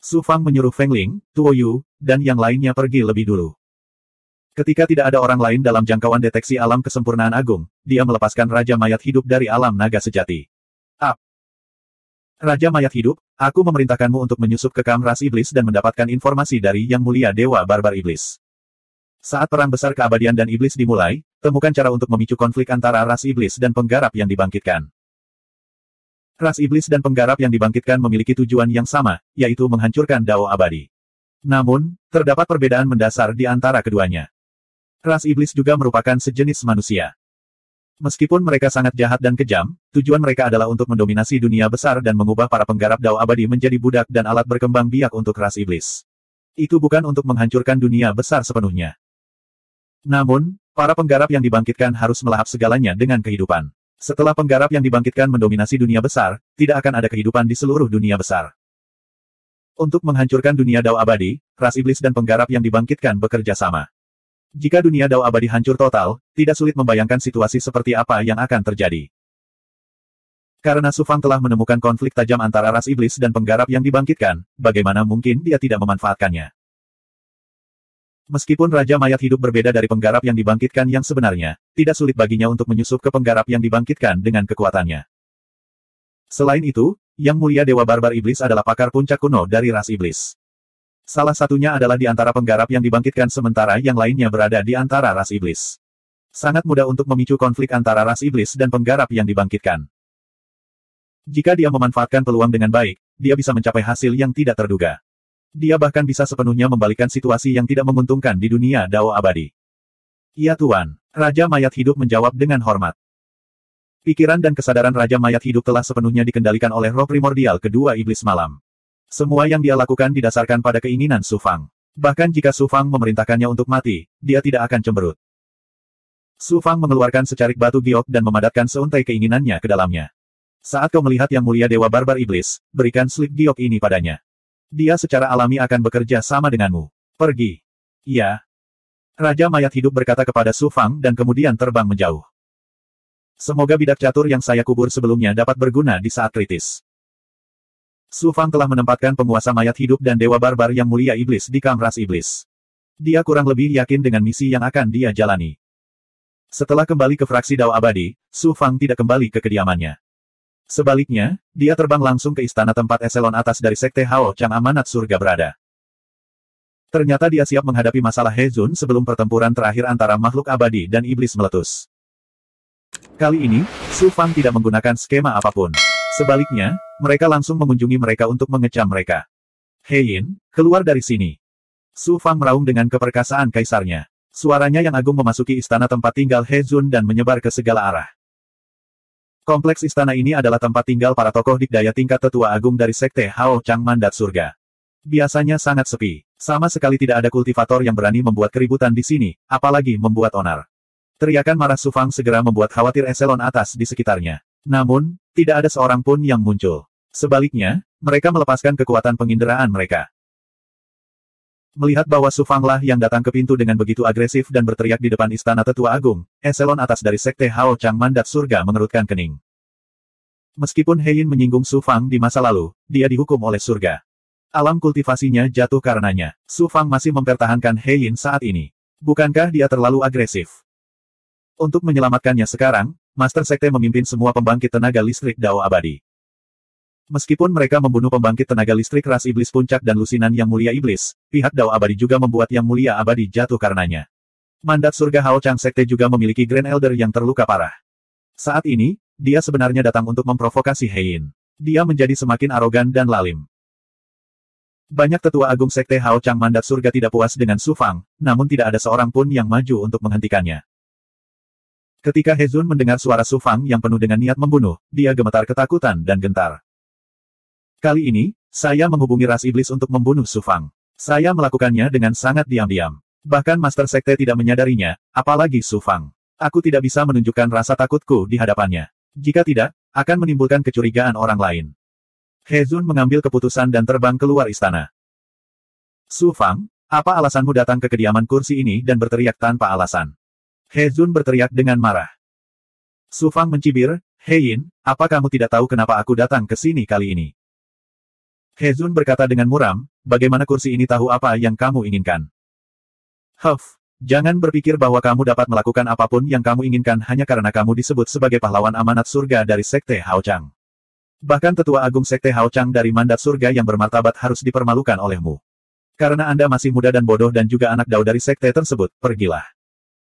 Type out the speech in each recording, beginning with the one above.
Su Fang menyuruh Feng Ling, Tuo Yu, dan yang lainnya pergi lebih dulu. Ketika tidak ada orang lain dalam jangkauan deteksi alam kesempurnaan agung, dia melepaskan Raja Mayat Hidup dari alam naga sejati. Up. Raja Mayat Hidup, aku memerintahkanmu untuk menyusup ke kam ras iblis dan mendapatkan informasi dari Yang Mulia Dewa Barbar Iblis. Saat perang besar keabadian dan iblis dimulai, temukan cara untuk memicu konflik antara ras iblis dan penggarap yang dibangkitkan. Ras iblis dan penggarap yang dibangkitkan memiliki tujuan yang sama, yaitu menghancurkan Dao abadi. Namun, terdapat perbedaan mendasar di antara keduanya. Ras iblis juga merupakan sejenis manusia. Meskipun mereka sangat jahat dan kejam, tujuan mereka adalah untuk mendominasi dunia besar dan mengubah para penggarap Dao abadi menjadi budak dan alat berkembang biak untuk ras iblis. Itu bukan untuk menghancurkan dunia besar sepenuhnya. Namun, para penggarap yang dibangkitkan harus melahap segalanya dengan kehidupan. Setelah penggarap yang dibangkitkan mendominasi dunia besar, tidak akan ada kehidupan di seluruh dunia besar. Untuk menghancurkan dunia Dao abadi, ras iblis dan penggarap yang dibangkitkan bekerja sama. Jika dunia Dao abadi hancur total, tidak sulit membayangkan situasi seperti apa yang akan terjadi. Karena Su Fang telah menemukan konflik tajam antara ras iblis dan penggarap yang dibangkitkan, bagaimana mungkin dia tidak memanfaatkannya? Meskipun Raja Mayat Hidup berbeda dari penggarap yang dibangkitkan yang sebenarnya, tidak sulit baginya untuk menyusup ke penggarap yang dibangkitkan dengan kekuatannya. Selain itu, Yang Mulia Dewa Barbar Iblis adalah pakar puncak kuno dari ras iblis. Salah satunya adalah di antara penggarap yang dibangkitkan sementara yang lainnya berada di antara ras iblis. Sangat mudah untuk memicu konflik antara ras iblis dan penggarap yang dibangkitkan. Jika dia memanfaatkan peluang dengan baik, dia bisa mencapai hasil yang tidak terduga. Dia bahkan bisa sepenuhnya membalikkan situasi yang tidak menguntungkan di dunia Dao abadi. "Iya Tuan." Raja Mayat Hidup menjawab dengan hormat. Pikiran dan kesadaran Raja Mayat Hidup telah sepenuhnya dikendalikan oleh roh primordial kedua iblis malam. Semua yang dia lakukan didasarkan pada keinginan Su Fang. Bahkan jika Su Fang memerintahkannya untuk mati, dia tidak akan cemberut. Su Fang mengeluarkan secarik batu giok dan memadatkan seuntai keinginannya ke dalamnya. "Saat kau melihat Yang Mulia Dewa Barbar Iblis, berikan slip giok ini padanya. Dia secara alami akan bekerja sama denganmu. Pergi." "Iya." Raja Mayat Hidup berkata kepada Su Fang dan kemudian terbang menjauh. Semoga bidak catur yang saya kubur sebelumnya dapat berguna di saat kritis. Su Fang telah menempatkan penguasa mayat hidup dan Dewa Barbar Yang Mulia Iblis di kam ras iblis. Dia kurang lebih yakin dengan misi yang akan dia jalani. Setelah kembali ke fraksi Dao abadi, Su Fang tidak kembali ke kediamannya. Sebaliknya, dia terbang langsung ke istana tempat eselon atas dari Sekte Hao Chang Amanat Surga berada. Ternyata dia siap menghadapi masalah He Zun sebelum pertempuran terakhir antara makhluk abadi dan iblis meletus. Kali ini, Su Fang tidak menggunakan skema apapun. Sebaliknya, mereka langsung mengunjungi mereka untuk mengecam mereka. "He Yin, keluar dari sini." Su Fang meraung dengan keperkasaan kaisarnya. Suaranya yang agung memasuki istana tempat tinggal He Zun dan menyebar ke segala arah. Kompleks istana ini adalah tempat tinggal para tokoh dikdaya tingkat tetua agung dari Sekte Hao Chang Mandat Surga. Biasanya sangat sepi. Sama sekali tidak ada kultivator yang berani membuat keributan di sini, apalagi membuat onar. Teriakan marah Su Fang segera membuat khawatir eselon atas di sekitarnya. Namun, tidak ada seorang pun yang muncul. Sebaliknya, mereka melepaskan kekuatan penginderaan mereka. Melihat bahwa Su Fang lah yang datang ke pintu dengan begitu agresif dan berteriak di depan istana tetua agung, eselon atas dari Sekte Hao Chang Mandat Surga mengerutkan kening. Meskipun He Yin menyinggung Su Fang di masa lalu, dia dihukum oleh surga. Alam kultivasinya jatuh karenanya. Su Fang masih mempertahankan He Yin saat ini. Bukankah dia terlalu agresif? Untuk menyelamatkannya sekarang, Master Sekte memimpin semua pembangkit tenaga listrik Dao abadi. Meskipun mereka membunuh pembangkit tenaga listrik ras iblis puncak dan lusinan Yang Mulia Iblis, pihak Dao abadi juga membuat Yang Mulia Abadi jatuh karenanya. Mandat surga Hao Chang Sekte juga memiliki Grand Elder yang terluka parah. Saat ini, dia sebenarnya datang untuk memprovokasi He Yin. Dia menjadi semakin arogan dan lalim. Banyak tetua agung Sekte Hao Chang Mandat Surga tidak puas dengan Su Fang, namun tidak ada seorang pun yang maju untuk menghentikannya. Ketika He Zun mendengar suara Su Fang yang penuh dengan niat membunuh, dia gemetar ketakutan dan gentar. "Kali ini, saya menghubungi ras iblis untuk membunuh Su Fang. Saya melakukannya dengan sangat diam-diam. Bahkan Master Sekte tidak menyadarinya, apalagi Su Fang. Aku tidak bisa menunjukkan rasa takutku di hadapannya. Jika tidak, akan menimbulkan kecurigaan orang lain." He Zun mengambil keputusan dan terbang keluar istana. "Su Fang, apa alasanmu datang ke kediaman kursi ini dan berteriak tanpa alasan?" He Zun berteriak dengan marah. Su Fang mencibir, "He Yin, apa kamu tidak tahu kenapa aku datang ke sini kali ini?" Hezun berkata dengan muram, bagaimana kursi ini tahu apa yang kamu inginkan? Jangan berpikir bahwa kamu dapat melakukan apapun yang kamu inginkan hanya karena kamu disebut sebagai pahlawan amanat surga dari Sekte Hao Chang. Bahkan Tetua Agung Sekte Hao Chang dari mandat surga yang bermartabat harus dipermalukan olehmu. Karena Anda masih muda dan bodoh dan juga anak dao dari sekte tersebut, pergilah.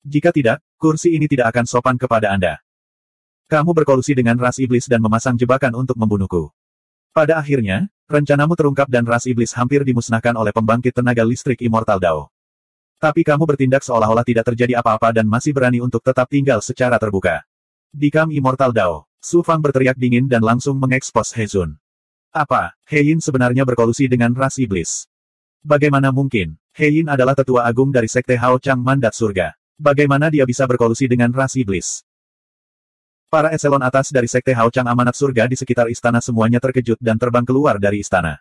Jika tidak, kursi ini tidak akan sopan kepada Anda. Kamu berkolusi dengan ras iblis dan memasang jebakan untuk membunuhku. Pada akhirnya, rencanamu terungkap dan ras iblis hampir dimusnahkan oleh pembangkit tenaga listrik Immortal Dao. Tapi kamu bertindak seolah-olah tidak terjadi apa-apa dan masih berani untuk tetap tinggal secara terbuka. Dikam Immortal Dao, Su Fang berteriak dingin dan langsung mengekspos Hezun. Apa, He Yin sebenarnya berkolusi dengan ras iblis? Bagaimana mungkin? He Yin adalah tetua agung dari Sekte Hao Chang mandat surga. Bagaimana dia bisa berkolusi dengan ras iblis? Para eselon atas dari Sekte Hao Chang amanat surga di sekitar istana semuanya terkejut dan terbang keluar dari istana.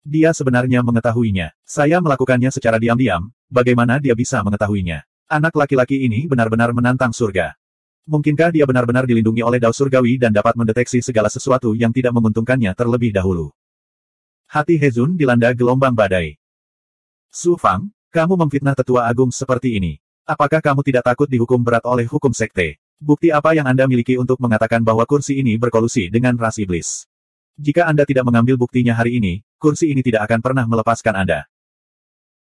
Dia sebenarnya mengetahuinya. Saya melakukannya secara diam-diam, bagaimana dia bisa mengetahuinya? Anak laki-laki ini benar-benar menantang surga. Mungkinkah dia benar-benar dilindungi oleh Dao Surgawi dan dapat mendeteksi segala sesuatu yang tidak menguntungkannya terlebih dahulu? Hati Hezun dilanda gelombang badai. Su Fang, kamu memfitnah tetua agung seperti ini. Apakah kamu tidak takut dihukum berat oleh hukum sekte? Bukti apa yang Anda miliki untuk mengatakan bahwa kursi ini berkolusi dengan ras iblis? Jika Anda tidak mengambil buktinya hari ini, kursi ini tidak akan pernah melepaskan Anda.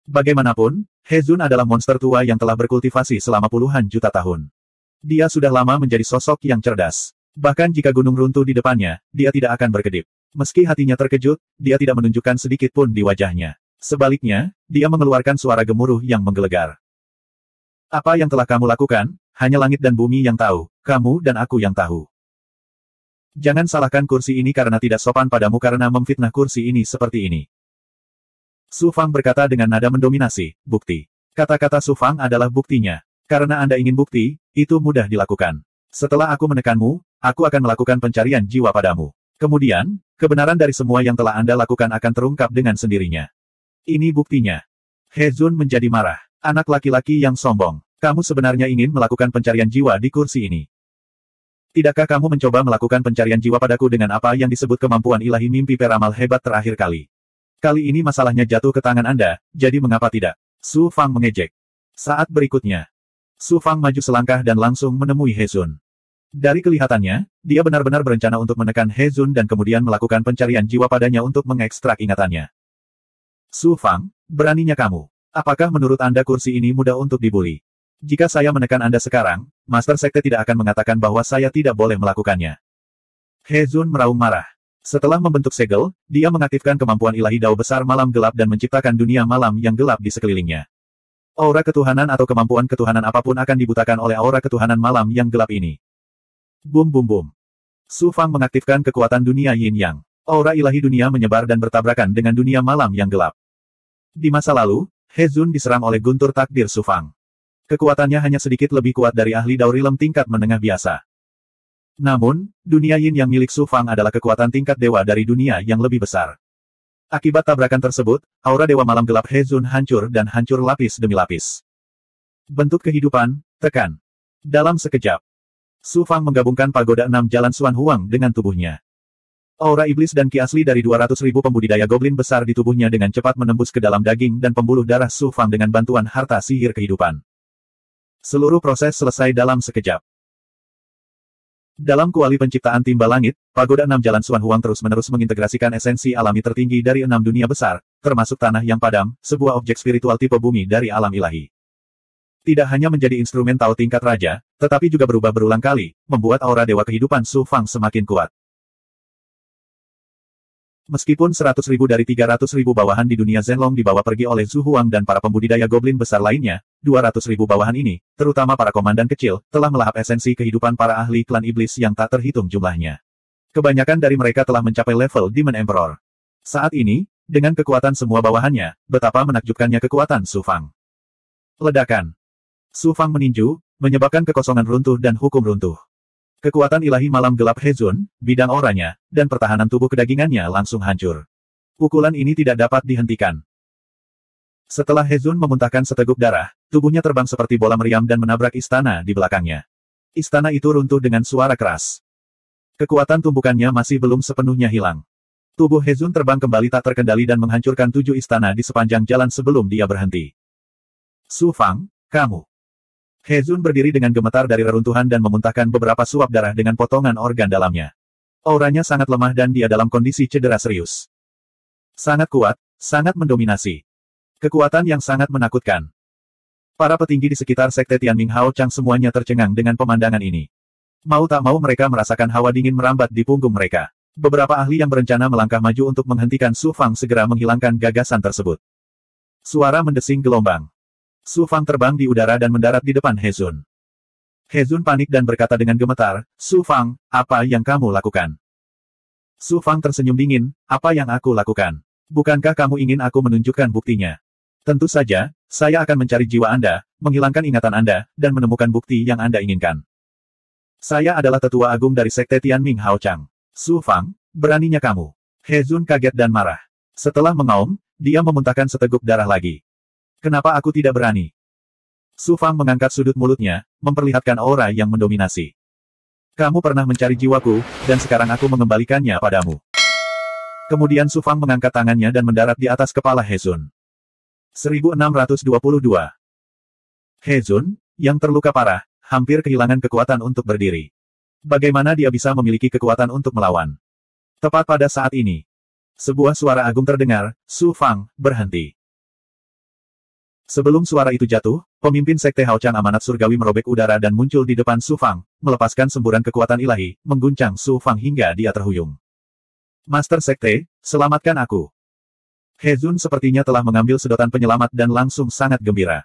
Bagaimanapun, Hezun adalah monster tua yang telah berkultivasi selama puluhan juta tahun. Dia sudah lama menjadi sosok yang cerdas. Bahkan jika gunung runtuh di depannya, dia tidak akan berkedip. Meski hatinya terkejut, dia tidak menunjukkan sedikit pun di wajahnya. Sebaliknya, dia mengeluarkan suara gemuruh yang menggelegar. Apa yang telah kamu lakukan, hanya langit dan bumi yang tahu, kamu dan aku yang tahu. Jangan salahkan kursi ini karena tidak sopan padamu karena memfitnah kursi ini seperti ini. Su Fang berkata dengan nada mendominasi, bukti. Kata-kata Su Fang adalah buktinya. Karena Anda ingin bukti, itu mudah dilakukan. Setelah aku menekanmu, aku akan melakukan pencarian jiwa padamu. Kemudian, kebenaran dari semua yang telah Anda lakukan akan terungkap dengan sendirinya. Ini buktinya. Hezun menjadi marah. Anak laki-laki yang sombong. Kamu sebenarnya ingin melakukan pencarian jiwa di kursi ini. Tidakkah kamu mencoba melakukan pencarian jiwa padaku dengan apa yang disebut kemampuan ilahi mimpi peramal hebat terakhir kali? Kali ini masalahnya jatuh ke tangan Anda, jadi mengapa tidak? Su Fang mengejek. Saat berikutnya, Su Fang maju selangkah dan langsung menemui Hezun. Dari kelihatannya, dia benar-benar berencana untuk menekan Hezun dan kemudian melakukan pencarian jiwa padanya untuk mengekstrak ingatannya. Su Fang, beraninya kamu. Apakah menurut Anda kursi ini mudah untuk dibuli? Jika saya menekan Anda sekarang, Master Sekte tidak akan mengatakan bahwa saya tidak boleh melakukannya. Hezun meraung marah. Setelah membentuk segel, dia mengaktifkan kemampuan ilahi Dao besar malam gelap dan menciptakan dunia malam yang gelap di sekelilingnya. Aura ketuhanan atau kemampuan ketuhanan apapun akan dibutakan oleh aura ketuhanan malam yang gelap ini. Bum bum bum. Su Fang mengaktifkan kekuatan dunia Yin Yang. Aura ilahi dunia menyebar dan bertabrakan dengan dunia malam yang gelap. Di masa lalu, Hezun diserang oleh guntur takdir Su Fang. Kekuatannya hanya sedikit lebih kuat dari ahli Dao Rilem tingkat menengah biasa. Namun, dunia Yin yang milik Su Fang adalah kekuatan tingkat dewa dari dunia yang lebih besar. Akibat tabrakan tersebut, aura dewa malam gelap Hezun hancur dan hancur lapis demi lapis. Bentuk kehidupan, tekan. Dalam sekejap, Su Fang menggabungkan pagoda 6 jalan Xuan Huang dengan tubuhnya. Aura iblis dan ki asli dari 200.000 pembudidaya goblin besar di tubuhnya dengan cepat menembus ke dalam daging dan pembuluh darah Su Fang dengan bantuan harta sihir kehidupan. Seluruh proses selesai dalam sekejap. Dalam kuali penciptaan timba langit, pagoda 6 jalan Xuan Huang terus-menerus mengintegrasikan esensi alami tertinggi dari 6 dunia besar, termasuk tanah yang padam, sebuah objek spiritual tipe bumi dari alam ilahi. Tidak hanya menjadi instrumen Tao tingkat raja, tetapi juga berubah berulang kali, membuat aura dewa kehidupan Su Fang semakin kuat. Meskipun 100.000 dari 300.000 bawahan di dunia Zenlong dibawa pergi oleh Zhu Huang dan para pembudidaya goblin besar lainnya, 200.000 bawahan ini, terutama para komandan kecil, telah melahap esensi kehidupan para ahli klan iblis yang tak terhitung jumlahnya. Kebanyakan dari mereka telah mencapai level Demon Emperor. Saat ini, dengan kekuatan semua bawahannya, betapa menakjubkannya kekuatan Su Fang. Ledakan. Su Fang meninju, menyebabkan kekosongan runtuh dan hukum runtuh. Kekuatan ilahi malam gelap Hezun, bidang auranya, dan pertahanan tubuh kedagingannya langsung hancur. Pukulan ini tidak dapat dihentikan. Setelah Hezun memuntahkan seteguk darah, tubuhnya terbang seperti bola meriam dan menabrak istana di belakangnya. Istana itu runtuh dengan suara keras. Kekuatan tumbukannya masih belum sepenuhnya hilang. Tubuh He Jun terbang kembali tak terkendali dan menghancurkan 7 istana di sepanjang jalan sebelum dia berhenti. Su Fang, kamu. He Jun berdiri dengan gemetar dari reruntuhan dan memuntahkan beberapa suap darah dengan potongan organ dalamnya. Auranya sangat lemah dan dia dalam kondisi cedera serius. Sangat kuat, sangat mendominasi. Kekuatan yang sangat menakutkan. Para petinggi di sekitar Sekte Tianming Hao Chang semuanya tercengang dengan pemandangan ini. Mau tak mau mereka merasakan hawa dingin merambat di punggung mereka. Beberapa ahli yang berencana melangkah maju untuk menghentikan Su Fang segera menghilangkan gagasan tersebut. Suara mendesing gelombang. Su Fang terbang di udara dan mendarat di depan He Jun. He Jun panik dan berkata dengan gemetar, "Su Fang, apa yang kamu lakukan?" Su Fang tersenyum dingin, "Apa yang aku lakukan? Bukankah kamu ingin aku menunjukkan buktinya? Tentu saja, saya akan mencari jiwa Anda, menghilangkan ingatan Anda, dan menemukan bukti yang Anda inginkan. Saya adalah tetua agung dari Sekte Tianming Hao Chang. Su Fang, beraninya kamu." He Jun kaget dan marah. Setelah mengaum, dia memuntahkan seteguk darah lagi. "Kenapa aku tidak berani?" Su Fang mengangkat sudut mulutnya, memperlihatkan aura yang mendominasi. "Kamu pernah mencari jiwaku, dan sekarang aku mengembalikannya padamu." Kemudian Su Fang mengangkat tangannya dan mendarat di atas kepala He Jun. 1622. He Jun, yang terluka parah, hampir kehilangan kekuatan untuk berdiri. Bagaimana dia bisa memiliki kekuatan untuk melawan? Tepat pada saat ini, sebuah suara agung terdengar, "Su Fang, berhenti." Sebelum suara itu jatuh, pemimpin Sekte Hao Chang Amanat Surgawi merobek udara dan muncul di depan Su Fang, melepaskan semburan kekuatan ilahi, mengguncang Su Fang hingga dia terhuyung. "Master Sekte, selamatkan aku." He Jun sepertinya telah mengambil sedotan penyelamat dan langsung sangat gembira.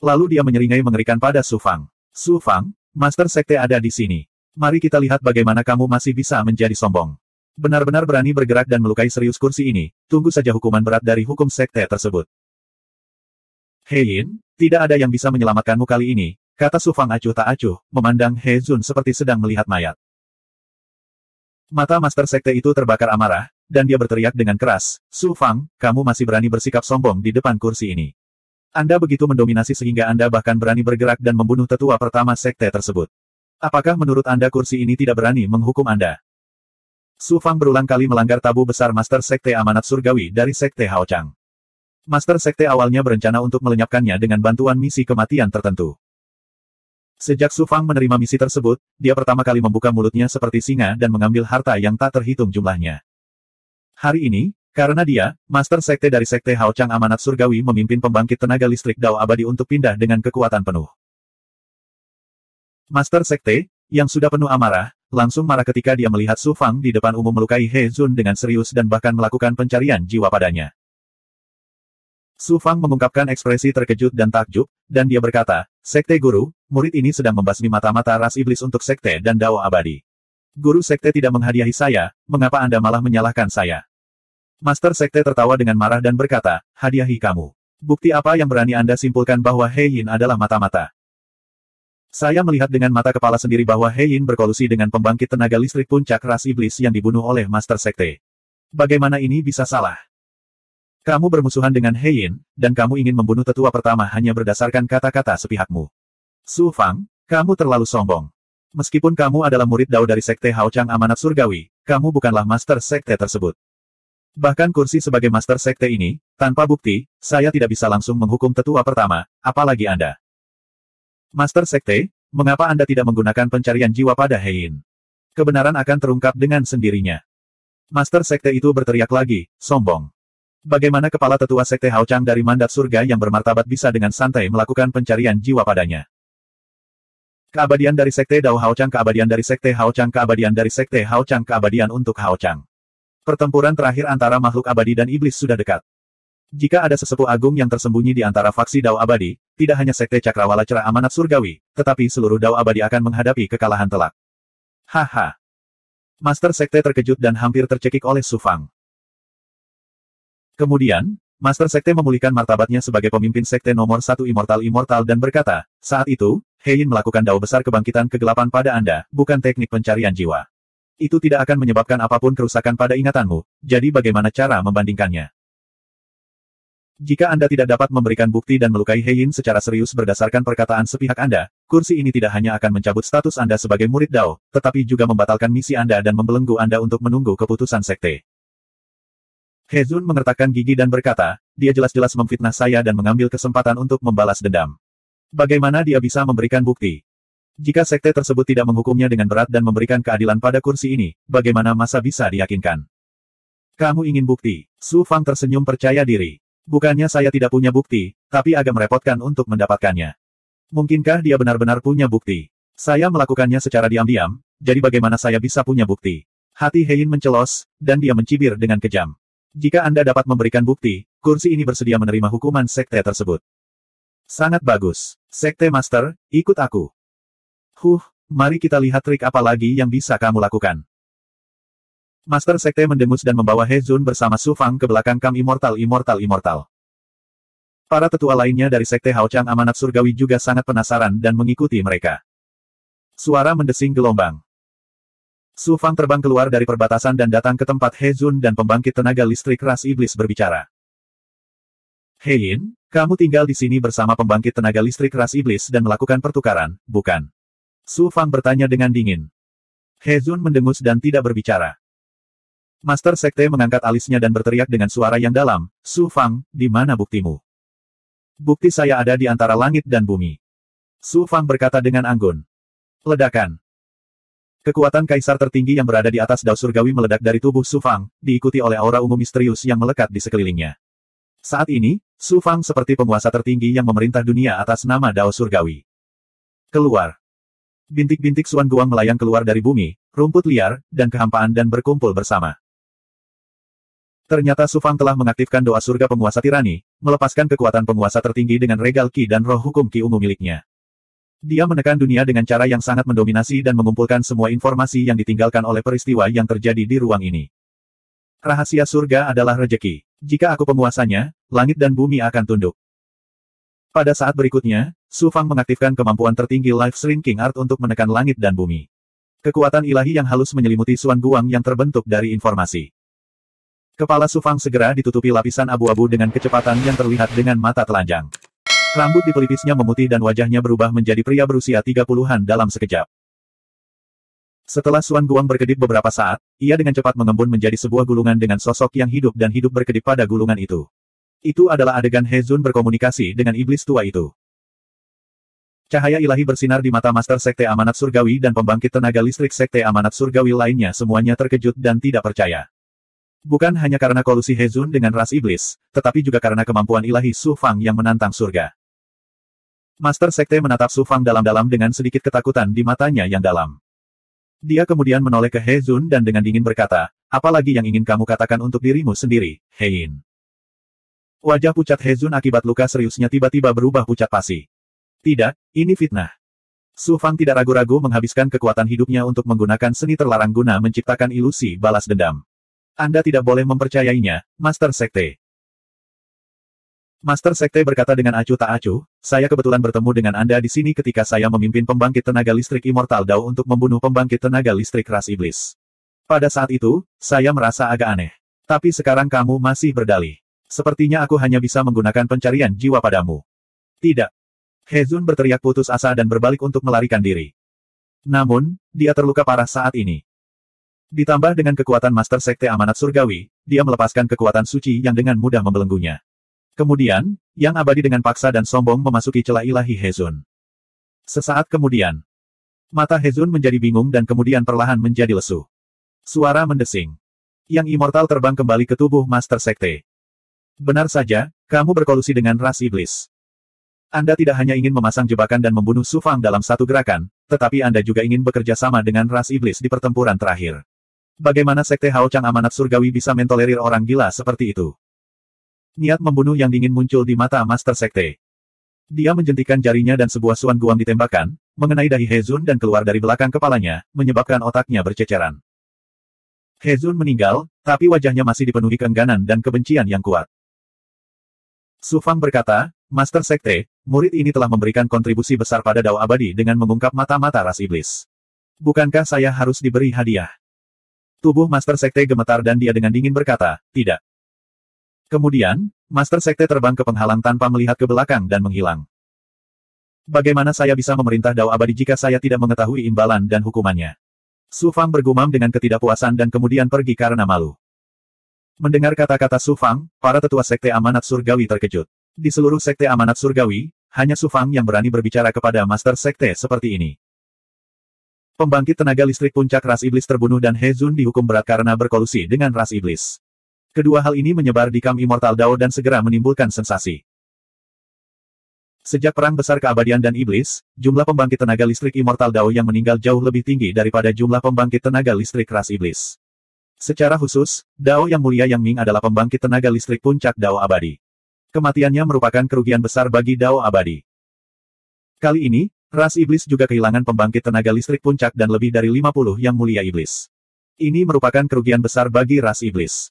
Lalu dia menyeringai mengerikan pada Su Fang. "Su Fang, Master Sekte ada di sini. Mari kita lihat bagaimana kamu masih bisa menjadi sombong. Benar-benar berani bergerak dan melukai serius kursi ini, tunggu saja hukuman berat dari hukum Sekte tersebut." "He Yin, tidak ada yang bisa menyelamatkanmu kali ini," kata Su Fang acuh tak acuh, memandang He Jun seperti sedang melihat mayat. Mata Master Sekte itu terbakar amarah, dan dia berteriak dengan keras, "Su Fang, kamu masih berani bersikap sombong di depan kursi ini. Anda begitu mendominasi sehingga Anda bahkan berani bergerak dan membunuh tetua pertama Sekte tersebut. Apakah menurut Anda kursi ini tidak berani menghukum Anda?" Su Fang berulang kali melanggar tabu besar Master Sekte Amanat Surgawi dari Sekte Hao Chang. Master Sekte awalnya berencana untuk melenyapkannya dengan bantuan misi kematian tertentu. Sejak Su Fang menerima misi tersebut, dia pertama kali membuka mulutnya seperti singa dan mengambil harta yang tak terhitung jumlahnya. Hari ini, karena dia, Master Sekte dari Sekte Hao Chang Amanat Surgawi memimpin pembangkit tenaga listrik Dao Abadi untuk pindah dengan kekuatan penuh. Master Sekte, yang sudah penuh amarah, langsung marah ketika dia melihat Su Fang di depan umum melukai He Jun dengan serius dan bahkan melakukan pencarian jiwa padanya. Su Fang mengungkapkan ekspresi terkejut dan takjub, dan dia berkata, "Sekte Guru, murid ini sedang membasmi mata-mata ras iblis untuk Sekte dan Dao Abadi. Guru Sekte tidak menghadiahi saya, mengapa Anda malah menyalahkan saya?" Master Sekte tertawa dengan marah dan berkata, "Hadiahi kamu. Bukti apa yang berani Anda simpulkan bahwa He Yin adalah mata-mata? Saya melihat dengan mata kepala sendiri bahwa He Yin berkolusi dengan pembangkit tenaga listrik puncak ras iblis yang dibunuh oleh Master Sekte. Bagaimana ini bisa salah? Kamu bermusuhan dengan He Yin, dan kamu ingin membunuh tetua pertama hanya berdasarkan kata-kata sepihakmu. Su Fang, kamu terlalu sombong. Meskipun kamu adalah murid Dao dari Sekte Hao Chang Amanat Surgawi, kamu bukanlah Master Sekte tersebut. Bahkan kursi sebagai Master Sekte ini, tanpa bukti, saya tidak bisa langsung menghukum tetua pertama, apalagi Anda. Master Sekte, mengapa Anda tidak menggunakan pencarian jiwa pada He Yin? Kebenaran akan terungkap dengan sendirinya." Master Sekte itu berteriak lagi, sombong. Bagaimana kepala tetua Sekte Hao Chang dari mandat surga yang bermartabat bisa dengan santai melakukan pencarian jiwa padanya? Keabadian dari Sekte Dao Hao Chang, keabadian dari Sekte Hao Chang, keabadian dari Sekte Hao Chang, keabadian untuk Hao Chang. Pertempuran terakhir antara makhluk abadi dan iblis sudah dekat. Jika ada sesepuh agung yang tersembunyi di antara faksi Dao Abadi, tidak hanya Sekte Cakrawala Cerah Amanat Surgawi, tetapi seluruh Dao Abadi akan menghadapi kekalahan telak. Haha. Master Sekte terkejut dan hampir tercekik oleh Su Fang. Kemudian, Master Sekte memulihkan martabatnya sebagai pemimpin Sekte nomor 1 Immortal dan berkata, "Saat itu, He Yin melakukan dao besar kebangkitan kegelapan pada Anda, bukan teknik pencarian jiwa. Itu tidak akan menyebabkan apapun kerusakan pada ingatanmu, jadi bagaimana cara membandingkannya? Jika Anda tidak dapat memberikan bukti dan melukai He Yin secara serius berdasarkan perkataan sepihak Anda, kursi ini tidak hanya akan mencabut status Anda sebagai murid Dao, tetapi juga membatalkan misi Anda dan membelenggu Anda untuk menunggu keputusan Sekte." He Zun mengertakkan gigi dan berkata, dia jelas-jelas memfitnah saya dan mengambil kesempatan untuk membalas dendam. Bagaimana dia bisa memberikan bukti? Jika sekte tersebut tidak menghukumnya dengan berat dan memberikan keadilan pada kursi ini, bagaimana masa bisa diyakinkan? Kamu ingin bukti? Su Fang tersenyum percaya diri. Bukannya saya tidak punya bukti, tapi agak merepotkan untuk mendapatkannya. Mungkinkah dia benar-benar punya bukti? Saya melakukannya secara diam-diam, jadi bagaimana saya bisa punya bukti? Hati Hein mencelos, dan dia mencibir dengan kejam. Jika Anda dapat memberikan bukti, kursi ini bersedia menerima hukuman sekte tersebut. Sangat bagus. Sekte Master, ikut aku. Mari kita lihat trik apa lagi yang bisa kamu lakukan. Master Sekte mendengus dan membawa He Zun bersama Su Fang ke belakang Kam Immortal. Para tetua lainnya dari Sekte Hao Chang Amanat Surgawi juga sangat penasaran dan mengikuti mereka. Suara mendesing gelombang. Su Fang terbang keluar dari perbatasan dan datang ke tempat He Zun dan pembangkit tenaga listrik ras iblis berbicara. Hein, kamu tinggal di sini bersama pembangkit tenaga listrik ras iblis dan melakukan pertukaran, bukan? Su Fang bertanya dengan dingin. He Zun mendengus dan tidak berbicara. Master Sekte mengangkat alisnya dan berteriak dengan suara yang dalam, Su Fang, di mana buktimu? Bukti saya ada di antara langit dan bumi. Su Fang berkata dengan anggun. Ledakan. Kekuatan kaisar tertinggi yang berada di atas dao surgawi meledak dari tubuh Su Fang, diikuti oleh aura ungu misterius yang melekat di sekelilingnya. Saat ini, Su Fang seperti penguasa tertinggi yang memerintah dunia atas nama dao surgawi. Keluar. Bintik-bintik Suan Guang melayang keluar dari bumi, rumput liar, dan kehampaan dan berkumpul bersama. Ternyata Su Fang telah mengaktifkan doa surga penguasa tirani, melepaskan kekuatan penguasa tertinggi dengan regal Qi dan roh hukum Qi ungu miliknya. Dia menekan dunia dengan cara yang sangat mendominasi dan mengumpulkan semua informasi yang ditinggalkan oleh peristiwa yang terjadi di ruang ini. Rahasia surga adalah rejeki. Jika aku penguasanya, langit dan bumi akan tunduk. Pada saat berikutnya, Su Fang mengaktifkan kemampuan tertinggi Life Shrinking Art untuk menekan langit dan bumi. Kekuatan ilahi yang halus menyelimuti Suan Guang yang terbentuk dari informasi. Kepala Su Fang segera ditutupi lapisan abu-abu dengan kecepatan yang terlihat dengan mata telanjang. Rambut di pelipisnya memutih dan wajahnya berubah menjadi pria berusia 30-an dalam sekejap. Setelah Suan Guang berkedip beberapa saat, ia dengan cepat mengembun menjadi sebuah gulungan dengan sosok yang hidup dan hidup berkedip pada gulungan itu. Itu adalah adegan He Zun berkomunikasi dengan iblis tua itu. Cahaya ilahi bersinar di mata Master Sekte Amanat Surgawi dan pembangkit tenaga listrik Sekte Amanat Surgawi lainnya semuanya terkejut dan tidak percaya. Bukan hanya karena kolusi He Zun dengan ras iblis, tetapi juga karena kemampuan ilahi Su Fang yang menantang surga. Master Sekte menatap Su Fang dalam-dalam dengan sedikit ketakutan di matanya yang dalam. Dia kemudian menoleh ke He Zun dan dengan dingin berkata, apalagi yang ingin kamu katakan untuk dirimu sendiri, Hein? Wajah pucat He Zun akibat luka seriusnya tiba-tiba berubah pucat pasi. Tidak, ini fitnah. Su Fang tidak ragu-ragu menghabiskan kekuatan hidupnya untuk menggunakan seni terlarang guna menciptakan ilusi balas dendam. Anda tidak boleh mempercayainya, Master Sekte. Master Sekte berkata dengan acuh tak acuh, saya kebetulan bertemu dengan Anda di sini ketika saya memimpin pembangkit tenaga listrik Immortal Dao untuk membunuh pembangkit tenaga listrik ras iblis. Pada saat itu, saya merasa agak aneh. Tapi sekarang kamu masih berdalih. Sepertinya aku hanya bisa menggunakan pencarian jiwa padamu. Tidak. He Zun berteriak putus asa dan berbalik untuk melarikan diri. Namun, dia terluka parah saat ini. Ditambah dengan kekuatan Master Sekte Amanat Surgawi, dia melepaskan kekuatan suci yang dengan mudah membelenggunya. Kemudian, yang abadi dengan paksa dan sombong memasuki celah ilahi He Zun. Sesaat kemudian, mata He Zun menjadi bingung dan kemudian perlahan menjadi lesu. Suara mendesing. Yang immortal terbang kembali ke tubuh Master Sekte. Benar saja, kamu berkolusi dengan ras iblis. Anda tidak hanya ingin memasang jebakan dan membunuh Su Fang dalam satu gerakan, tetapi Anda juga ingin bekerja sama dengan ras iblis di pertempuran terakhir. Bagaimana Sekte Hao Chang Amanat Surgawi bisa mentolerir orang gila seperti itu? Niat membunuh yang dingin muncul di mata Master Sekte. Dia menjentikan jarinya dan sebuah Suan Guang ditembakkan, mengenai dahi He Zun dan keluar dari belakang kepalanya, menyebabkan otaknya berceceran. He Zun meninggal, tapi wajahnya masih dipenuhi keengganan dan kebencian yang kuat. Su Fang berkata, Master Sekte, murid ini telah memberikan kontribusi besar pada Dao Abadi dengan mengungkap mata-mata ras iblis. Bukankah saya harus diberi hadiah? Tubuh Master Sekte gemetar dan dia dengan dingin berkata, tidak. Kemudian, Master Sekte terbang ke penghalang tanpa melihat ke belakang dan menghilang. Bagaimana saya bisa memerintah Dao Abadi jika saya tidak mengetahui imbalan dan hukumannya? Su Fang bergumam dengan ketidakpuasan dan kemudian pergi karena malu. Mendengar kata-kata Su Fang, para tetua Sekte Amanat Surgawi terkejut. Di seluruh Sekte Amanat Surgawi, hanya Su Fang yang berani berbicara kepada Master Sekte seperti ini. Pembangkit tenaga listrik puncak ras iblis terbunuh dan He Zun dihukum berat karena berkolusi dengan ras iblis. Kedua hal ini menyebar di kamp Immortal Dao dan segera menimbulkan sensasi. Sejak Perang Besar Keabadian dan Iblis, jumlah pembangkit tenaga listrik Immortal Dao yang meninggal jauh lebih tinggi daripada jumlah pembangkit tenaga listrik ras iblis. Secara khusus, Dao Yang Mulia Yang Ming adalah pembangkit tenaga listrik puncak Dao Abadi. Kematiannya merupakan kerugian besar bagi Dao Abadi. Kali ini, ras iblis juga kehilangan pembangkit tenaga listrik puncak dan lebih dari 50 Yang Mulia Iblis. Ini merupakan kerugian besar bagi ras iblis.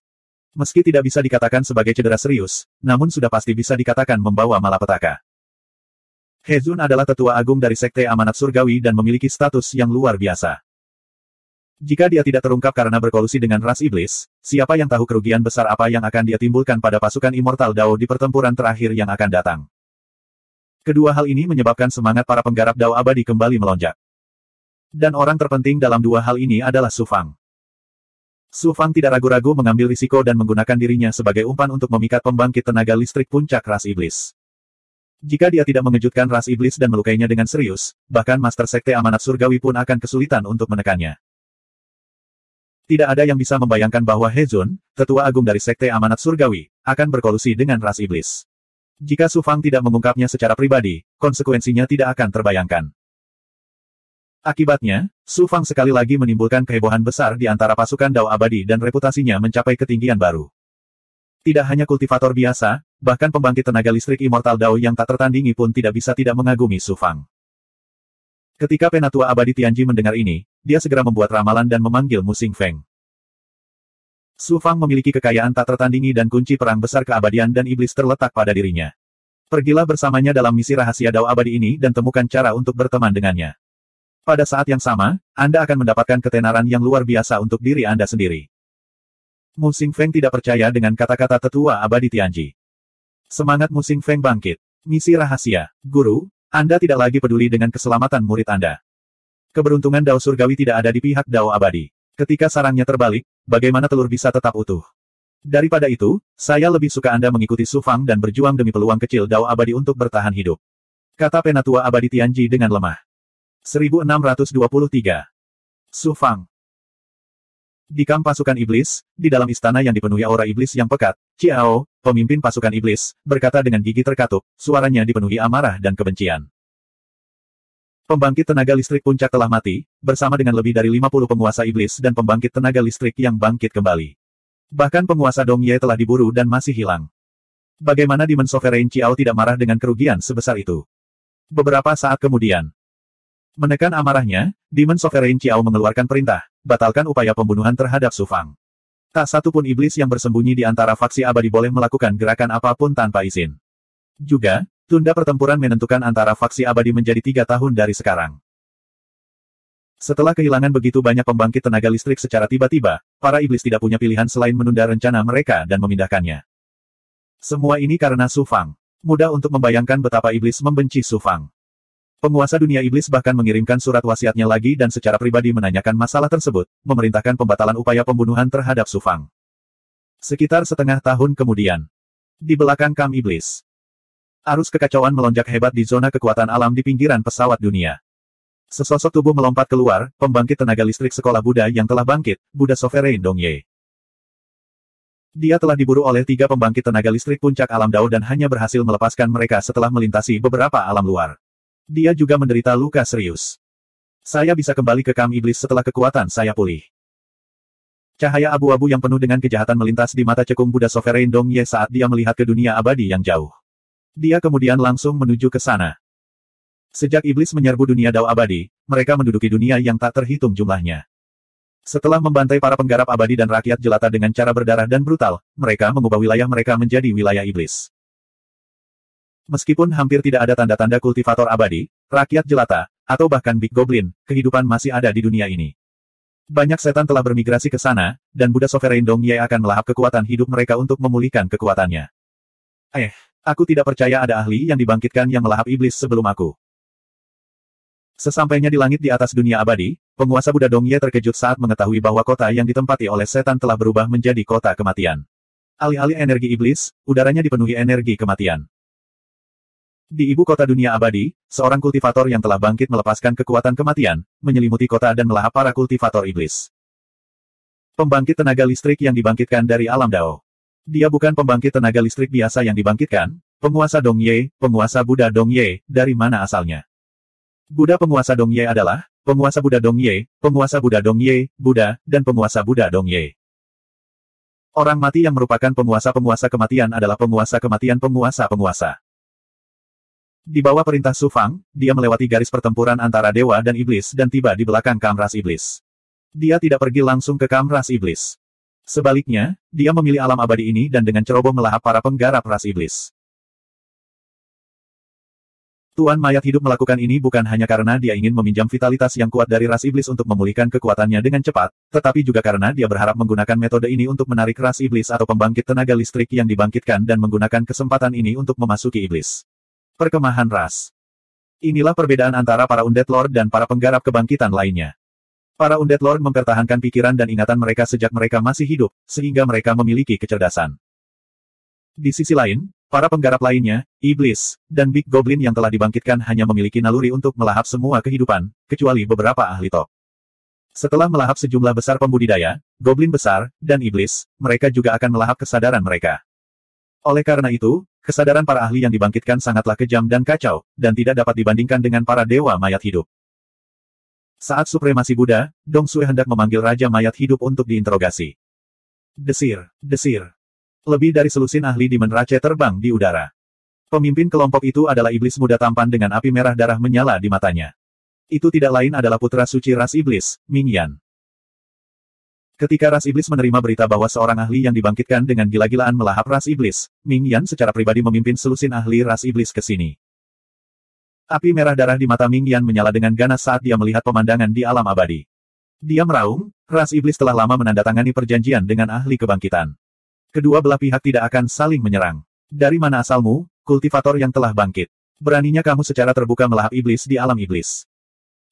Meski tidak bisa dikatakan sebagai cedera serius, namun sudah pasti bisa dikatakan membawa malapetaka. He Zun adalah tetua agung dari Sekte Amanat Surgawi dan memiliki status yang luar biasa. Jika dia tidak terungkap karena berkolusi dengan ras iblis, siapa yang tahu kerugian besar apa yang akan dia timbulkan pada pasukan Immortal Dao di pertempuran terakhir yang akan datang. Kedua hal ini menyebabkan semangat para penggarap Dao Abadi kembali melonjak. Dan orang terpenting dalam dua hal ini adalah Su Fang. Su Fang tidak ragu-ragu mengambil risiko dan menggunakan dirinya sebagai umpan untuk memikat pembangkit tenaga listrik puncak ras iblis. Jika dia tidak mengejutkan ras iblis dan melukainya dengan serius, bahkan Master Sekte Amanat Surgawi pun akan kesulitan untuk menekannya. Tidak ada yang bisa membayangkan bahwa He Zun, tetua agung dari Sekte Amanat Surgawi, akan berkolusi dengan ras iblis. Jika Su Fang tidak mengungkapnya secara pribadi, konsekuensinya tidak akan terbayangkan. Akibatnya, Su Fang sekali lagi menimbulkan kehebohan besar di antara pasukan Dao Abadi dan reputasinya mencapai ketinggian baru. Tidak hanya kultivator biasa, bahkan pembangkit tenaga listrik Immortal Dao yang tak tertandingi pun tidak bisa tidak mengagumi Su Fang. Ketika Penatua Abadi Tianji mendengar ini, dia segera membuat ramalan dan memanggil Mu Xingfeng. Su Fang memiliki kekayaan tak tertandingi dan kunci perang besar keabadian dan iblis terletak pada dirinya. Pergilah bersamanya dalam misi rahasia Dao Abadi ini dan temukan cara untuk berteman dengannya. Pada saat yang sama, Anda akan mendapatkan ketenaran yang luar biasa untuk diri Anda sendiri. Mu Xingfeng tidak percaya dengan kata-kata tetua Abadi Tianji. Semangat Mu Xingfeng bangkit. Misi rahasia, Guru, Anda tidak lagi peduli dengan keselamatan murid Anda. Keberuntungan Dao Surgawi tidak ada di pihak Dao Abadi. Ketika sarangnya terbalik, bagaimana telur bisa tetap utuh? Daripada itu, saya lebih suka Anda mengikuti Su Fang dan berjuang demi peluang kecil Dao Abadi untuk bertahan hidup. Kata Penatua Abadi Tianji dengan lemah. 1623. Su Fang. Di kamp pasukan iblis, di dalam istana yang dipenuhi aura iblis yang pekat, Chiao, pemimpin pasukan iblis, berkata dengan gigi terkatup, suaranya dipenuhi amarah dan kebencian. Pembangkit tenaga listrik puncak telah mati, bersama dengan lebih dari 50 penguasa iblis dan pembangkit tenaga listrik yang bangkit kembali. Bahkan penguasa Dong Ye telah diburu dan masih hilang. Bagaimana Demon Sovereign Chiao tidak marah dengan kerugian sebesar itu? Beberapa saat kemudian, menekan amarahnya, Demon Sovereign Chiao mengeluarkan perintah, batalkan upaya pembunuhan terhadap Su Fang. Tak satu pun iblis yang bersembunyi di antara faksi abadi boleh melakukan gerakan apapun tanpa izin. Juga, tunda pertempuran menentukan antara faksi abadi menjadi 3 tahun dari sekarang. Setelah kehilangan begitu banyak pembangkit tenaga listrik secara tiba-tiba, para iblis tidak punya pilihan selain menunda rencana mereka dan memindahkannya. Semua ini karena Su Fang. Mudah untuk membayangkan betapa iblis membenci Su Fang. Penguasa dunia iblis bahkan mengirimkan surat wasiatnya lagi dan secara pribadi menanyakan masalah tersebut, memerintahkan pembatalan upaya pembunuhan terhadap Su Fang. Sekitar setengah tahun kemudian, di belakang kamp iblis, arus kekacauan melonjak hebat di zona kekuatan alam di pinggiran pesawat dunia. Sesosok tubuh melompat keluar, pembangkit tenaga listrik sekolah Buddha yang telah bangkit, Buddha Sovereign Dong Ye. Dia telah diburu oleh 3 pembangkit tenaga listrik puncak alam Dao dan hanya berhasil melepaskan mereka setelah melintasi beberapa alam luar. Dia juga menderita luka serius. Saya bisa kembali ke kamp iblis setelah kekuatan saya pulih. Cahaya abu-abu yang penuh dengan kejahatan melintas di mata cekung Buddha Sovereign Dong Ye saat dia melihat ke dunia abadi yang jauh. Dia kemudian langsung menuju ke sana. Sejak iblis menyerbu dunia Dao abadi, mereka menduduki dunia yang tak terhitung jumlahnya. Setelah membantai para penggarap abadi dan rakyat jelata dengan cara berdarah dan brutal, mereka mengubah wilayah mereka menjadi wilayah iblis. Meskipun hampir tidak ada tanda-tanda kultivator abadi, rakyat jelata, atau bahkan Big Goblin, kehidupan masih ada di dunia ini. Banyak setan telah bermigrasi ke sana, dan Buddha Sovereign Dong Ye akan melahap kekuatan hidup mereka untuk memulihkan kekuatannya. Aku tidak percaya ada ahli yang dibangkitkan yang melahap iblis sebelum aku. Sesampainya di langit di atas dunia abadi, penguasa Buddha Dong Ye terkejut saat mengetahui bahwa kota yang ditempati oleh setan telah berubah menjadi kota kematian. Alih-alih energi iblis, udaranya dipenuhi energi kematian. Di ibu kota dunia abadi, seorang kultivator yang telah bangkit melepaskan kekuatan kematian, menyelimuti kota dan melahap para kultivator iblis. Pembangkit tenaga listrik yang dibangkitkan dari alam Dao. Dia bukan pembangkit tenaga listrik biasa yang dibangkitkan, penguasa Dongye, penguasa Buddha Dongye, dari mana asalnya? Buddha penguasa Dongye adalah, penguasa Buddha Dongye, penguasa Buddha Dongye, Buddha, dan penguasa Buddha Dongye. Orang mati yang merupakan penguasa-penguasa kematian adalah penguasa kematian penguasa-penguasa. Di bawah perintah Su Fang, dia melewati garis pertempuran antara dewa dan iblis dan tiba di belakang kamras iblis. Dia tidak pergi langsung ke kamras iblis. Sebaliknya, dia memilih alam abadi ini dan dengan ceroboh melahap para penggarap ras iblis. Tuan mayat hidup melakukan ini bukan hanya karena dia ingin meminjam vitalitas yang kuat dari ras iblis untuk memulihkan kekuatannya dengan cepat, tetapi juga karena dia berharap menggunakan metode ini untuk menarik ras iblis atau pembangkit tenaga listrik yang dibangkitkan dan menggunakan kesempatan ini untuk memasuki iblis. Perkemahan ras. Inilah perbedaan antara para Undead Lord dan para penggarap kebangkitan lainnya. Para Undead Lord mempertahankan pikiran dan ingatan mereka sejak mereka masih hidup, sehingga mereka memiliki kecerdasan. Di sisi lain, para penggarap lainnya, Iblis, dan Big Goblin yang telah dibangkitkan hanya memiliki naluri untuk melahap semua kehidupan, kecuali beberapa ahli top. Setelah melahap sejumlah besar pembudidaya, Goblin besar, dan Iblis, mereka juga akan melahap kesadaran mereka. Oleh karena itu, kesadaran para ahli yang dibangkitkan sangatlah kejam dan kacau, dan tidak dapat dibandingkan dengan para dewa mayat hidup. Saat supremasi Buddha, Dong Sue hendak memanggil Raja Mayat Hidup untuk diinterogasi. Desir, desir. Lebih dari selusin ahli di Menrace terbang di udara. Pemimpin kelompok itu adalah iblis muda tampan dengan api merah darah menyala di matanya. Itu tidak lain adalah putra suci ras iblis, Ming Yan. Ketika ras iblis menerima berita bahwa seorang ahli yang dibangkitkan dengan gila-gilaan melahap ras iblis, Ming Yan secara pribadi memimpin selusin ahli ras iblis ke sini. Api merah darah di mata Ming Yan menyala dengan ganas saat dia melihat pemandangan di alam abadi. Dia meraung, ras iblis telah lama menandatangani perjanjian dengan ahli kebangkitan. Kedua belah pihak tidak akan saling menyerang. Dari mana asalmu, kultivator yang telah bangkit? Beraninya kamu secara terbuka melahap iblis di alam iblis.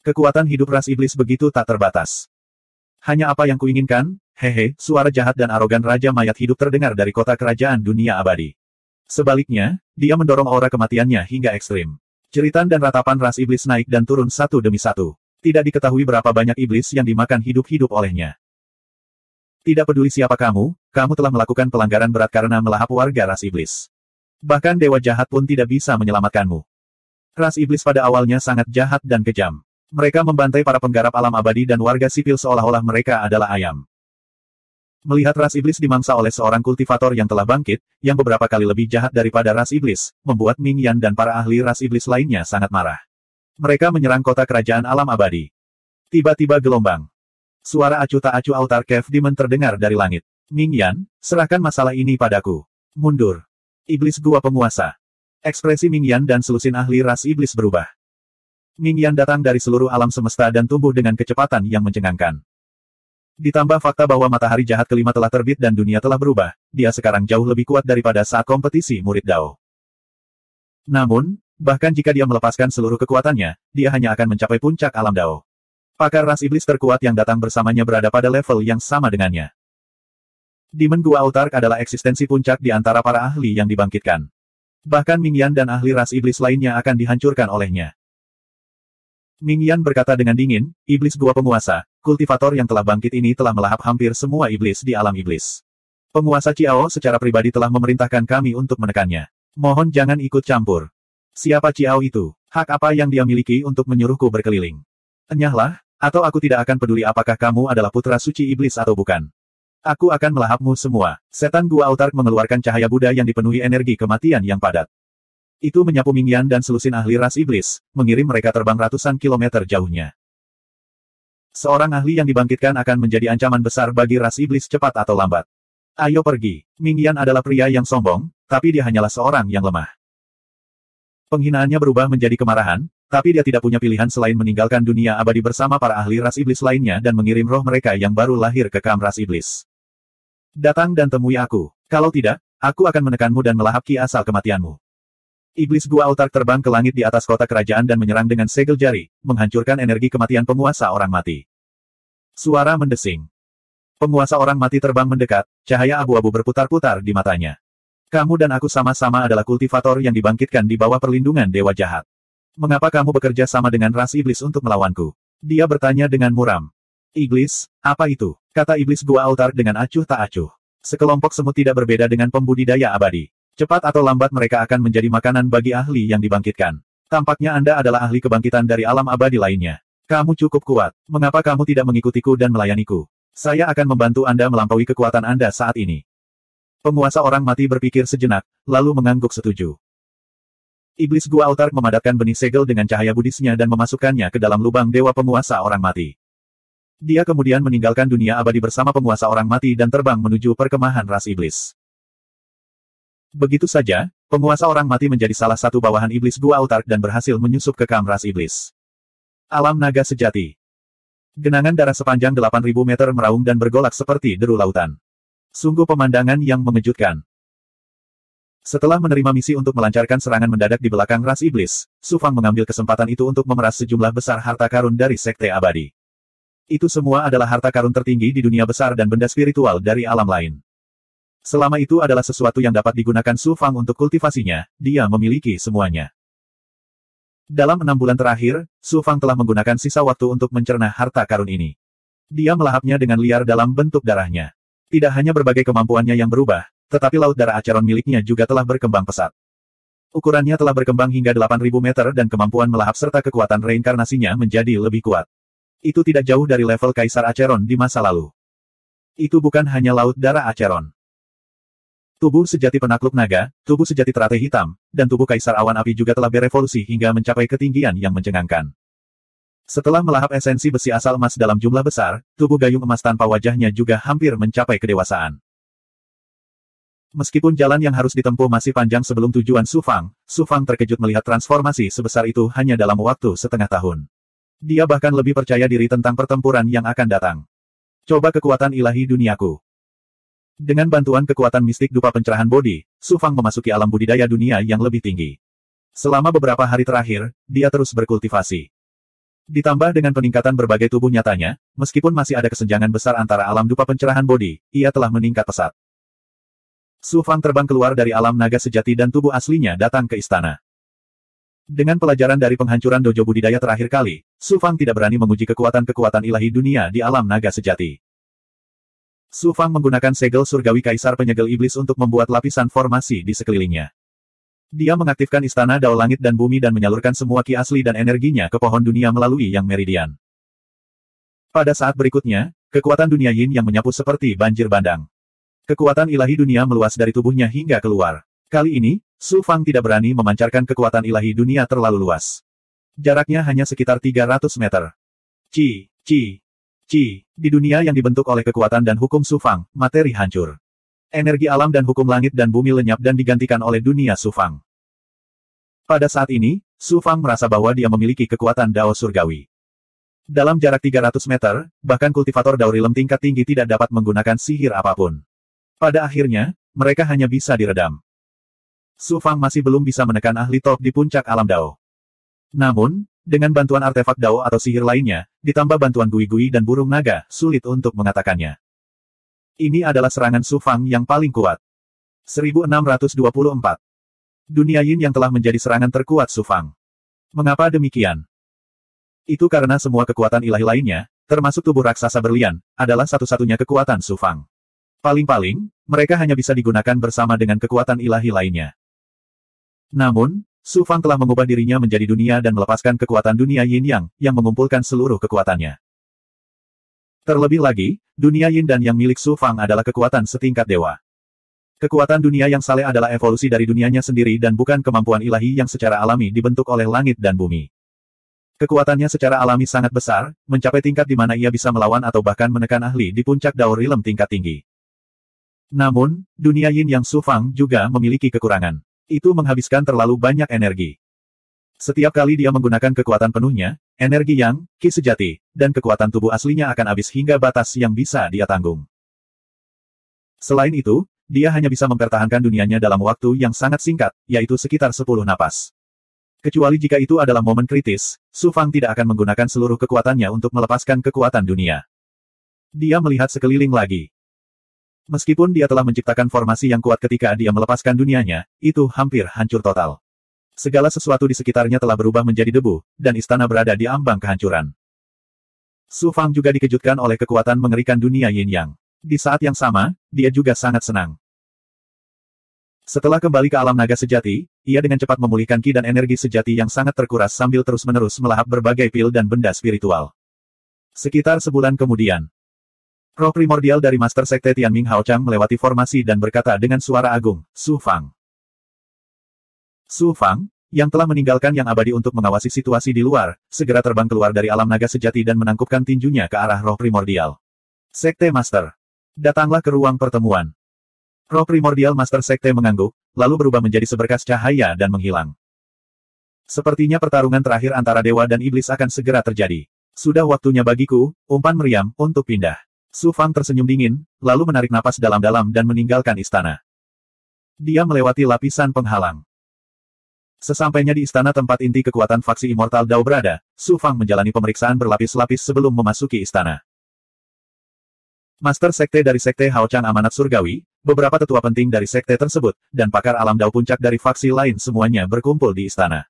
Kekuatan hidup ras iblis begitu tak terbatas. Hanya apa yang kuinginkan, hehe, suara jahat dan arogan Raja Mayat Hidup terdengar dari kota kerajaan dunia abadi. Sebaliknya, dia mendorong aura kematiannya hingga ekstrim. Jeritan dan ratapan ras iblis naik dan turun satu demi satu. Tidak diketahui berapa banyak iblis yang dimakan hidup-hidup olehnya. Tidak peduli siapa kamu telah melakukan pelanggaran berat karena melahap warga ras iblis. Bahkan dewa jahat pun tidak bisa menyelamatkanmu. Ras iblis pada awalnya sangat jahat dan kejam. Mereka membantai para penggarap alam abadi dan warga sipil seolah-olah mereka adalah ayam. Melihat ras iblis dimangsa oleh seorang kultivator yang telah bangkit, yang beberapa kali lebih jahat daripada ras iblis, membuat Ming Yan dan para ahli ras iblis lainnya sangat marah. Mereka menyerang kota kerajaan alam abadi. Tiba-tiba gelombang. Suara acuh tak acuh Altar Cave Demon terdengar dari langit. Ming Yan, serahkan masalah ini padaku. Mundur. Iblis gua penguasa. Ekspresi Ming Yan dan selusin ahli ras iblis berubah. Ming Yan datang dari seluruh alam semesta dan tumbuh dengan kecepatan yang mencengangkan. Ditambah fakta bahwa matahari jahat kelima telah terbit dan dunia telah berubah, dia sekarang jauh lebih kuat daripada saat kompetisi murid Dao. Namun, bahkan jika dia melepaskan seluruh kekuatannya, dia hanya akan mencapai puncak alam Dao. Pakar ras iblis terkuat yang datang bersamanya berada pada level yang sama dengannya. Demon Gua Autark adalah eksistensi puncak di antara para ahli yang dibangkitkan. Bahkan Ming Yan dan ahli ras iblis lainnya akan dihancurkan olehnya. Ming Yan berkata dengan dingin, iblis gua penguasa, kultivator yang telah bangkit ini telah melahap hampir semua iblis di alam iblis. Penguasa Ciao secara pribadi telah memerintahkan kami untuk menekannya. Mohon jangan ikut campur. Siapa Ciao itu? Hak apa yang dia miliki untuk menyuruhku berkeliling? Enyahlah, atau aku tidak akan peduli apakah kamu adalah putra suci iblis atau bukan. Aku akan melahapmu semua. Setan Gua Autark mengeluarkan cahaya Buddha yang dipenuhi energi kematian yang padat. Itu menyapu Ming Yan dan selusin ahli ras iblis, mengirim mereka terbang ratusan kilometer jauhnya. Seorang ahli yang dibangkitkan akan menjadi ancaman besar bagi ras iblis cepat atau lambat. Ayo pergi. Ming Yan adalah pria yang sombong, tapi dia hanyalah seorang yang lemah. Penghinaannya berubah menjadi kemarahan, tapi dia tidak punya pilihan selain meninggalkan dunia abadi bersama para ahli ras iblis lainnya dan mengirim roh mereka yang baru lahir ke kam ras iblis. Datang dan temui aku. Kalau tidak, aku akan menekanmu dan melahap ki asal kematianmu. Iblis Gua Autark terbang ke langit di atas kota kerajaan dan menyerang dengan segel jari, menghancurkan energi kematian penguasa orang mati. Suara mendesing. Penguasa orang mati terbang mendekat, cahaya abu-abu berputar-putar di matanya. Kamu dan aku sama-sama adalah kultivator yang dibangkitkan di bawah perlindungan dewa jahat. Mengapa kamu bekerja sama dengan ras iblis untuk melawanku? Dia bertanya dengan muram. Iblis, apa itu? Kata iblis gua altar dengan acuh tak acuh. Sekelompok semut tidak berbeda dengan pembudidaya abadi. Cepat atau lambat mereka akan menjadi makanan bagi ahli yang dibangkitkan. Tampaknya Anda adalah ahli kebangkitan dari alam abadi lainnya. Kamu cukup kuat. Mengapa kamu tidak mengikutiku dan melayaniku? Saya akan membantu Anda melampaui kekuatan Anda saat ini. Penguasa orang mati berpikir sejenak, lalu mengangguk setuju. Iblis gua altar memadatkan benih segel dengan cahaya budisnya dan memasukkannya ke dalam lubang dewa penguasa orang mati. Dia kemudian meninggalkan dunia abadi bersama penguasa orang mati dan terbang menuju perkemahan ras iblis. Begitu saja, penguasa orang mati menjadi salah satu bawahan iblis gua altar dan berhasil menyusup ke kam ras iblis. Alam naga sejati. Genangan darah sepanjang 8.000 meter meraung dan bergolak seperti deru lautan. Sungguh pemandangan yang mengejutkan. Setelah menerima misi untuk melancarkan serangan mendadak di belakang ras iblis, Su Fang mengambil kesempatan itu untuk memeras sejumlah besar harta karun dari Sekte Abadi. Itu semua adalah harta karun tertinggi di dunia besar dan benda spiritual dari alam lain. Selama itu adalah sesuatu yang dapat digunakan Su Fang untuk kultivasinya, dia memiliki semuanya. Dalam 6 bulan terakhir, Su Fang telah menggunakan sisa waktu untuk mencerna harta karun ini. Dia melahapnya dengan liar dalam bentuk darahnya. Tidak hanya berbagai kemampuannya yang berubah, tetapi laut darah Acheron miliknya juga telah berkembang pesat. Ukurannya telah berkembang hingga 8.000 meter dan kemampuan melahap serta kekuatan reinkarnasinya menjadi lebih kuat. Itu tidak jauh dari level Kaisar Acheron di masa lalu. Itu bukan hanya laut darah Acheron. Tubuh sejati penakluk naga, tubuh sejati teratai hitam, dan tubuh kaisar awan api juga telah berevolusi hingga mencapai ketinggian yang mencengangkan. Setelah melahap esensi besi asal emas dalam jumlah besar, tubuh gayung emas tanpa wajahnya juga hampir mencapai kedewasaan. Meskipun jalan yang harus ditempuh masih panjang sebelum tujuan Su Fang terkejut melihat transformasi sebesar itu hanya dalam waktu setengah tahun. Dia bahkan lebih percaya diri tentang pertempuran yang akan datang. Coba kekuatan ilahi duniaku. Dengan bantuan kekuatan mistik dupa pencerahan bodi, Su Fang memasuki alam budidaya dunia yang lebih tinggi. Selama beberapa hari terakhir, dia terus berkultivasi. Ditambah dengan peningkatan berbagai tubuh nyatanya, meskipun masih ada kesenjangan besar antara alam dupa pencerahan bodi, ia telah meningkat pesat. Su Fang terbang keluar dari alam naga sejati dan tubuh aslinya datang ke istana. Dengan pelajaran dari penghancuran dojo budidaya terakhir kali, Su Fang tidak berani menguji kekuatan-kekuatan ilahi dunia di alam naga sejati. Su Fang menggunakan segel surgawi kaisar penyegel iblis untuk membuat lapisan formasi di sekelilingnya. Dia mengaktifkan istana Dao Langit dan Bumi dan menyalurkan semua ki asli dan energinya ke pohon dunia melalui yang meridian. Pada saat berikutnya, kekuatan dunia yin yang menyapu seperti banjir bandang. Kekuatan ilahi dunia meluas dari tubuhnya hingga keluar. Kali ini, Su Fang tidak berani memancarkan kekuatan ilahi dunia terlalu luas. Jaraknya hanya sekitar 300 meter. Ci. Di dunia yang dibentuk oleh kekuatan dan hukum Su Fang, materi hancur. Energi alam dan hukum langit dan bumi lenyap dan digantikan oleh dunia Su Fang. Pada saat ini, Su Fang merasa bahwa dia memiliki kekuatan Dao surgawi. Dalam jarak 300 meter, bahkan kultivator Dao Rilem tingkat tinggi tidak dapat menggunakan sihir apapun. Pada akhirnya, mereka hanya bisa diredam. Su Fang masih belum bisa menekan ahli top di puncak alam Dao. Namun, dengan bantuan artefak Dao atau sihir lainnya, ditambah bantuan gui-gui dan burung naga, sulit untuk mengatakannya. Ini adalah serangan Su Fang yang paling kuat. 1624. Dunia Yin yang telah menjadi serangan terkuat Su Fang. Mengapa demikian? Itu karena semua kekuatan ilahi lainnya, termasuk tubuh raksasa berlian, adalah satu-satunya kekuatan Su Fang. Paling-paling, mereka hanya bisa digunakan bersama dengan kekuatan ilahi lainnya. Namun, Su Fang telah mengubah dirinya menjadi dunia dan melepaskan kekuatan dunia Yin yang mengumpulkan seluruh kekuatannya. Terlebih lagi, dunia Yin dan yang milik Su Fang adalah kekuatan setingkat dewa. Kekuatan dunia yang saleh adalah evolusi dari dunianya sendiri dan bukan kemampuan ilahi yang secara alami dibentuk oleh langit dan bumi. Kekuatannya secara alami sangat besar, mencapai tingkat di mana ia bisa melawan atau bahkan menekan ahli di puncak Dao Rilem tingkat tinggi. Namun, dunia Yin yang Su Fang juga memiliki kekurangan. Itu menghabiskan terlalu banyak energi. Setiap kali dia menggunakan kekuatan penuhnya, energi yang, ki sejati, dan kekuatan tubuh aslinya akan habis hingga batas yang bisa dia tanggung. Selain itu, dia hanya bisa mempertahankan dunianya dalam waktu yang sangat singkat, yaitu sekitar 10 napas. Kecuali jika itu adalah momen kritis, Su Fang tidak akan menggunakan seluruh kekuatannya untuk melepaskan kekuatan dunia. Dia melihat sekeliling lagi. Meskipun dia telah menciptakan formasi yang kuat ketika dia melepaskan dunianya, itu hampir hancur total. Segala sesuatu di sekitarnya telah berubah menjadi debu, dan istana berada di ambang kehancuran. Su Fang juga dikejutkan oleh kekuatan mengerikan dunia Yin Yang. Di saat yang sama, dia juga sangat senang. Setelah kembali ke alam naga sejati, ia dengan cepat memulihkan ki dan energi sejati yang sangat terkuras sambil terus-menerus melahap berbagai pil dan benda spiritual. Sekitar sebulan kemudian, roh primordial dari Master Sekte Tianming Hao Chang melewati formasi dan berkata dengan suara agung, Su Fang. Su Fang, yang telah meninggalkan yang abadi untuk mengawasi situasi di luar, segera terbang keluar dari alam naga sejati dan menangkupkan tinjunya ke arah roh primordial. Sekte Master. Datanglah ke ruang pertemuan. Roh primordial Master Sekte mengangguk, lalu berubah menjadi seberkas cahaya dan menghilang. Sepertinya pertarungan terakhir antara dewa dan iblis akan segera terjadi. Sudah waktunya bagiku, umpan meriam, untuk pindah. Su Fang tersenyum dingin, lalu menarik napas dalam-dalam dan meninggalkan istana. Dia melewati lapisan penghalang. Sesampainya di istana tempat inti kekuatan faksi Immortal Dao berada, Su Fang menjalani pemeriksaan berlapis-lapis sebelum memasuki istana. Master Sekte dari Sekte Hao Chang Amanat Surgawi, beberapa tetua penting dari sekte tersebut, dan pakar alam Dao puncak dari faksi lain semuanya berkumpul di istana.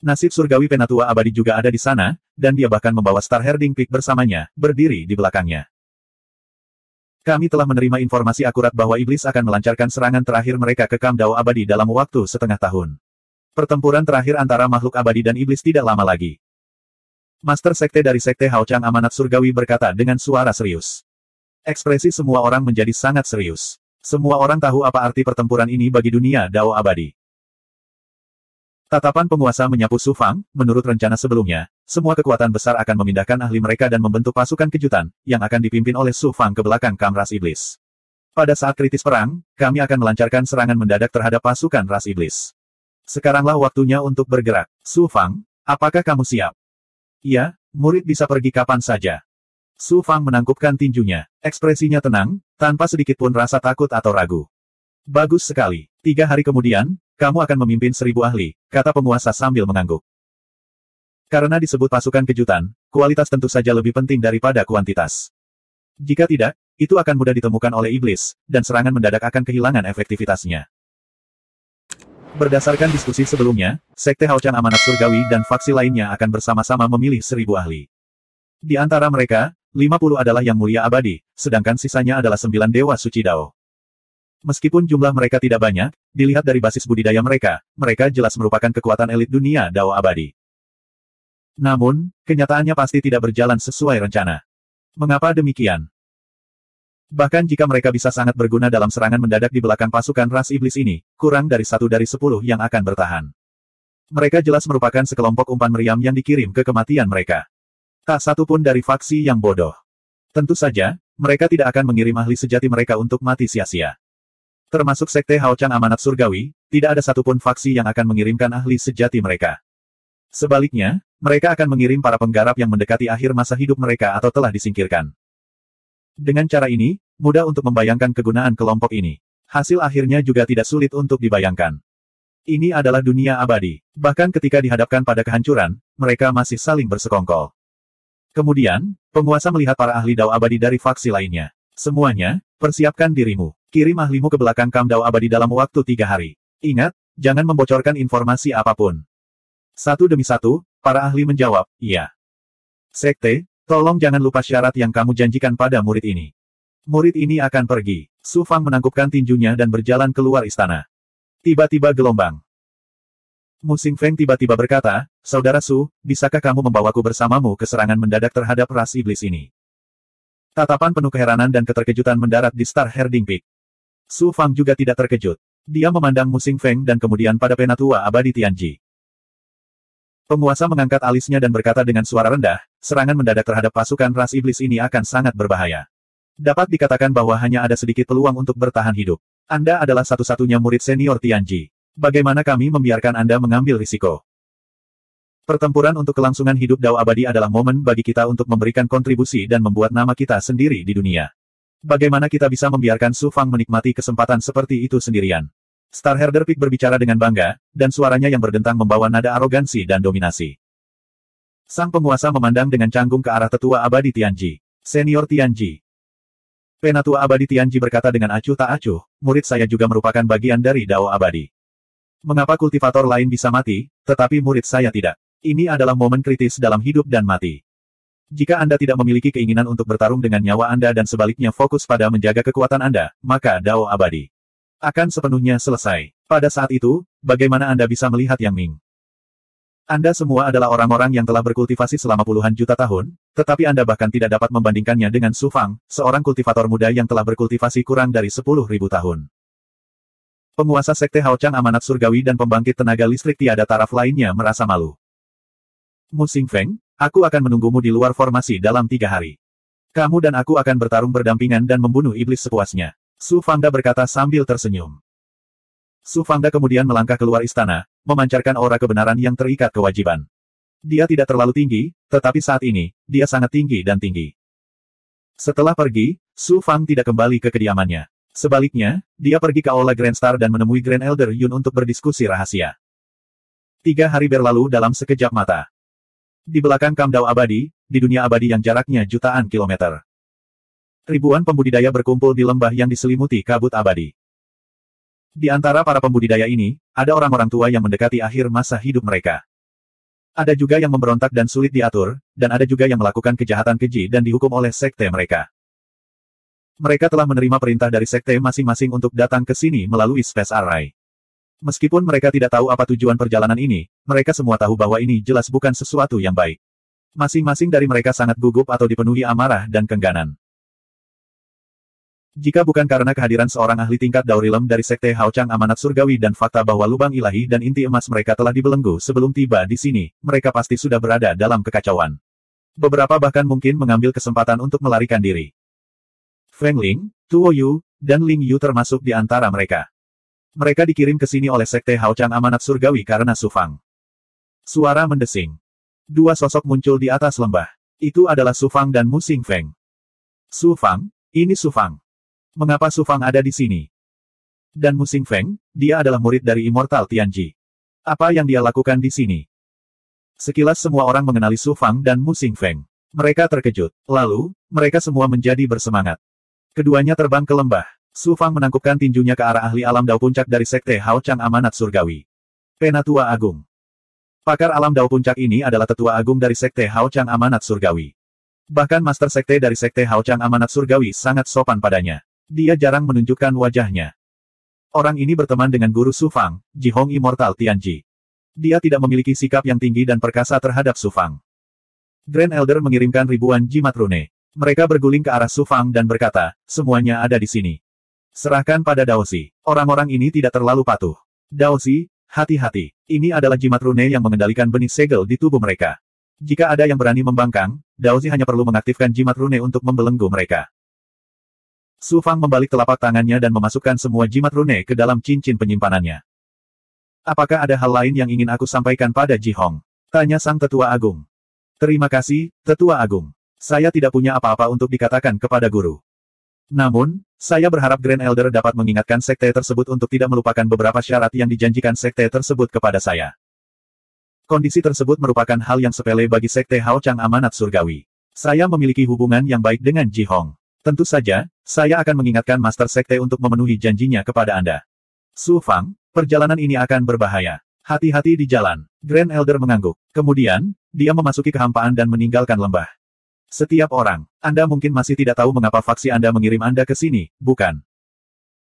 Nasib surgawi penatua abadi juga ada di sana, dan dia bahkan membawa Star Herding Peak bersamanya, berdiri di belakangnya. Kami telah menerima informasi akurat bahwa iblis akan melancarkan serangan terakhir mereka ke Kam Dao abadi dalam waktu setengah tahun. Pertempuran terakhir antara makhluk abadi dan iblis tidak lama lagi. Master Sekte dari Sekte Hao Chang Amanat Surgawi berkata dengan suara serius. Ekspresi semua orang menjadi sangat serius. Semua orang tahu apa arti pertempuran ini bagi dunia Dao abadi. Tatapan penguasa menyapu Su Fang, menurut rencana sebelumnya, semua kekuatan besar akan memindahkan ahli mereka dan membentuk pasukan kejutan, yang akan dipimpin oleh Su Fang ke belakang Kam Ras Iblis. Pada saat kritis perang, kami akan melancarkan serangan mendadak terhadap pasukan ras iblis. Sekaranglah waktunya untuk bergerak. Su Fang, apakah kamu siap? Iya, murid bisa pergi kapan saja. Su Fang menangkupkan tinjunya. Ekspresinya tenang, tanpa sedikit pun rasa takut atau ragu. Bagus sekali. 3 hari kemudian, kamu akan memimpin 1000 ahli, kata penguasa sambil mengangguk. Karena disebut pasukan kejutan, kualitas tentu saja lebih penting daripada kuantitas. Jika tidak, itu akan mudah ditemukan oleh iblis, dan serangan mendadak akan kehilangan efektivitasnya. Berdasarkan diskusi sebelumnya, Sekte Hao Chang Amanat Surgawi dan faksi lainnya akan bersama-sama memilih 1000 ahli. Di antara mereka, 50 adalah yang mulia abadi, sedangkan sisanya adalah 9 dewa suci Dao. Meskipun jumlah mereka tidak banyak, dilihat dari basis budidaya mereka, mereka jelas merupakan kekuatan elit dunia Dao abadi. Namun, kenyataannya pasti tidak berjalan sesuai rencana. Mengapa demikian? Bahkan jika mereka bisa sangat berguna dalam serangan mendadak di belakang pasukan ras iblis ini, kurang dari 1 dari 10 yang akan bertahan. Mereka jelas merupakan sekelompok umpan meriam yang dikirim ke kematian mereka. Tak satu pun dari faksi yang bodoh. Tentu saja, mereka tidak akan mengirim ahli sejati mereka untuk mati sia-sia. Termasuk Sekte Hao Chang Amanat Surgawi, tidak ada satupun faksi yang akan mengirimkan ahli sejati mereka. Sebaliknya, mereka akan mengirim para penggarap yang mendekati akhir masa hidup mereka atau telah disingkirkan. Dengan cara ini, mudah untuk membayangkan kegunaan kelompok ini. Hasil akhirnya juga tidak sulit untuk dibayangkan. Ini adalah dunia abadi. Bahkan ketika dihadapkan pada kehancuran, mereka masih saling bersekongkol. Kemudian, penguasa melihat para ahli Dao abadi dari faksi lainnya. Semuanya, persiapkan dirimu. Kirim ahlimu ke belakang Kam Dao abadi dalam waktu 3 hari. Ingat, jangan membocorkan informasi apapun. Satu demi satu, para ahli menjawab, iya. Sekte, tolong jangan lupa syarat yang kamu janjikan pada murid ini. Murid ini akan pergi. Su Fang menangkupkan tinjunya dan berjalan keluar istana. Tiba-tiba gelombang. Mu Xingfeng tiba-tiba berkata, Saudara Su, bisakah kamu membawaku bersamamu ke serangan mendadak terhadap ras iblis ini? Tatapan penuh keheranan dan keterkejutan mendarat di Star Herding Peak. Su Fang juga tidak terkejut. Dia memandang Mu Xingfeng dan kemudian pada penatua abadi Tianji. Penguasa mengangkat alisnya dan berkata dengan suara rendah, serangan mendadak terhadap pasukan ras iblis ini akan sangat berbahaya. Dapat dikatakan bahwa hanya ada sedikit peluang untuk bertahan hidup. Anda adalah satu-satunya murid senior Tianji. Bagaimana kami membiarkan Anda mengambil risiko? Pertempuran untuk kelangsungan hidup Dao abadi adalah momen bagi kita untuk memberikan kontribusi dan membuat nama kita sendiri di dunia. Bagaimana kita bisa membiarkan Su Fang menikmati kesempatan seperti itu sendirian? Star Herder Peak berbicara dengan bangga, dan suaranya yang berdentang membawa nada arogansi dan dominasi. Sang penguasa memandang dengan canggung ke arah tetua abadi Tianji. Senior Tianji. Penatua Abadi Tianji berkata dengan acuh tak acuh, murid saya juga merupakan bagian dari Dao Abadi. Mengapa kultivator lain bisa mati, tetapi murid saya tidak? Ini adalah momen kritis dalam hidup dan mati. Jika Anda tidak memiliki keinginan untuk bertarung dengan nyawa Anda dan sebaliknya fokus pada menjaga kekuatan Anda, maka Dao Abadi akan sepenuhnya selesai. Pada saat itu, bagaimana Anda bisa melihat Yang Ming? Anda semua adalah orang-orang yang telah berkultivasi selama puluhan juta tahun, tetapi Anda bahkan tidak dapat membandingkannya dengan Su Fang, seorang kultivator muda yang telah berkultivasi kurang dari 10.000 tahun. Penguasa Sekte Hao Chang Amanat Surgawi dan pembangkit tenaga listrik tiada taraf lainnya merasa malu. Mu Xingfeng, aku akan menunggumu di luar formasi dalam 3 hari. Kamu dan aku akan bertarung berdampingan dan membunuh iblis sepuasnya. Su Fangda berkata sambil tersenyum. Su Fangda kemudian melangkah keluar istana, memancarkan aura kebenaran yang terikat kewajiban. Dia tidak terlalu tinggi, tetapi saat ini, dia sangat tinggi dan tinggi. Setelah pergi, Su Fang tidak kembali ke kediamannya. Sebaliknya, dia pergi ke Aula Grand Star dan menemui Grand Elder Yun untuk berdiskusi rahasia. 3 hari berlalu dalam sekejap mata. Di belakang Kamdao Abadi, di dunia abadi yang jaraknya jutaan kilometer. Ribuan pembudidaya berkumpul di lembah yang diselimuti kabut abadi. Di antara para pembudidaya ini, ada orang-orang tua yang mendekati akhir masa hidup mereka. Ada juga yang memberontak dan sulit diatur, dan ada juga yang melakukan kejahatan keji dan dihukum oleh sekte mereka. Mereka telah menerima perintah dari sekte masing-masing untuk datang ke sini melalui Space Array. Meskipun mereka tidak tahu apa tujuan perjalanan ini, mereka semua tahu bahwa ini jelas bukan sesuatu yang baik. Masing-masing dari mereka sangat gugup atau dipenuhi amarah dan kengganan. Jika bukan karena kehadiran seorang ahli tingkat Daurilem dari Sekte Hao Chang Amanat Surgawi dan fakta bahwa lubang ilahi dan inti emas mereka telah dibelenggu sebelum tiba di sini, mereka pasti sudah berada dalam kekacauan. Beberapa bahkan mungkin mengambil kesempatan untuk melarikan diri. Feng Ling, Tuo Yu, dan Ling Yu termasuk di antara mereka. Mereka dikirim ke sini oleh Sekte Hao Chang Amanat Surgawi karena Su Fang. Suara mendesing. 2 sosok muncul di atas lembah. Itu adalah Su Fang dan Mu Xingfeng. Su Fang, ini Su Fang. Mengapa Su Fang ada di sini? Dan Mu Xingfeng, dia adalah murid dari Immortal Tianji. Apa yang dia lakukan di sini? Sekilas semua orang mengenali Su Fang dan Mu Xingfeng. Mereka terkejut. Lalu, mereka semua menjadi bersemangat. Keduanya terbang ke lembah. Su Fang menangkupkan tinjunya ke arah ahli alam Dao Puncak dari Sekte Hao Chang Amanat Surgawi. Penatua Agung. Pakar alam Dao Puncak ini adalah tetua agung dari Sekte Hao Chang Amanat Surgawi. Bahkan Master Sekte dari Sekte Hao Chang Amanat Surgawi sangat sopan padanya. Dia jarang menunjukkan wajahnya. Orang ini berteman dengan guru Su Fang, Jihong Immortal Tianji. Dia tidak memiliki sikap yang tinggi dan perkasa terhadap Su Fang. Grand Elder mengirimkan ribuan jimat rune. Mereka berguling ke arah Su Fang dan berkata, semuanya ada di sini. Serahkan pada Daosi. Orang-orang ini tidak terlalu patuh. Daosi, hati-hati. Ini adalah jimat rune yang mengendalikan benih segel di tubuh mereka. Jika ada yang berani membangkang, Daosi hanya perlu mengaktifkan jimat rune untuk membelenggu mereka. Su Fang membalik telapak tangannya dan memasukkan semua jimat rune ke dalam cincin penyimpanannya. Apakah ada hal lain yang ingin aku sampaikan pada Jihong? Tanya sang tetua agung. Terima kasih, tetua agung. Saya tidak punya apa-apa untuk dikatakan kepada guru. Namun, saya berharap Grand Elder dapat mengingatkan sekte tersebut untuk tidak melupakan beberapa syarat yang dijanjikan sekte tersebut kepada saya. Kondisi tersebut merupakan hal yang sepele bagi Sekte Hao Chang Amanat Surgawi. Saya memiliki hubungan yang baik dengan Jihong. Tentu saja, saya akan mengingatkan Master Sekte untuk memenuhi janjinya kepada Anda. Su Fang, perjalanan ini akan berbahaya. Hati-hati di jalan. Grand Elder mengangguk. Kemudian, dia memasuki kehampaan dan meninggalkan lembah. Setiap orang, Anda mungkin masih tidak tahu mengapa faksi Anda mengirim Anda ke sini, bukan?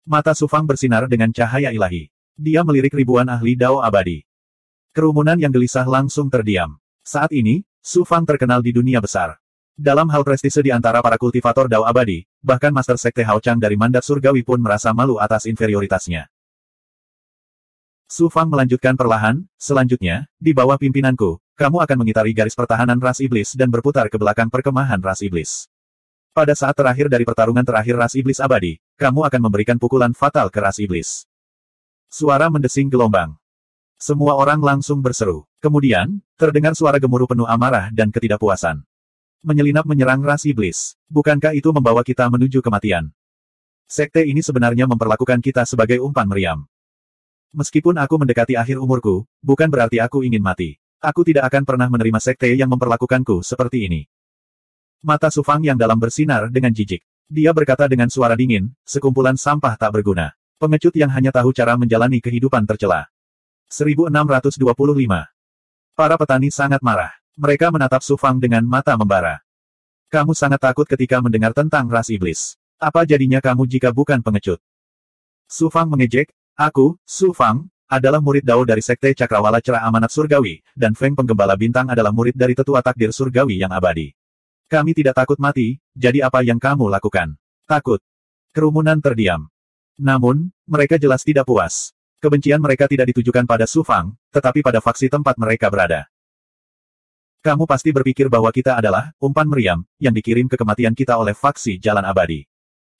Mata Su Fang bersinar dengan cahaya ilahi. Dia melirik ribuan ahli Dao abadi. Kerumunan yang gelisah langsung terdiam. Saat ini, Su Fang terkenal di dunia besar. Dalam hal prestise di antara para kultivator Dao abadi, bahkan Master Sekte Hao Chang dari Mandat Surgawi pun merasa malu atas inferioritasnya. Su Fang melanjutkan perlahan, selanjutnya, di bawah pimpinanku, kamu akan mengitari garis pertahanan ras iblis dan berputar ke belakang perkemahan ras iblis. Pada saat terakhir dari pertarungan terakhir ras iblis abadi, kamu akan memberikan pukulan fatal ke ras iblis. Suara mendesing gelombang. Semua orang langsung berseru. Kemudian, terdengar suara gemuruh penuh amarah dan ketidakpuasan. Menyelinap menyerang ras iblis. Bukankah itu membawa kita menuju kematian? Sekte ini sebenarnya memperlakukan kita sebagai umpan meriam. Meskipun aku mendekati akhir umurku, bukan berarti aku ingin mati. Aku tidak akan pernah menerima sekte yang memperlakukanku seperti ini. Mata Su Fang yang dalam bersinar dengan jijik. Dia berkata dengan suara dingin, sekumpulan sampah tak berguna. Pengecut yang hanya tahu cara menjalani kehidupan tercela. 1625. Para petani sangat marah. Mereka menatap Su Fang dengan mata membara. Kamu sangat takut ketika mendengar tentang ras iblis. Apa jadinya kamu jika bukan pengecut? Su Fang mengejek, aku, Su Fang, adalah murid Dao dari Sekte Cakrawala Cerah Amanat Surgawi, dan Feng Penggembala Bintang adalah murid dari Tetua Takdir Surgawi yang abadi. Kami tidak takut mati, jadi apa yang kamu lakukan? Takut. Kerumunan terdiam. Namun, mereka jelas tidak puas. Kebencian mereka tidak ditujukan pada Su Fang, tetapi pada faksi tempat mereka berada. Kamu pasti berpikir bahwa kita adalah umpan meriam, yang dikirim ke kematian kita oleh faksi Jalan Abadi.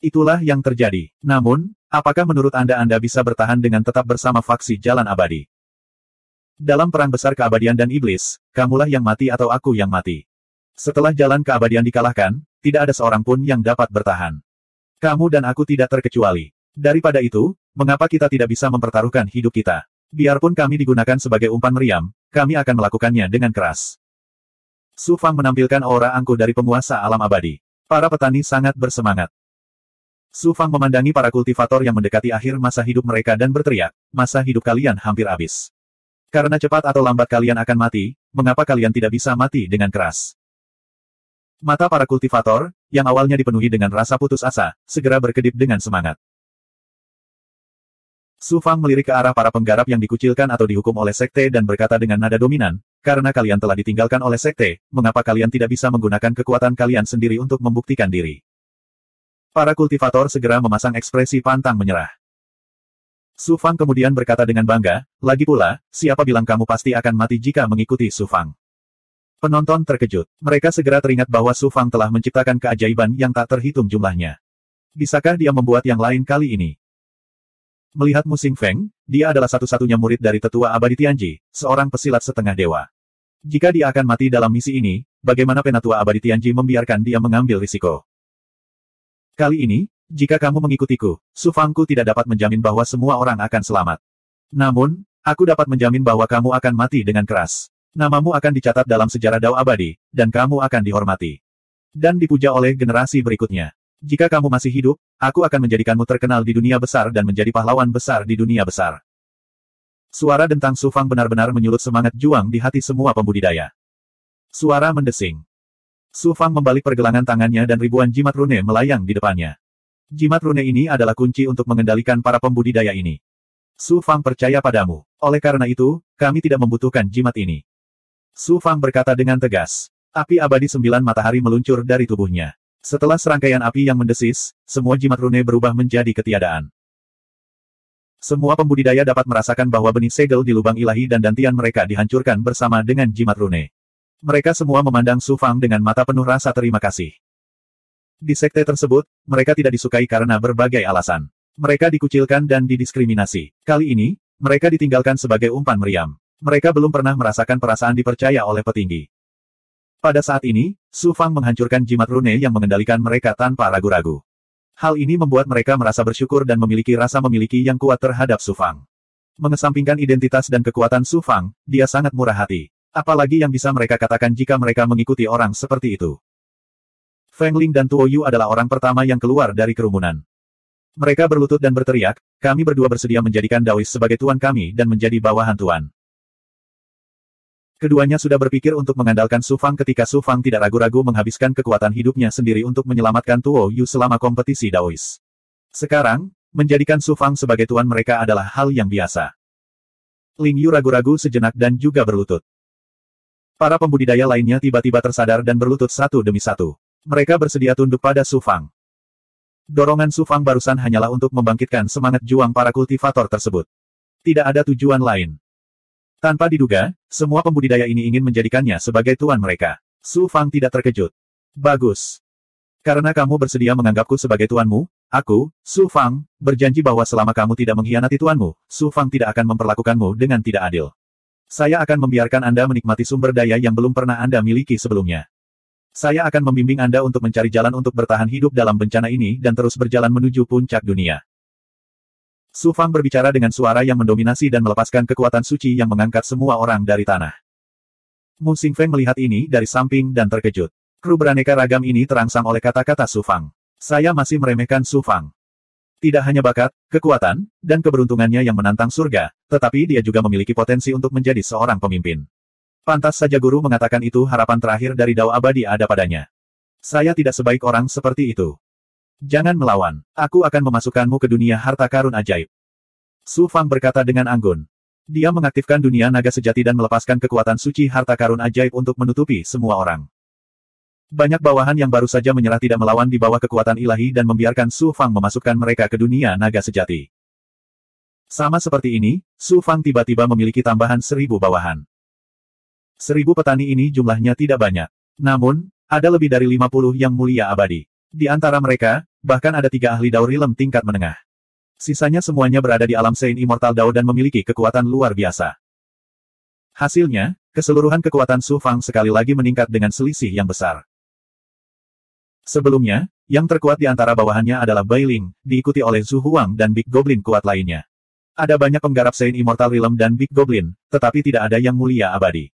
Itulah yang terjadi. Namun, apakah menurut Anda bisa bertahan dengan tetap bersama faksi Jalan Abadi? Dalam perang besar keabadian dan iblis, kamulah yang mati atau aku yang mati. Setelah jalan keabadian dikalahkan, tidak ada seorang pun yang dapat bertahan. Kamu dan aku tidak terkecuali. Daripada itu, mengapa kita tidak bisa mempertaruhkan hidup kita? Biarpun kami digunakan sebagai umpan meriam, kami akan melakukannya dengan keras. Su Fang menampilkan aura angkuh dari penguasa alam abadi. Para petani sangat bersemangat. Su Fang memandangi para kultivator yang mendekati akhir masa hidup mereka dan berteriak, masa hidup kalian hampir habis. Karena cepat atau lambat kalian akan mati, mengapa kalian tidak bisa mati dengan keras? Mata para kultivator, yang awalnya dipenuhi dengan rasa putus asa, segera berkedip dengan semangat. Su Fang melirik ke arah para penggarap yang dikucilkan atau dihukum oleh sekte dan berkata dengan nada dominan, karena kalian telah ditinggalkan oleh sekte, mengapa kalian tidak bisa menggunakan kekuatan kalian sendiri untuk membuktikan diri? Para kultivator segera memasang ekspresi pantang menyerah. Su Fang kemudian berkata dengan bangga, lagi pula, siapa bilang kamu pasti akan mati jika mengikuti Su Fang? Penonton terkejut. Mereka segera teringat bahwa Su Fang telah menciptakan keajaiban yang tak terhitung jumlahnya. Bisakah dia membuat yang lain kali ini? Melihat Mu Xingfeng, dia adalah satu-satunya murid dari Tetua Abadi Tianji, seorang pesilat setengah dewa. Jika dia akan mati dalam misi ini, bagaimana Penatua Abadi Tianji membiarkan dia mengambil risiko? Kali ini, jika kamu mengikutiku, Su Fangku tidak dapat menjamin bahwa semua orang akan selamat. Namun, aku dapat menjamin bahwa kamu akan mati dengan keras. Namamu akan dicatat dalam sejarah Dao Abadi, dan kamu akan dihormati. Dan dipuja oleh generasi berikutnya. Jika kamu masih hidup, aku akan menjadikanmu terkenal di dunia besar dan menjadi pahlawan besar di dunia besar. Suara dentang Su Fang benar-benar menyulut semangat juang di hati semua pembudidaya. Suara mendesing. Su Fang membalik pergelangan tangannya dan ribuan jimat rune melayang di depannya. Jimat rune ini adalah kunci untuk mengendalikan para pembudidaya ini. Su Fang percaya padamu. Oleh karena itu, kami tidak membutuhkan jimat ini. Su Fang berkata dengan tegas. Api abadi 9 matahari meluncur dari tubuhnya. Setelah serangkaian api yang mendesis, semua jimat rune berubah menjadi ketiadaan. Semua pembudidaya dapat merasakan bahwa benih segel di lubang ilahi dan dantian mereka dihancurkan bersama dengan jimat rune. Mereka semua memandang Su Fang dengan mata penuh rasa terima kasih. Di sekte tersebut, mereka tidak disukai karena berbagai alasan. Mereka dikucilkan dan didiskriminasi. Kali ini, mereka ditinggalkan sebagai umpan meriam. Mereka belum pernah merasakan perasaan dipercaya oleh petinggi. Pada saat ini, Su Fang menghancurkan jimat rune yang mengendalikan mereka tanpa ragu-ragu. Hal ini membuat mereka merasa bersyukur dan memiliki rasa memiliki yang kuat terhadap Su Fang. Mengesampingkan identitas dan kekuatan Su Fang, dia sangat murah hati. Apalagi yang bisa mereka katakan jika mereka mengikuti orang seperti itu. Feng Ling dan Tuo Yu adalah orang pertama yang keluar dari kerumunan. Mereka berlutut dan berteriak, kami berdua bersedia menjadikan Daois sebagai tuan kami dan menjadi bawahan tuan. Keduanya sudah berpikir untuk mengandalkan Su Fang ketika Su Fang tidak ragu-ragu menghabiskan kekuatan hidupnya sendiri untuk menyelamatkan Tuo Yu selama kompetisi Daois. Sekarang, menjadikan Su Fang sebagai tuan mereka adalah hal yang biasa. Ling Yu ragu-ragu sejenak dan juga berlutut. Para pembudidaya lainnya tiba-tiba tersadar dan berlutut satu demi satu. Mereka bersedia tunduk pada Su Fang. Dorongan Su Fang barusan hanyalah untuk membangkitkan semangat juang para kultivator tersebut. Tidak ada tujuan lain. Tanpa diduga, semua pembudidaya ini ingin menjadikannya sebagai tuan mereka. Su Fang tidak terkejut. Bagus. Karena kamu bersedia menganggapku sebagai tuanmu, aku, Su Fang, berjanji bahwa selama kamu tidak mengkhianati tuanmu, Su Fang tidak akan memperlakukanmu dengan tidak adil. Saya akan membiarkan Anda menikmati sumber daya yang belum pernah Anda miliki sebelumnya. Saya akan membimbing Anda untuk mencari jalan untuk bertahan hidup dalam bencana ini dan terus berjalan menuju puncak dunia. Su Fang berbicara dengan suara yang mendominasi dan melepaskan kekuatan suci yang mengangkat semua orang dari tanah. Mu Xingfeng melihat ini dari samping dan terkejut. Kru beraneka ragam ini terangsang oleh kata-kata Su Fang. Saya masih meremehkan Su Fang. Tidak hanya bakat, kekuatan, dan keberuntungannya yang menantang surga, tetapi dia juga memiliki potensi untuk menjadi seorang pemimpin. Pantas saja guru mengatakan itu harapan terakhir dari Dao abadi ada padanya. Saya tidak sebaik orang seperti itu. Jangan melawan. Aku akan memasukkanmu ke dunia harta karun ajaib. Su Fang berkata dengan anggun. Dia mengaktifkan dunia naga sejati dan melepaskan kekuatan suci harta karun ajaib untuk menutupi semua orang. Banyak bawahan yang baru saja menyerah tidak melawan di bawah kekuatan ilahi dan membiarkan Su Fang memasukkan mereka ke dunia naga sejati. Sama seperti ini, Su Fang tiba-tiba memiliki tambahan 1000 bawahan. 1000 petani ini jumlahnya tidak banyak. Namun, ada lebih dari 50 yang mulia abadi. Di antara mereka, bahkan ada 3 ahli Dao Rilem tingkat menengah. Sisanya semuanya berada di alam Sein Immortal Dao dan memiliki kekuatan luar biasa. Hasilnya, keseluruhan kekuatan Su Fang sekali lagi meningkat dengan selisih yang besar. Sebelumnya, yang terkuat di antara bawahannya adalah Bai Ling, diikuti oleh Zhu Huang dan Big Goblin kuat lainnya. Ada banyak penggarap Sein Immortal Realm dan Big Goblin, tetapi tidak ada yang mulia abadi.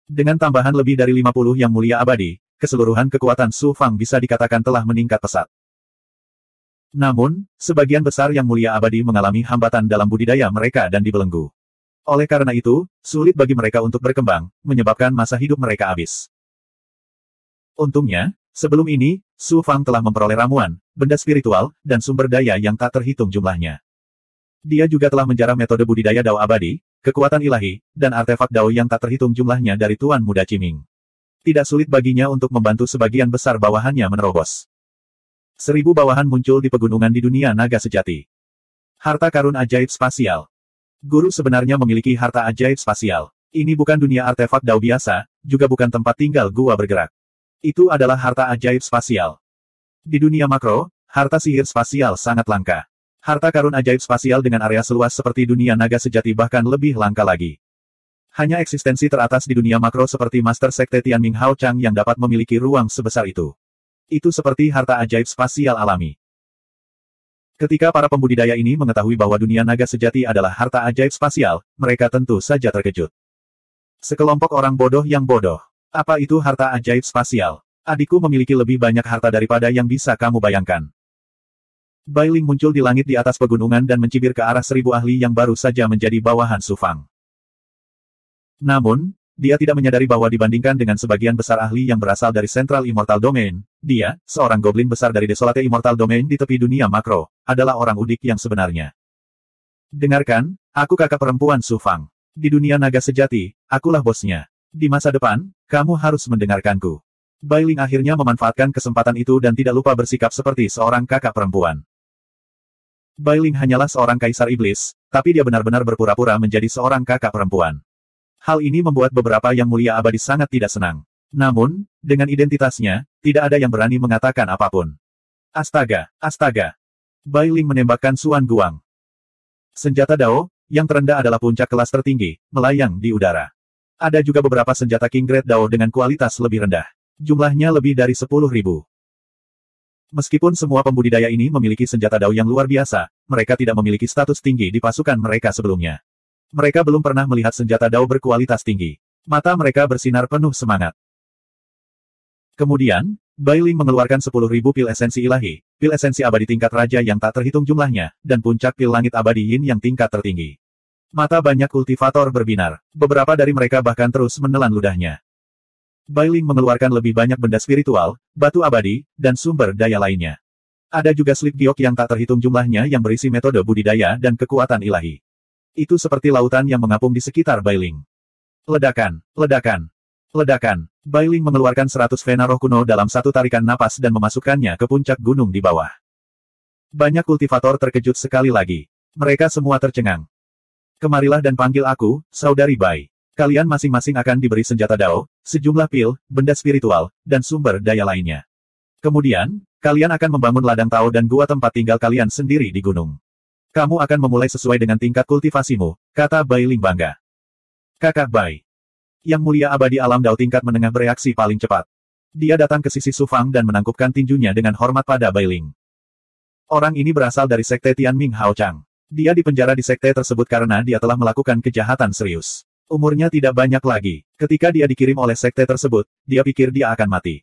Dengan tambahan lebih dari 50 yang mulia abadi, keseluruhan kekuatan Su Fang bisa dikatakan telah meningkat pesat. Namun, sebagian besar yang mulia abadi mengalami hambatan dalam budidaya mereka dan dibelenggu. Oleh karena itu, sulit bagi mereka untuk berkembang, menyebabkan masa hidup mereka habis. Untungnya, sebelum ini, Su Fang telah memperoleh ramuan, benda spiritual, dan sumber daya yang tak terhitung jumlahnya. Dia juga telah menjarah metode budidaya Dao abadi, kekuatan ilahi, dan artefak Dao yang tak terhitung jumlahnya dari Tuan Muda Qiming. Tidak sulit baginya untuk membantu sebagian besar bawahannya menerobos. 1000 bawahan muncul di pegunungan di dunia naga sejati. Harta karun ajaib spasial. Guru sebenarnya memiliki harta ajaib spasial. Ini bukan dunia artefak Dao biasa, juga bukan tempat tinggal gua bergerak. Itu adalah harta ajaib spasial. Di dunia makro, harta sihir spasial sangat langka. Harta karun ajaib spasial dengan area seluas seperti dunia naga sejati bahkan lebih langka lagi. Hanya eksistensi teratas di dunia makro seperti Master Sekte Tianming Hao Chang yang dapat memiliki ruang sebesar itu. Itu seperti harta ajaib spasial alami. Ketika para pembudidaya ini mengetahui bahwa dunia naga sejati adalah harta ajaib spasial, mereka tentu saja terkejut. Sekelompok orang bodoh yang bodoh. Apa itu harta ajaib spasial? Adikku memiliki lebih banyak harta daripada yang bisa kamu bayangkan. Bai Ling muncul di langit di atas pegunungan dan mencibir ke arah 1000 ahli yang baru saja menjadi bawahan Su Fang. Namun, dia tidak menyadari bahwa dibandingkan dengan sebagian besar ahli yang berasal dari Central Immortal Domain, dia, seorang goblin besar dari Desolate Immortal Domain di tepi dunia makro, adalah orang udik yang sebenarnya. Dengarkan, aku kakak perempuan Su Fang. Di dunia naga sejati, akulah bosnya. Di masa depan, kamu harus mendengarkanku. Bai Ling akhirnya memanfaatkan kesempatan itu dan tidak lupa bersikap seperti seorang kakak perempuan. Bai Ling hanyalah seorang kaisar iblis, tapi dia benar-benar berpura-pura menjadi seorang kakak perempuan. Hal ini membuat beberapa yang mulia abadi sangat tidak senang. Namun, dengan identitasnya, tidak ada yang berani mengatakan apapun. Astaga, astaga. Bai Ling menembakkan Suan Guang. Senjata Dao, yang terendah adalah puncak kelas tertinggi, melayang di udara. Ada juga beberapa senjata King Grade Dao dengan kualitas lebih rendah. Jumlahnya lebih dari 10.000. Meskipun semua pembudidaya ini memiliki senjata Dao yang luar biasa, mereka tidak memiliki status tinggi di pasukan mereka sebelumnya. Mereka belum pernah melihat senjata Dao berkualitas tinggi. Mata mereka bersinar penuh semangat. Kemudian, Bai Ling mengeluarkan 10.000 pil esensi ilahi, pil esensi abadi tingkat raja yang tak terhitung jumlahnya, dan puncak pil langit abadi yin yang tingkat tertinggi. Mata banyak kultivator berbinar. Beberapa dari mereka bahkan terus menelan ludahnya. Bai Ling mengeluarkan lebih banyak benda spiritual, batu abadi, dan sumber daya lainnya. Ada juga slip giok yang tak terhitung jumlahnya yang berisi metode budidaya dan kekuatan ilahi. Itu seperti lautan yang mengapung di sekitar Bai Ling. Ledakan, ledakan, ledakan. Bai Ling mengeluarkan 100 vena roh kuno dalam satu tarikan napas dan memasukkannya ke puncak gunung di bawah. Banyak kultivator terkejut sekali lagi. Mereka semua tercengang. Kemarilah dan panggil aku, Saudari Bai. Kalian masing-masing akan diberi senjata Dao, sejumlah pil, benda spiritual, dan sumber daya lainnya. Kemudian, kalian akan membangun ladang Tao dan gua tempat tinggal kalian sendiri di gunung. Kamu akan memulai sesuai dengan tingkat kultivasimu, kata Bai Ling bangga. Kakak Bai. Yang mulia abadi alam Dao tingkat menengah bereaksi paling cepat. Dia datang ke sisi Su Fang dan menangkupkan tinjunya dengan hormat pada Bai Ling. Orang ini berasal dari Sekte Tianming Hao Chang. Dia dipenjara di sekte tersebut karena dia telah melakukan kejahatan serius. Umurnya tidak banyak lagi. Ketika dia dikirim oleh sekte tersebut, dia pikir dia akan mati.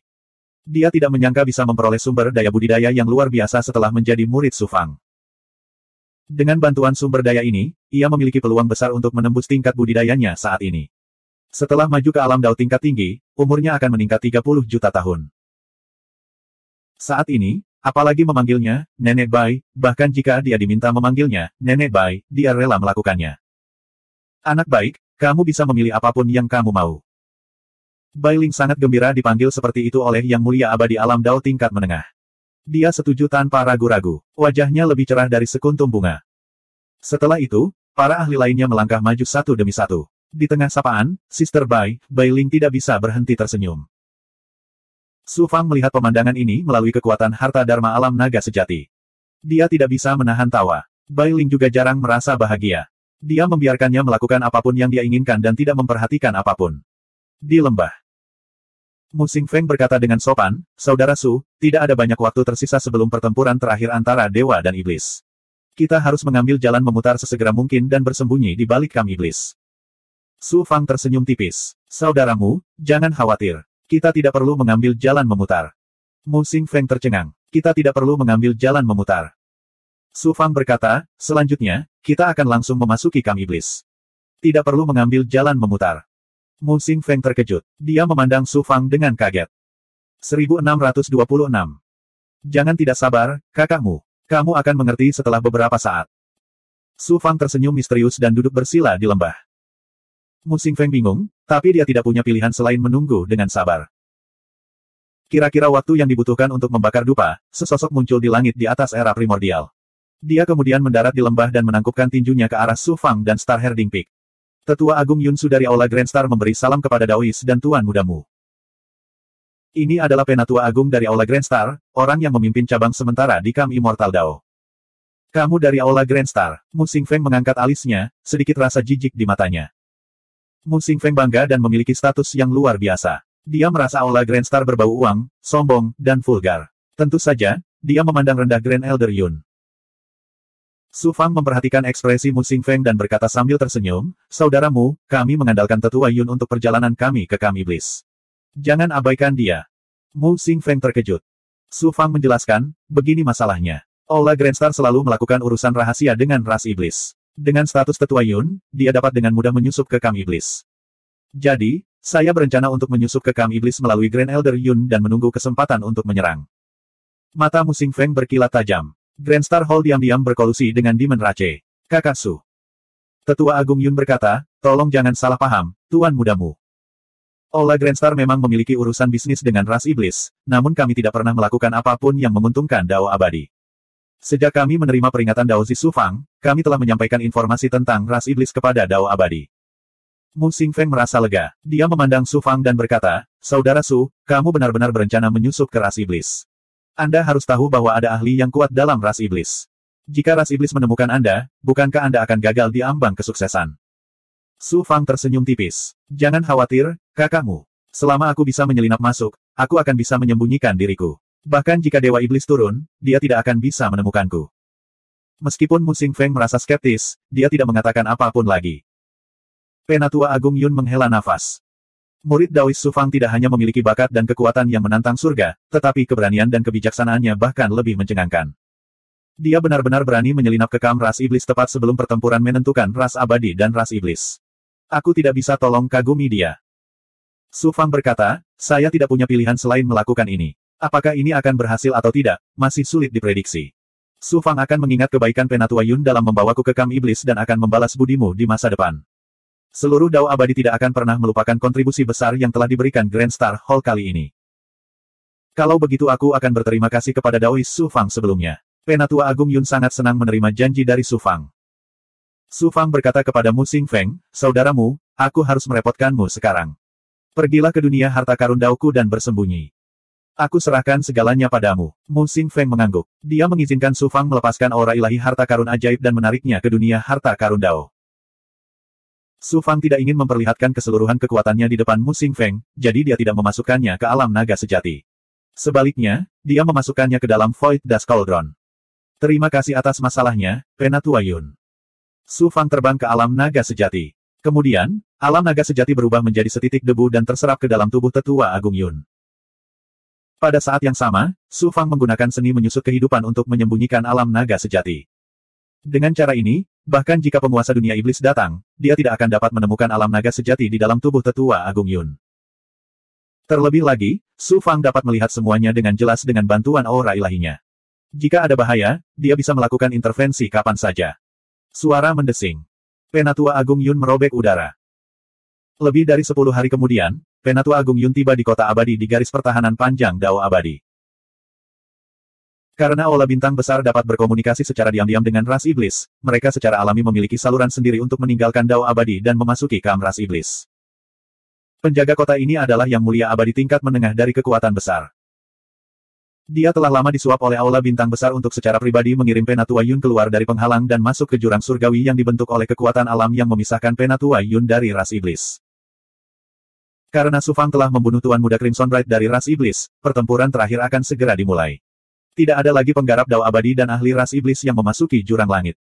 Dia tidak menyangka bisa memperoleh sumber daya budidaya yang luar biasa setelah menjadi murid Su Fang. Dengan bantuan sumber daya ini, ia memiliki peluang besar untuk menembus tingkat budidayanya saat ini. Setelah maju ke alam Dao tingkat tinggi, umurnya akan meningkat 30 juta tahun. Saat ini, apalagi memanggilnya, Nenek Bai, bahkan jika dia diminta memanggilnya, Nenek Bai, dia rela melakukannya. Anak baik, kamu bisa memilih apapun yang kamu mau. Bai Ling sangat gembira dipanggil seperti itu oleh Yang Mulia Abadi Alam Dao tingkat menengah. Dia setuju tanpa ragu-ragu. Wajahnya lebih cerah dari sekuntum bunga. Setelah itu, para ahli lainnya melangkah maju satu demi satu. Di tengah sapaan, Sister Bai, Bai Ling tidak bisa berhenti tersenyum. Su Fang melihat pemandangan ini melalui kekuatan harta dharma alam naga sejati. Dia tidak bisa menahan tawa. Bai Ling juga jarang merasa bahagia. Dia membiarkannya melakukan apapun yang dia inginkan dan tidak memperhatikan apapun. Di lembah, Mu Xingfeng berkata dengan sopan, Saudara Su, tidak ada banyak waktu tersisa sebelum pertempuran terakhir antara dewa dan iblis. Kita harus mengambil jalan memutar sesegera mungkin dan bersembunyi di balik kam iblis. Su Fang tersenyum tipis. Saudaramu, jangan khawatir. Kita tidak perlu mengambil jalan memutar. Mu Xingfeng tercengang. Kita tidak perlu mengambil jalan memutar. Su Fang berkata, selanjutnya, kita akan langsung memasuki kam iblis. Tidak perlu mengambil jalan memutar. Mu Xingfeng terkejut. Dia memandang Su Fang dengan kaget. 1626. Jangan tidak sabar, kakakmu. Kamu akan mengerti setelah beberapa saat. Su Fang tersenyum misterius dan duduk bersila di lembah. Mu Xingfeng bingung, tapi dia tidak punya pilihan selain menunggu dengan sabar. Kira-kira waktu yang dibutuhkan untuk membakar dupa, sesosok muncul di langit di atas era primordial. Dia kemudian mendarat di lembah dan menangkupkan tinjunya ke arah Su Fang dan Star Herding Peak. Tetua Agung Yunsu dari Aula Grand Star memberi salam kepada Daois dan Tuan Mudamu. Ini adalah Penatua Agung dari Aula Grand Star, orang yang memimpin cabang sementara di Kam Immortal Dao. Kamu dari Aula Grand Star. Mu Xingfeng mengangkat alisnya, sedikit rasa jijik di matanya. Mu Xingfeng bangga dan memiliki status yang luar biasa. Dia merasa Aula Grand Star berbau uang, sombong, dan vulgar. Tentu saja, dia memandang rendah Grand Elder Yun. Su Fang memperhatikan ekspresi Mu Xingfeng dan berkata sambil tersenyum, Saudaramu, kami mengandalkan Tetua Yun untuk perjalanan kami ke Kam Iblis. Jangan abaikan dia. Mu Xingfeng terkejut. Su Fang menjelaskan, begini masalahnya. Aula Grand Star selalu melakukan urusan rahasia dengan ras iblis. Dengan status Tetua Yun, dia dapat dengan mudah menyusup ke Kam Iblis. Jadi, saya berencana untuk menyusup ke Kam Iblis melalui Grand Elder Yun dan menunggu kesempatan untuk menyerang. Mata Mu Xingfeng berkilat tajam. Grand Star Hall diam-diam berkolusi dengan Demon Rache. Kakak Su. Tetua Agung Yun berkata, tolong jangan salah paham, Tuan Mudamu. Aula Grand Star memang memiliki urusan bisnis dengan ras iblis, namun kami tidak pernah melakukan apapun yang menguntungkan Dao Abadi. Sejak kami menerima peringatan Dao Zi Su Fang, kami telah menyampaikan informasi tentang ras iblis kepada Dao Abadi. Mu Xingfeng merasa lega. Dia memandang Su Fang dan berkata, Saudara Su, kamu benar-benar berencana menyusup ke ras iblis. Anda harus tahu bahwa ada ahli yang kuat dalam ras iblis. Jika ras iblis menemukan Anda, bukankah Anda akan gagal di ambang kesuksesan? Su Fang tersenyum tipis. Jangan khawatir, kakakmu. Selama aku bisa menyelinap masuk, aku akan bisa menyembunyikan diriku. Bahkan jika Dewa Iblis turun, dia tidak akan bisa menemukanku. Meskipun Mu Xingfeng merasa skeptis, dia tidak mengatakan apapun lagi. Penatua Agung Yun menghela nafas. Murid Daois Su Fang tidak hanya memiliki bakat dan kekuatan yang menantang surga, tetapi keberanian dan kebijaksanaannya bahkan lebih mencengangkan. Dia benar-benar berani menyelinap ke kam ras iblis tepat sebelum pertempuran menentukan ras abadi dan ras iblis. Aku tidak bisa tolong kagumi dia. Su Fang berkata, saya tidak punya pilihan selain melakukan ini. Apakah ini akan berhasil atau tidak, masih sulit diprediksi. Su Fang akan mengingat kebaikan Penatua Yun dalam membawaku ke kam iblis dan akan membalas budimu di masa depan. Seluruh Dao Abadi tidak akan pernah melupakan kontribusi besar yang telah diberikan Grand Star Hall kali ini. Kalau begitu aku akan berterima kasih kepada Daois Su Fang sebelumnya. Penatua Agung Yun sangat senang menerima janji dari Su Fang. Su Fang berkata kepada Mu Xingfeng, Saudaramu, aku harus merepotkanmu sekarang. Pergilah ke dunia harta karun Daoku dan bersembunyi. Aku serahkan segalanya padamu. Mu Xingfeng mengangguk. Dia mengizinkan Su Fang melepaskan aura ilahi harta karun ajaib dan menariknya ke dunia harta karun Dao. Su Fang tidak ingin memperlihatkan keseluruhan kekuatannya di depan Mu Xingfeng, jadi dia tidak memasukkannya ke alam naga sejati. Sebaliknya, dia memasukkannya ke dalam Void Dust Cauldron. Terima kasih atas masalahnya, Penatua Yun. Su Fang terbang ke alam naga sejati. Kemudian, alam naga sejati berubah menjadi setitik debu dan terserap ke dalam tubuh Tetua Agung Yun. Pada saat yang sama, Su Fang menggunakan seni menyusut kehidupan untuk menyembunyikan alam naga sejati. Dengan cara ini, bahkan jika penguasa dunia iblis datang, dia tidak akan dapat menemukan alam naga sejati di dalam tubuh Tetua Agung Yun. Terlebih lagi, Su Fang dapat melihat semuanya dengan jelas dengan bantuan aura ilahinya. Jika ada bahaya, dia bisa melakukan intervensi kapan saja. Suara mendesing. Penatua Agung Yun merobek udara. Lebih dari 10 hari kemudian, Penatua Agung Yun tiba di kota abadi di garis pertahanan panjang Dao Abadi. Karena aula bintang besar dapat berkomunikasi secara diam-diam dengan ras iblis, mereka secara alami memiliki saluran sendiri untuk meninggalkan Dao Abadi dan memasuki kam ras iblis. Penjaga kota ini adalah Yang Mulia Abadi tingkat menengah dari kekuatan besar. Dia telah lama disuap oleh aula bintang besar untuk secara pribadi mengirim Penatua Yun keluar dari penghalang dan masuk ke jurang surgawi yang dibentuk oleh kekuatan alam yang memisahkan Penatua Yun dari ras iblis. Karena Su Fang telah membunuh Tuan Muda Crimson Bright dari ras iblis, pertempuran terakhir akan segera dimulai. Tidak ada lagi penggarap Dao Abadi dan ahli ras iblis yang memasuki jurang langit.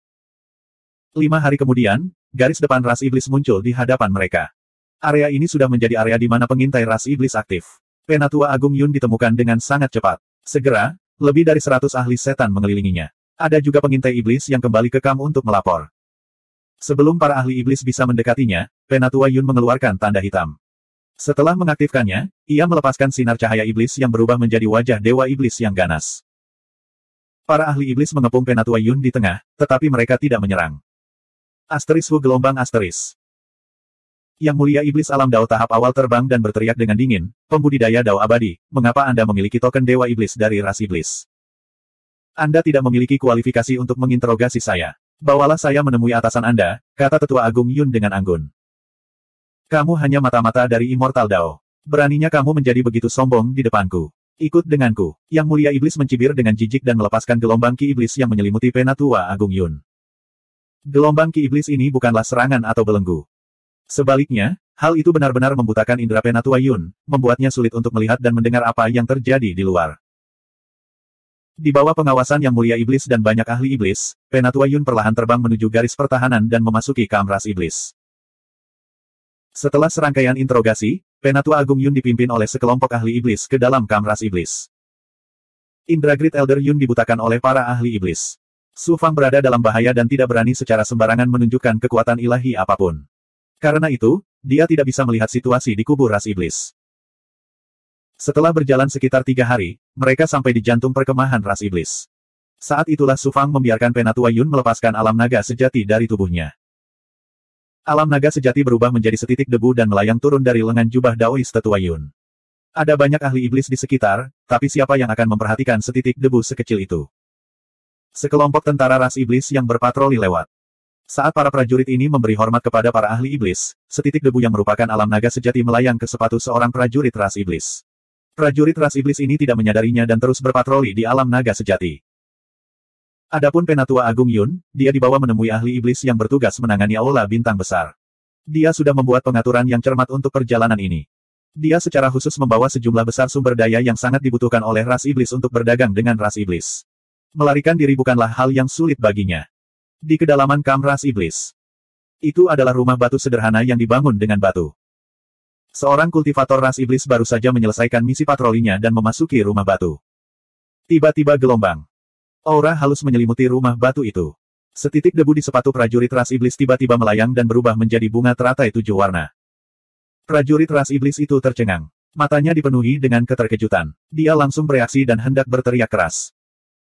5 hari kemudian, garis depan ras iblis muncul di hadapan mereka. Area ini sudah menjadi area di mana pengintai ras iblis aktif. Penatua Agung Yun ditemukan dengan sangat cepat. Segera, lebih dari 100 ahli setan mengelilinginya. Ada juga pengintai iblis yang kembali ke kam untuk melapor. Sebelum para ahli iblis bisa mendekatinya, Penatua Yun mengeluarkan tanda hitam. Setelah mengaktifkannya, ia melepaskan sinar cahaya iblis yang berubah menjadi wajah dewa iblis yang ganas. Para ahli iblis mengepung Penatua Yun di tengah, tetapi mereka tidak menyerang. Asterisku gelombang asteris. Yang Mulia Iblis Alam Dao tahap awal terbang dan berteriak dengan dingin, "Pembudidaya Dao Abadi, mengapa Anda memiliki token Dewa Iblis dari ras iblis? Anda tidak memiliki kualifikasi untuk menginterogasi saya. Bawalah saya menemui atasan Anda," kata Tetua Agung Yun dengan anggun. "Kamu hanya mata-mata dari Immortal Dao. Beraninya kamu menjadi begitu sombong di depanku. Ikut denganku." Yang Mulia Iblis mencibir dengan jijik dan melepaskan gelombang ki iblis yang menyelimuti Penatua Agung Yun. Gelombang ki iblis ini bukanlah serangan atau belenggu. Sebaliknya, hal itu benar-benar membutakan indera Penatua Yun, membuatnya sulit untuk melihat dan mendengar apa yang terjadi di luar. Di bawah pengawasan Yang Mulia Iblis dan banyak ahli iblis, Penatua Yun perlahan terbang menuju garis pertahanan dan memasuki kam ras iblis. Setelah serangkaian interogasi, Penatua Agung Yun dipimpin oleh sekelompok ahli iblis ke dalam kam ras iblis. Indra Great Elder Yun dibutakan oleh para ahli iblis. Su Fang berada dalam bahaya dan tidak berani secara sembarangan menunjukkan kekuatan ilahi apapun. Karena itu, dia tidak bisa melihat situasi di kubur ras iblis. Setelah berjalan sekitar 3 hari, mereka sampai di jantung perkemahan ras iblis. Saat itulah Su Fang membiarkan Penatua Yun melepaskan alam naga sejati dari tubuhnya. Alam naga sejati berubah menjadi setitik debu dan melayang turun dari lengan jubah Daois Tetua Yun. Ada banyak ahli iblis di sekitar, tapi siapa yang akan memperhatikan setitik debu sekecil itu? Sekelompok tentara ras iblis yang berpatroli lewat. Saat para prajurit ini memberi hormat kepada para ahli iblis, setitik debu yang merupakan alam naga sejati melayang ke sepatu seorang prajurit ras iblis. Prajurit ras iblis ini tidak menyadarinya dan terus berpatroli di alam naga sejati. Adapun Penatua Agung Yun, dia dibawa menemui ahli iblis yang bertugas menangani aula bintang besar. Dia sudah membuat pengaturan yang cermat untuk perjalanan ini. Dia secara khusus membawa sejumlah besar sumber daya yang sangat dibutuhkan oleh ras iblis untuk berdagang dengan ras iblis. Melarikan diri bukanlah hal yang sulit baginya. Di kedalaman kam ras iblis. Itu adalah rumah batu sederhana yang dibangun dengan batu. Seorang kultivator ras iblis baru saja menyelesaikan misi patrolinya dan memasuki rumah batu. Tiba-tiba gelombang aura halus menyelimuti rumah batu itu. Setitik debu di sepatu prajurit ras iblis tiba-tiba melayang dan berubah menjadi bunga teratai 7 warna. Prajurit ras iblis itu tercengang. Matanya dipenuhi dengan keterkejutan. Dia langsung bereaksi dan hendak berteriak keras.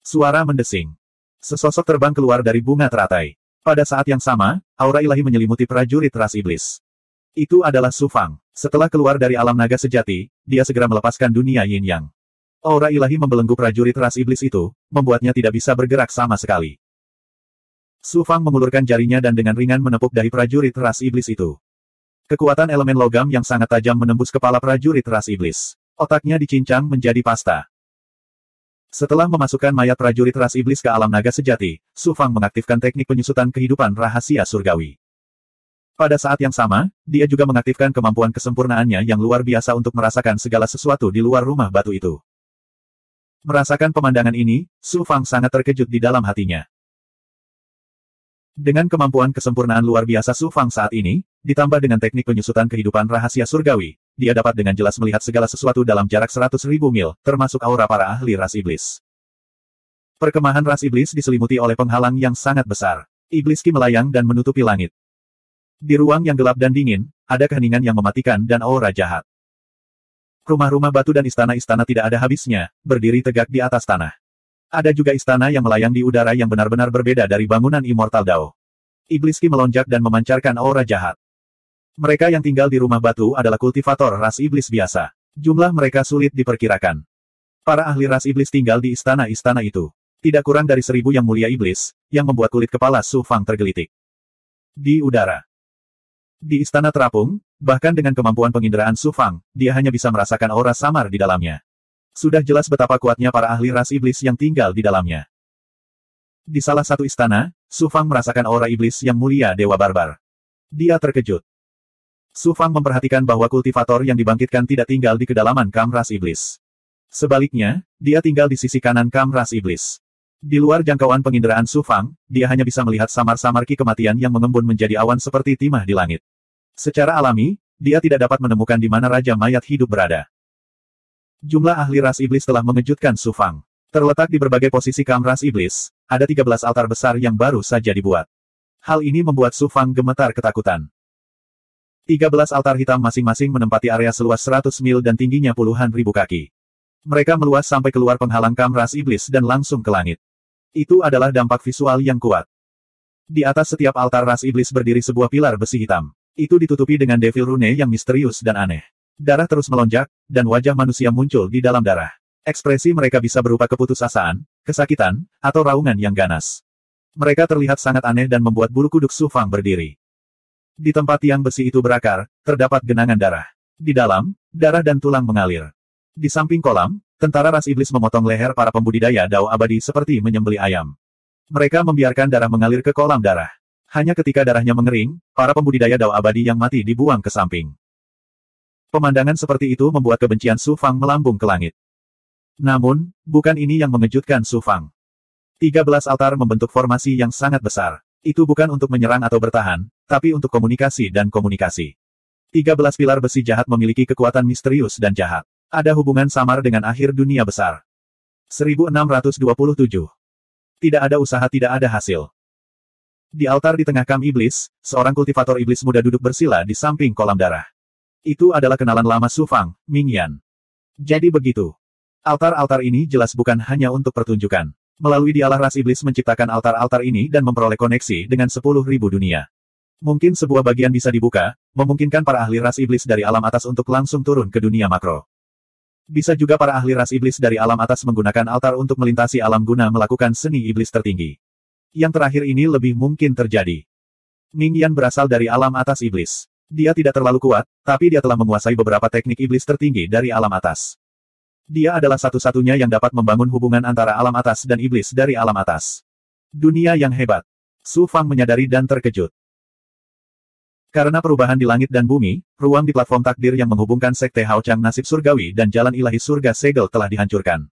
Suara mendesing. Sesosok terbang keluar dari bunga teratai. Pada saat yang sama, aura ilahi menyelimuti prajurit ras iblis. Itu adalah Su Fang. Setelah keluar dari alam naga sejati, dia segera melepaskan dunia yin yang. Aura ilahi membelenggu prajurit ras iblis itu, membuatnya tidak bisa bergerak sama sekali. Su Fang mengulurkan jarinya dan dengan ringan menepuk dahi prajurit ras iblis itu. Kekuatan elemen logam yang sangat tajam menembus kepala prajurit ras iblis. Otaknya dicincang menjadi pasta. Setelah memasukkan mayat prajurit ras iblis ke alam naga sejati, Su Fang mengaktifkan teknik penyusutan kehidupan rahasia surgawi. Pada saat yang sama, dia juga mengaktifkan kemampuan kesempurnaannya yang luar biasa untuk merasakan segala sesuatu di luar rumah batu itu. Merasakan pemandangan ini, Su Fang sangat terkejut di dalam hatinya. Dengan kemampuan kesempurnaan luar biasa Su Fang saat ini, ditambah dengan teknik penyusutan kehidupan rahasia surgawi, dia dapat dengan jelas melihat segala sesuatu dalam jarak 100.000 mil, termasuk aura para ahli ras iblis. Perkemahan ras iblis diselimuti oleh penghalang yang sangat besar. Iblis Ki melayang dan menutupi langit. Di ruang yang gelap dan dingin, ada keheningan yang mematikan dan aura jahat. Rumah-rumah batu dan istana-istana tidak ada habisnya, berdiri tegak di atas tanah. Ada juga istana yang melayang di udara yang benar-benar berbeda dari bangunan Immortal Dao. Iblis Ki melonjak dan memancarkan aura jahat. Mereka yang tinggal di rumah batu adalah kultivator ras iblis biasa. Jumlah mereka sulit diperkirakan. Para ahli ras iblis tinggal di istana-istana itu. Tidak kurang dari 1000 yang mulia iblis, yang membuat kulit kepala Su Fang tergelitik. Di udara. Di istana terapung, bahkan dengan kemampuan penginderaan Su Fang, dia hanya bisa merasakan aura samar di dalamnya. Sudah jelas betapa kuatnya para ahli ras iblis yang tinggal di dalamnya. Di salah satu istana, Su Fang merasakan aura iblis yang mulia Dewa Barbar. Dia terkejut. Su Fang memperhatikan bahwa kultivator yang dibangkitkan tidak tinggal di kedalaman kam ras iblis. Sebaliknya, dia tinggal di sisi kanan kam ras iblis. Di luar jangkauan penginderaan Su Fang, dia hanya bisa melihat samar-samar ki kematian yang mengembun menjadi awan seperti timah di langit. Secara alami, dia tidak dapat menemukan di mana Raja Mayat hidup berada. Jumlah ahli ras iblis telah mengejutkan Su Fang. Terletak di berbagai posisi kam ras iblis, ada 13 altar besar yang baru saja dibuat. Hal ini membuat Su Fang gemetar ketakutan. 13 altar hitam masing-masing menempati area seluas 100 mil dan tingginya puluhan ribu kaki. Mereka meluas sampai keluar penghalang kam ras iblis dan langsung ke langit. Itu adalah dampak visual yang kuat. Di atas setiap altar ras iblis berdiri sebuah pilar besi hitam. Itu ditutupi dengan devil rune yang misterius dan aneh. Darah terus melonjak, dan wajah manusia muncul di dalam darah. Ekspresi mereka bisa berupa keputusasaan, kesakitan, atau raungan yang ganas. Mereka terlihat sangat aneh dan membuat bulu kuduk Su Fang berdiri. Di tempat tiang besi itu berakar, terdapat genangan darah. Di dalam, darah dan tulang mengalir. Di samping kolam, tentara ras iblis memotong leher para pembudidaya dao abadi seperti menyembelih ayam. Mereka membiarkan darah mengalir ke kolam darah. Hanya ketika darahnya mengering, para pembudidaya dao abadi yang mati dibuang ke samping. Pemandangan seperti itu membuat kebencian Su Fang melambung ke langit. Namun, bukan ini yang mengejutkan Su Fang. 13 altar membentuk formasi yang sangat besar. Itu bukan untuk menyerang atau bertahan, tapi untuk komunikasi dan komunikasi. 13 pilar besi jahat memiliki kekuatan misterius dan jahat. Ada hubungan samar dengan akhir dunia besar. 1627. Tidak ada usaha, tidak ada hasil. Di altar di tengah kam iblis, seorang kultivator iblis muda duduk bersila di samping kolam darah. Itu adalah kenalan lama Su Fang, Ming Yan. Jadi begitu. Altar-altar ini jelas bukan hanya untuk pertunjukan. Melalui dialah ras iblis menciptakan altar-altar ini dan memperoleh koneksi dengan 10.000 dunia. Mungkin sebuah bagian bisa dibuka, memungkinkan para ahli ras iblis dari alam atas untuk langsung turun ke dunia makro. Bisa juga para ahli ras iblis dari alam atas menggunakan altar untuk melintasi alam guna melakukan seni iblis tertinggi. Yang terakhir ini lebih mungkin terjadi. Ming Yan berasal dari alam atas iblis. Dia tidak terlalu kuat, tapi dia telah menguasai beberapa teknik iblis tertinggi dari alam atas. Dia adalah satu-satunya yang dapat membangun hubungan antara alam atas dan iblis dari alam atas. Dunia yang hebat. Su Fang menyadari dan terkejut. Karena perubahan di langit dan bumi, ruang di platform takdir yang menghubungkan Sekte Hao Chang Nasib Surgawi dan Jalan Ilahi Surga Segel telah dihancurkan.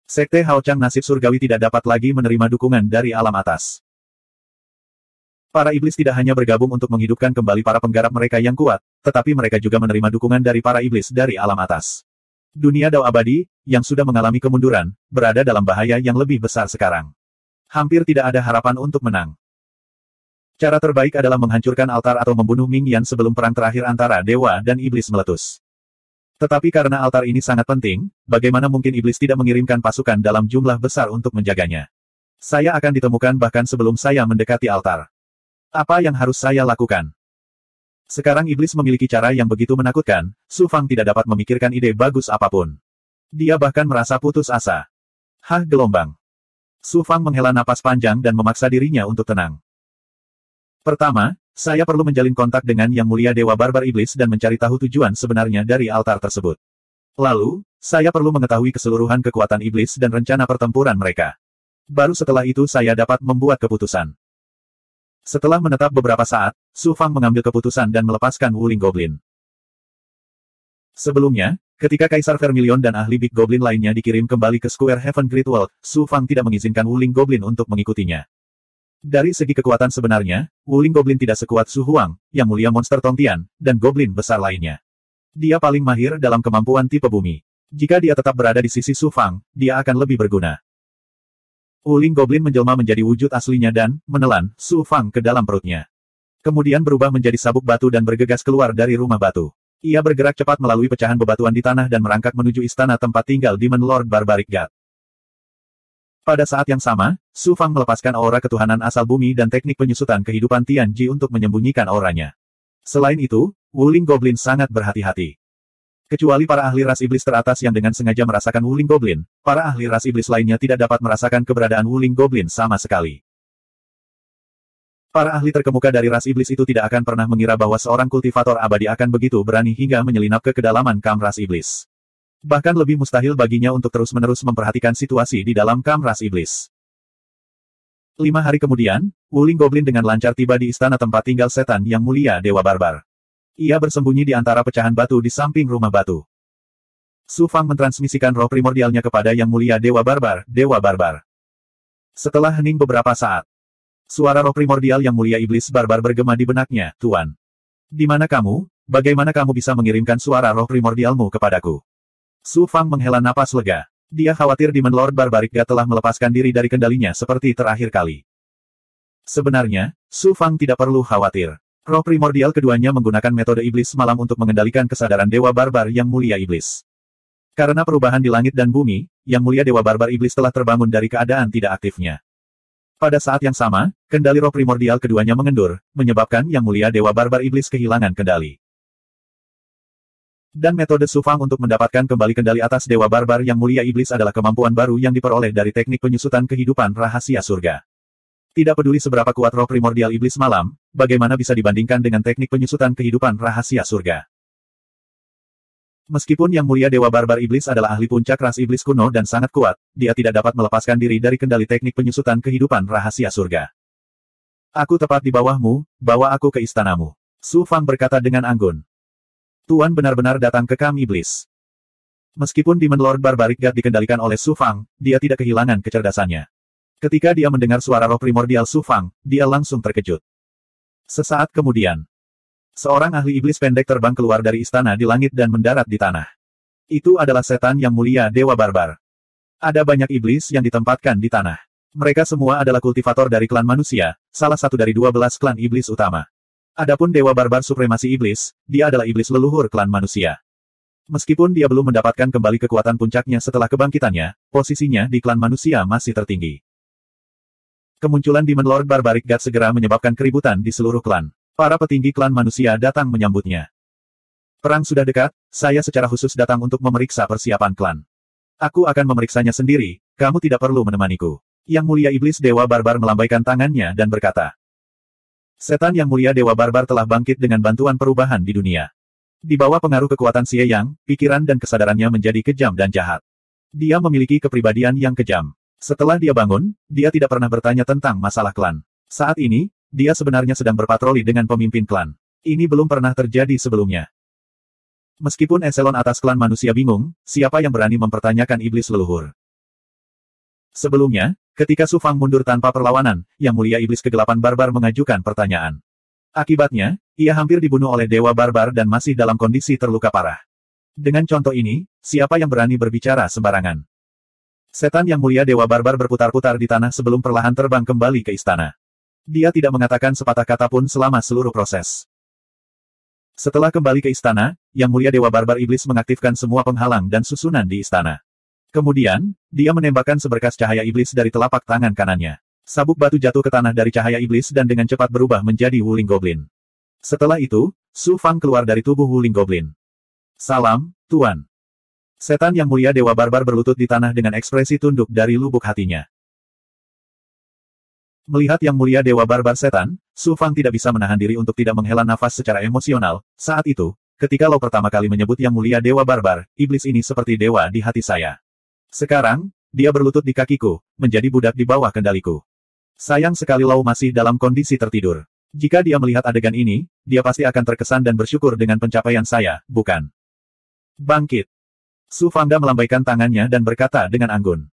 Sekte Hao Chang Nasib Surgawi tidak dapat lagi menerima dukungan dari alam atas. Para iblis tidak hanya bergabung untuk menghidupkan kembali para penggarap mereka yang kuat, tetapi mereka juga menerima dukungan dari para iblis dari alam atas. Dunia Dao Abadi, yang sudah mengalami kemunduran, berada dalam bahaya yang lebih besar sekarang. Hampir tidak ada harapan untuk menang. Cara terbaik adalah menghancurkan altar atau membunuh Ming Yan sebelum perang terakhir antara dewa dan iblis meletus. Tetapi karena altar ini sangat penting, bagaimana mungkin iblis tidak mengirimkan pasukan dalam jumlah besar untuk menjaganya? Saya akan ditemukan bahkan sebelum saya mendekati altar. Apa yang harus saya lakukan? Sekarang iblis memiliki cara yang begitu menakutkan, Su Fang tidak dapat memikirkan ide bagus apapun. Dia bahkan merasa putus asa. Hah, gelombang. Su Fang menghela napas panjang dan memaksa dirinya untuk tenang. Pertama, saya perlu menjalin kontak dengan Yang Mulia Dewa Barbar Iblis dan mencari tahu tujuan sebenarnya dari altar tersebut. Lalu, saya perlu mengetahui keseluruhan kekuatan iblis dan rencana pertempuran mereka. Baru setelah itu saya dapat membuat keputusan. Setelah menetap beberapa saat, Su Fang mengambil keputusan dan melepaskan Wuling Goblin. Sebelumnya, ketika Kaisar Vermilion dan ahli Big Goblin lainnya dikirim kembali ke Square Heaven Great World, Su Fang tidak mengizinkan Wuling Goblin untuk mengikutinya. Dari segi kekuatan sebenarnya, Wuling Goblin tidak sekuat Su Huang, Yang Mulia Monster Tongtian, dan Goblin besar lainnya. Dia paling mahir dalam kemampuan tipe bumi. Jika dia tetap berada di sisi Su Fang, dia akan lebih berguna. Wuling Goblin menjelma menjadi wujud aslinya dan menelan Su Fang ke dalam perutnya. Kemudian berubah menjadi sabuk batu dan bergegas keluar dari rumah batu. Ia bergerak cepat melalui pecahan bebatuan di tanah dan merangkak menuju istana tempat tinggal Demon Lord Barbaric God. Pada saat yang sama, Su Fang melepaskan aura ketuhanan asal bumi dan teknik penyusutan kehidupan Tian Ji untuk menyembunyikan auranya. Selain itu, Wuling Goblin sangat berhati-hati. Kecuali para ahli ras iblis teratas yang dengan sengaja merasakan Wuling Goblin, para ahli ras iblis lainnya tidak dapat merasakan keberadaan Wuling Goblin sama sekali. Para ahli terkemuka dari ras iblis itu tidak akan pernah mengira bahwa seorang kultivator abadi akan begitu berani hingga menyelinap ke kedalaman kam ras iblis. Bahkan lebih mustahil baginya untuk terus-menerus memperhatikan situasi di dalam kam ras iblis. 5 hari kemudian, Wuling Goblin dengan lancar tiba di istana tempat tinggal setan yang mulia Dewa Barbar. Ia bersembunyi di antara pecahan batu di samping rumah batu. Su Fang mentransmisikan roh primordialnya kepada Yang Mulia Dewa Barbar, Dewa Barbar. Setelah hening beberapa saat, suara roh primordial Yang Mulia Iblis Barbar bergema di benaknya, Tuan. Di mana kamu? Bagaimana kamu bisa mengirimkan suara roh primordialmu kepadaku? Su Fang menghela napas lega. Dia khawatir Demon Lord Barbaric God telah melepaskan diri dari kendalinya seperti terakhir kali. Sebenarnya, Su Fang tidak perlu khawatir. Roh primordial keduanya menggunakan metode iblis malam untuk mengendalikan kesadaran Dewa Barbar Yang Mulia Iblis. Karena perubahan di langit dan bumi, Yang Mulia Dewa Barbar Iblis telah terbangun dari keadaan tidak aktifnya. Pada saat yang sama, kendali roh primordial keduanya mengendur, menyebabkan Yang Mulia Dewa Barbar Iblis kehilangan kendali. Dan metode Su Fang untuk mendapatkan kembali kendali atas Dewa Barbar Yang Mulia Iblis adalah kemampuan baru yang diperoleh dari teknik penyusutan kehidupan rahasia surga. Tidak peduli seberapa kuat roh primordial iblis malam, bagaimana bisa dibandingkan dengan teknik penyusutan kehidupan rahasia surga. Meskipun Yang Mulia Dewa Barbar Iblis adalah ahli puncak ras iblis kuno dan sangat kuat, dia tidak dapat melepaskan diri dari kendali teknik penyusutan kehidupan rahasia surga. Aku tepat di bawahmu, bawa aku ke istanamu. Su Fang berkata dengan anggun. Tuan benar-benar datang ke kam iblis. Meskipun Demon Lord Barbaric God dikendalikan oleh Su Fang, dia tidak kehilangan kecerdasannya. Ketika dia mendengar suara roh primordial Su Fang, dia langsung terkejut. Sesaat kemudian, seorang ahli iblis pendek terbang keluar dari istana di langit dan mendarat di tanah. Itu adalah setan Yang Mulia Dewa Barbar. Ada banyak iblis yang ditempatkan di tanah. Mereka semua adalah kultivator dari klan manusia, salah satu dari 12 klan iblis utama. Adapun Dewa Barbar Supremasi Iblis, dia adalah iblis leluhur klan manusia. Meskipun dia belum mendapatkan kembali kekuatan puncaknya setelah kebangkitannya, posisinya di klan manusia masih tertinggi. Kemunculan Demon Lord Barbaric God segera menyebabkan keributan di seluruh klan. Para petinggi klan manusia datang menyambutnya. Perang sudah dekat, saya secara khusus datang untuk memeriksa persiapan klan. Aku akan memeriksanya sendiri, kamu tidak perlu menemaniku. Yang Mulia Iblis Dewa Barbar melambaikan tangannya dan berkata. Setan Yang Mulia Dewa Barbar telah bangkit dengan bantuan perubahan di dunia. Di bawah pengaruh kekuatan Xie Yang, pikiran dan kesadarannya menjadi kejam dan jahat. Dia memiliki kepribadian yang kejam. Setelah dia bangun, dia tidak pernah bertanya tentang masalah klan. Saat ini, dia sebenarnya sedang berpatroli dengan pemimpin klan. Ini belum pernah terjadi sebelumnya. Meskipun eselon atas klan manusia bingung, siapa yang berani mempertanyakan iblis leluhur? Sebelumnya, ketika Su Fang mundur tanpa perlawanan, Yang Mulia Iblis Kegelapan Barbar mengajukan pertanyaan. Akibatnya, ia hampir dibunuh oleh Dewa Barbar dan masih dalam kondisi terluka parah. Dengan contoh ini, siapa yang berani berbicara sembarangan? Setan Yang Mulia Dewa Barbar berputar-putar di tanah sebelum perlahan terbang kembali ke istana. Dia tidak mengatakan sepatah kata pun selama seluruh proses. Setelah kembali ke istana, Yang Mulia Dewa Barbar Iblis mengaktifkan semua penghalang dan susunan di istana. Kemudian, dia menembakkan seberkas cahaya iblis dari telapak tangan kanannya. Sabuk batu jatuh ke tanah dari cahaya iblis dan dengan cepat berubah menjadi Wuling Goblin. Setelah itu, Su Fang keluar dari tubuh Wuling Goblin. Salam, Tuan. Setan Yang Mulia Dewa Barbar berlutut di tanah dengan ekspresi tunduk dari lubuk hatinya. Melihat Yang Mulia Dewa Barbar Setan, Su Fang tidak bisa menahan diri untuk tidak menghela nafas secara emosional. Saat itu, ketika lo pertama kali menyebut Yang Mulia Dewa Barbar, iblis ini seperti dewa di hati saya. Sekarang, dia berlutut di kakiku, menjadi budak di bawah kendaliku. Sayang sekali Lau masih dalam kondisi tertidur. Jika dia melihat adegan ini, dia pasti akan terkesan dan bersyukur dengan pencapaian saya, bukan? Bangkit. Su Fangda melambaikan tangannya dan berkata dengan anggun.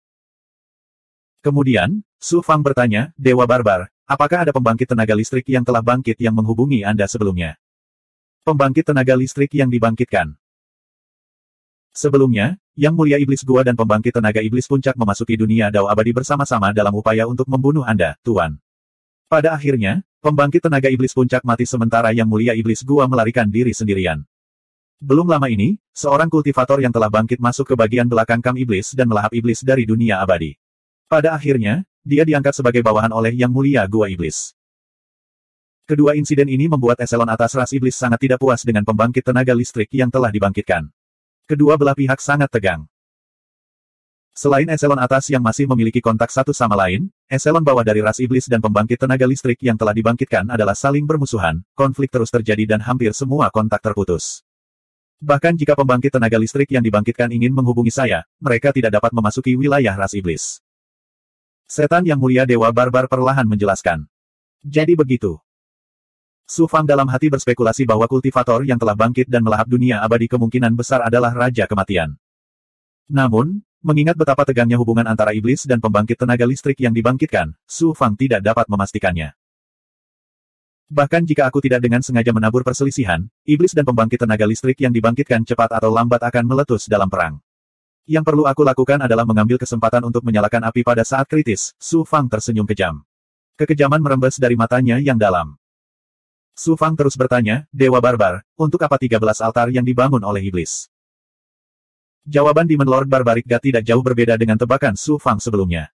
Kemudian, Su Fang bertanya, Dewa Barbar, apakah ada pembangkit tenaga listrik yang telah bangkit yang menghubungi Anda sebelumnya? Pembangkit tenaga listrik yang dibangkitkan. Sebelumnya, Yang Mulia Iblis Gua dan pembangkit tenaga iblis puncak memasuki dunia Dao abadi bersama-sama dalam upaya untuk membunuh Anda, Tuan. Pada akhirnya, pembangkit tenaga iblis puncak mati sementara Yang Mulia Iblis Gua melarikan diri sendirian. Belum lama ini, seorang kultivator yang telah bangkit masuk ke bagian belakang kam iblis dan melahap iblis dari dunia abadi. Pada akhirnya, dia diangkat sebagai bawahan oleh Yang Mulia Gua Iblis. Kedua insiden ini membuat eselon atas ras iblis sangat tidak puas dengan pembangkit tenaga listrik yang telah dibangkitkan. Kedua belah pihak sangat tegang. Selain eselon atas yang masih memiliki kontak satu sama lain, eselon bawah dari ras iblis dan pembangkit tenaga listrik yang telah dibangkitkan adalah saling bermusuhan, konflik terus terjadi dan hampir semua kontak terputus. Bahkan jika pembangkit tenaga listrik yang dibangkitkan ingin menghubungi saya, mereka tidak dapat memasuki wilayah ras iblis. Setan Yang Mulia Dewa Barbar perlahan menjelaskan. Jadi begitu. Su Fang dalam hati berspekulasi bahwa kultivator yang telah bangkit dan melahap dunia abadi kemungkinan besar adalah Raja Kematian. Namun, mengingat betapa tegangnya hubungan antara iblis dan pembangkit tenaga listrik yang dibangkitkan, Su Fang tidak dapat memastikannya. Bahkan jika aku tidak dengan sengaja menabur perselisihan, iblis dan pembangkit tenaga listrik yang dibangkitkan cepat atau lambat akan meletus dalam perang. Yang perlu aku lakukan adalah mengambil kesempatan untuk menyalakan api pada saat kritis. Su Fang tersenyum kejam. Kekejaman merembes dari matanya yang dalam. Su Fang terus bertanya, Dewa Barbar, untuk apa 13 altar yang dibangun oleh iblis? Jawaban Demon Lord Barbaric God tidak jauh berbeda dengan tebakan Su Fang sebelumnya.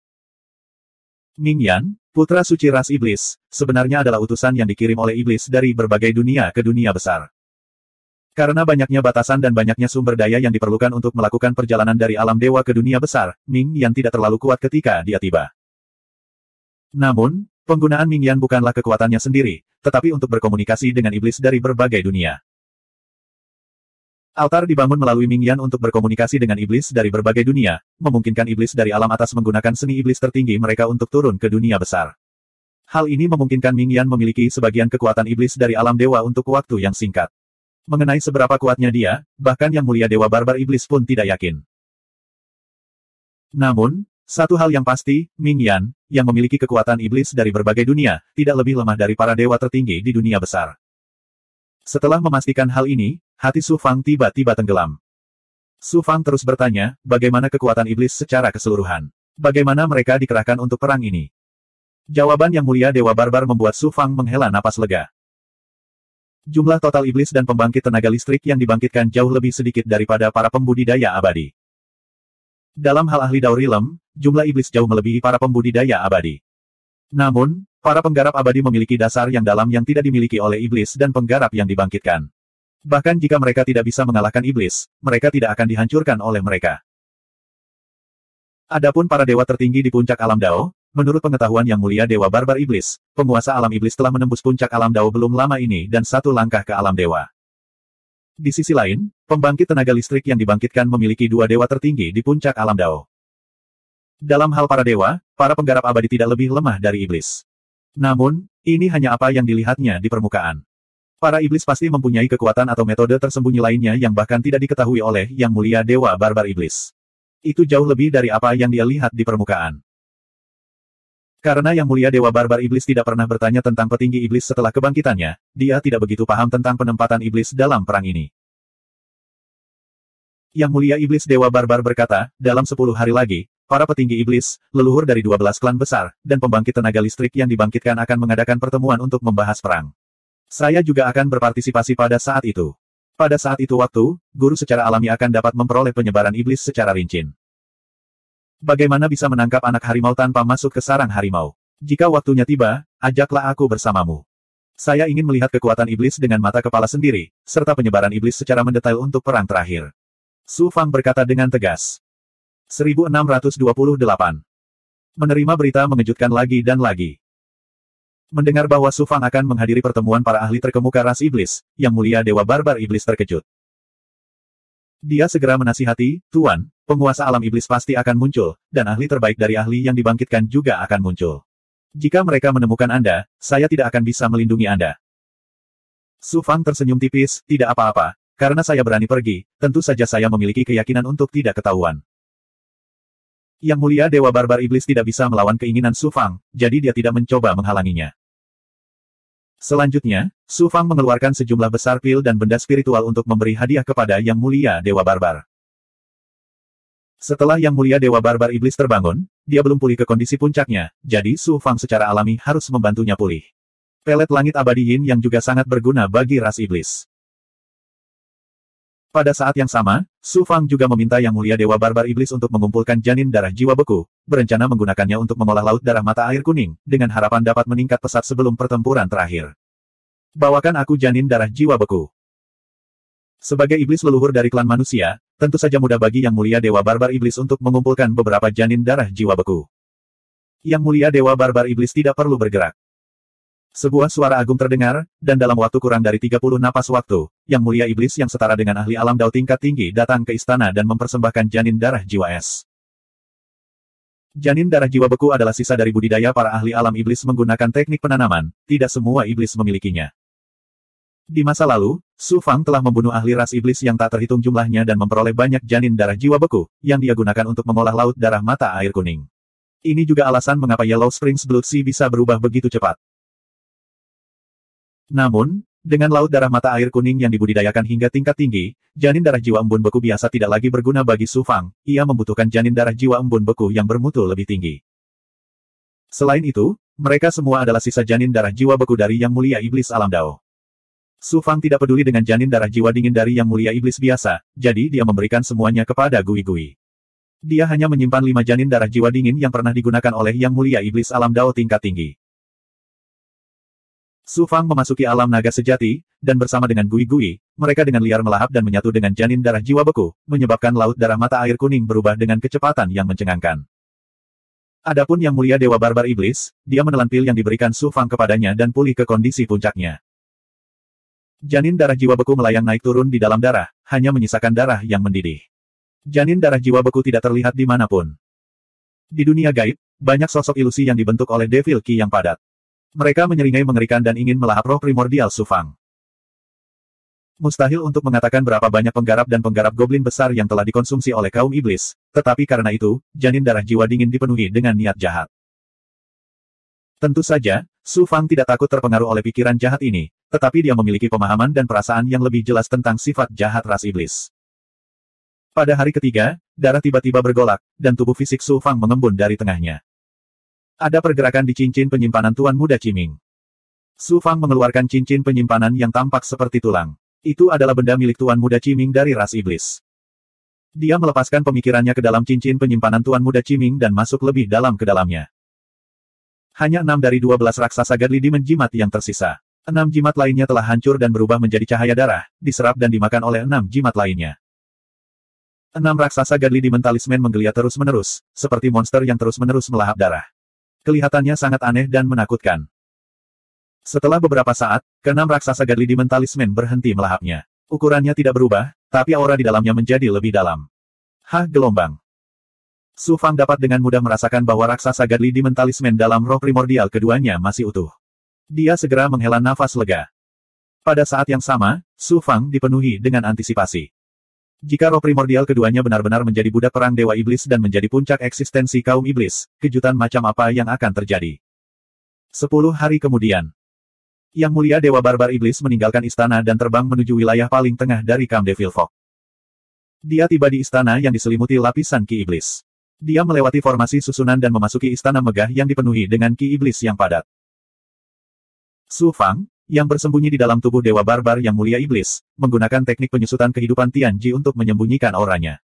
Ming Yan, putra suci ras iblis, sebenarnya adalah utusan yang dikirim oleh iblis dari berbagai dunia ke dunia besar. Karena banyaknya batasan dan banyaknya sumber daya yang diperlukan untuk melakukan perjalanan dari alam dewa ke dunia besar, Ming Yan tidak terlalu kuat ketika dia tiba. Namun, penggunaan Ming Yan bukanlah kekuatannya sendiri, tetapi untuk berkomunikasi dengan iblis dari berbagai dunia. Altar dibangun melalui Ming Yan untuk berkomunikasi dengan iblis dari berbagai dunia, memungkinkan iblis dari alam atas menggunakan seni iblis tertinggi mereka untuk turun ke dunia besar. Hal ini memungkinkan Ming Yan memiliki sebagian kekuatan iblis dari alam dewa untuk waktu yang singkat. Mengenai seberapa kuatnya dia, bahkan Yang Mulia Dewa Barbar Iblis pun tidak yakin. Namun, satu hal yang pasti, Ming Yan, yang memiliki kekuatan iblis dari berbagai dunia, tidak lebih lemah dari para dewa tertinggi di dunia besar. Setelah memastikan hal ini, hati Su Fang tiba-tiba tenggelam. Su Fang terus bertanya, bagaimana kekuatan iblis secara keseluruhan? Bagaimana mereka dikerahkan untuk perang ini? Jawaban Yang Mulia Dewa Barbar membuat Su Fang menghela napas lega. Jumlah total iblis dan pembangkit tenaga listrik yang dibangkitkan jauh lebih sedikit daripada para pembudidaya abadi. Dalam hal ahli Dao Realm, jumlah iblis jauh melebihi para pembudidaya abadi. Namun, para penggarap abadi memiliki dasar yang dalam yang tidak dimiliki oleh iblis dan penggarap yang dibangkitkan. Bahkan jika mereka tidak bisa mengalahkan iblis, mereka tidak akan dihancurkan oleh mereka. Adapun para dewa tertinggi di puncak alam Dao, menurut pengetahuan Yang Mulia Dewa Barbar Iblis, penguasa alam iblis telah menembus puncak alam Dao belum lama ini dan satu langkah ke alam dewa. Di sisi lain, pembangkit tenaga listrik yang dibangkitkan memiliki dua dewa tertinggi di puncak alam Dao. Dalam hal para dewa, para penggarap abadi tidak lebih lemah dari iblis. Namun, ini hanya apa yang dilihatnya di permukaan. Para iblis pasti mempunyai kekuatan atau metode tersembunyi lainnya yang bahkan tidak diketahui oleh Yang Mulia Dewa Barbar Iblis. Itu jauh lebih dari apa yang dia lihat di permukaan. Karena Yang Mulia Dewa Barbar Iblis tidak pernah bertanya tentang petinggi iblis setelah kebangkitannya, dia tidak begitu paham tentang penempatan iblis dalam perang ini. Yang Mulia Iblis Dewa Barbar berkata, dalam 10 hari lagi, para petinggi iblis, leluhur dari 12 klan besar, dan pembangkit tenaga listrik yang dibangkitkan akan mengadakan pertemuan untuk membahas perang. Saya juga akan berpartisipasi pada saat itu. Pada saat itu waktu, guru secara alami akan dapat memperoleh penyebaran iblis secara rinci. Bagaimana bisa menangkap anak harimau tanpa masuk ke sarang harimau? Jika waktunya tiba, ajaklah aku bersamamu. Saya ingin melihat kekuatan iblis dengan mata kepala sendiri, serta penyebaran iblis secara mendetail untuk perang terakhir. Su Fang berkata dengan tegas. 1628. Menerima berita mengejutkan lagi dan lagi. Mendengar bahwa Su Fang akan menghadiri pertemuan para ahli terkemuka ras iblis, Yang Mulia Dewa Barbar Iblis terkejut. Dia segera menasihati, Tuan, penguasa alam iblis pasti akan muncul, dan ahli terbaik dari ahli yang dibangkitkan juga akan muncul. Jika mereka menemukan Anda, saya tidak akan bisa melindungi Anda. Su Fang tersenyum tipis, tidak apa-apa, karena saya berani pergi, tentu saja saya memiliki keyakinan untuk tidak ketahuan. Yang mulia Dewa Barbar Iblis tidak bisa melawan keinginan Su Fang, jadi dia tidak mencoba menghalanginya. Selanjutnya, Su Fang mengeluarkan sejumlah besar pil dan benda spiritual untuk memberi hadiah kepada Yang Mulia Dewa Barbar. Setelah Yang Mulia Dewa Barbar Iblis terbangun, dia belum pulih ke kondisi puncaknya, jadi Su Fang secara alami harus membantunya pulih. Pelet langit abadi Yin yang juga sangat berguna bagi ras iblis. Pada saat yang sama, Su Fang juga meminta Yang Mulia Dewa Barbar Iblis untuk mengumpulkan janin darah jiwa beku, berencana menggunakannya untuk mengolah laut darah mata air kuning, dengan harapan dapat meningkat pesat sebelum pertempuran terakhir. Bawakan aku janin darah jiwa beku. Sebagai iblis leluhur dari klan manusia, tentu saja mudah bagi Yang Mulia Dewa Barbar Iblis untuk mengumpulkan beberapa janin darah jiwa beku. Yang Mulia Dewa Barbar Iblis tidak perlu bergerak. Sebuah suara agung terdengar, dan dalam waktu kurang dari 30 napas waktu, Yang Mulia Iblis yang setara dengan ahli alam Dao tingkat tinggi datang ke istana dan mempersembahkan janin darah jiwa es. Janin darah jiwa beku adalah sisa dari budidaya para ahli alam iblis menggunakan teknik penanaman, tidak semua iblis memilikinya. Di masa lalu, Su Fang telah membunuh ahli ras iblis yang tak terhitung jumlahnya dan memperoleh banyak janin darah jiwa beku, yang dia gunakan untuk mengolah laut darah mata air kuning. Ini juga alasan mengapa Yellow Springs Blood Sea bisa berubah begitu cepat. Namun, dengan laut darah mata air kuning yang dibudidayakan hingga tingkat tinggi, janin darah jiwa embun beku biasa tidak lagi berguna bagi Su Fang, ia membutuhkan janin darah jiwa embun beku yang bermutu lebih tinggi. Selain itu, mereka semua adalah sisa janin darah jiwa beku dari Yang Mulia Iblis Alam Dao. Su Fang tidak peduli dengan janin darah jiwa dingin dari Yang Mulia Iblis biasa, jadi dia memberikan semuanya kepada Gui Gui. Dia hanya menyimpan 5 janin darah jiwa dingin yang pernah digunakan oleh Yang Mulia Iblis Alam Dao tingkat tinggi. Su Fang memasuki alam naga sejati, dan bersama dengan Gui Gui, mereka dengan liar melahap dan menyatu dengan janin darah jiwa beku, menyebabkan laut darah mata air kuning berubah dengan kecepatan yang mencengangkan. Adapun Yang Mulia Dewa Barbar Iblis, dia menelan pil yang diberikan Su Fang kepadanya dan pulih ke kondisi puncaknya. Janin darah jiwa beku melayang naik turun di dalam darah, hanya menyisakan darah yang mendidih. Janin darah jiwa beku tidak terlihat dimanapun. Di dunia gaib, banyak sosok ilusi yang dibentuk oleh Devil Ki yang padat. Mereka menyeringai mengerikan dan ingin melahap roh primordial Su Fang. Mustahil untuk mengatakan berapa banyak penggarap dan penggarap goblin besar yang telah dikonsumsi oleh kaum iblis, tetapi karena itu, janin darah jiwa dingin dipenuhi dengan niat jahat. Tentu saja, Su Fang tidak takut terpengaruh oleh pikiran jahat ini, tetapi dia memiliki pemahaman dan perasaan yang lebih jelas tentang sifat jahat ras iblis. Pada hari ketiga, darah tiba-tiba bergolak, dan tubuh fisik Su Fang mengembun dari tengahnya. Ada pergerakan di cincin penyimpanan Tuan Muda Ciming. Su Fang mengeluarkan cincin penyimpanan yang tampak seperti tulang. Itu adalah benda milik Tuan Muda Ciming dari ras iblis. Dia melepaskan pemikirannya ke dalam cincin penyimpanan Tuan Muda Ciming dan masuk lebih dalam ke dalamnya. Hanya 6 dari 12 raksasa Godly Demon Jimat yang tersisa. 6 jimat lainnya telah hancur dan berubah menjadi cahaya darah, diserap dan dimakan oleh 6 jimat lainnya. 6 raksasa Godly Demon Talisman menggeliat terus-menerus, seperti monster yang terus-menerus melahap darah. Kelihatannya sangat aneh dan menakutkan. Setelah beberapa saat, ke-6 raksasa Godly Demon Talisman berhenti melahapnya. Ukurannya tidak berubah, tapi aura di dalamnya menjadi lebih dalam. Hah, gelombang. Su Fang dapat dengan mudah merasakan bahwa raksasa Godly Demon Talisman dalam roh primordial keduanya masih utuh. Dia segera menghela nafas lega. Pada saat yang sama, Su Fang dipenuhi dengan antisipasi. Jika roh primordial keduanya benar-benar menjadi budak perang Dewa Iblis dan menjadi puncak eksistensi kaum iblis, kejutan macam apa yang akan terjadi? 10 hari kemudian, Yang Mulia Dewa Barbar Iblis meninggalkan istana dan terbang menuju wilayah paling tengah dari Camp Devil Fog. Dia tiba di istana yang diselimuti lapisan Ki Iblis. Dia melewati formasi susunan dan memasuki istana megah yang dipenuhi dengan Ki Iblis yang padat. Su Fang, yang bersembunyi di dalam tubuh Dewa Barbar Yang Mulia Iblis, menggunakan teknik penyusutan kehidupan Tianji untuk menyembunyikan auranya.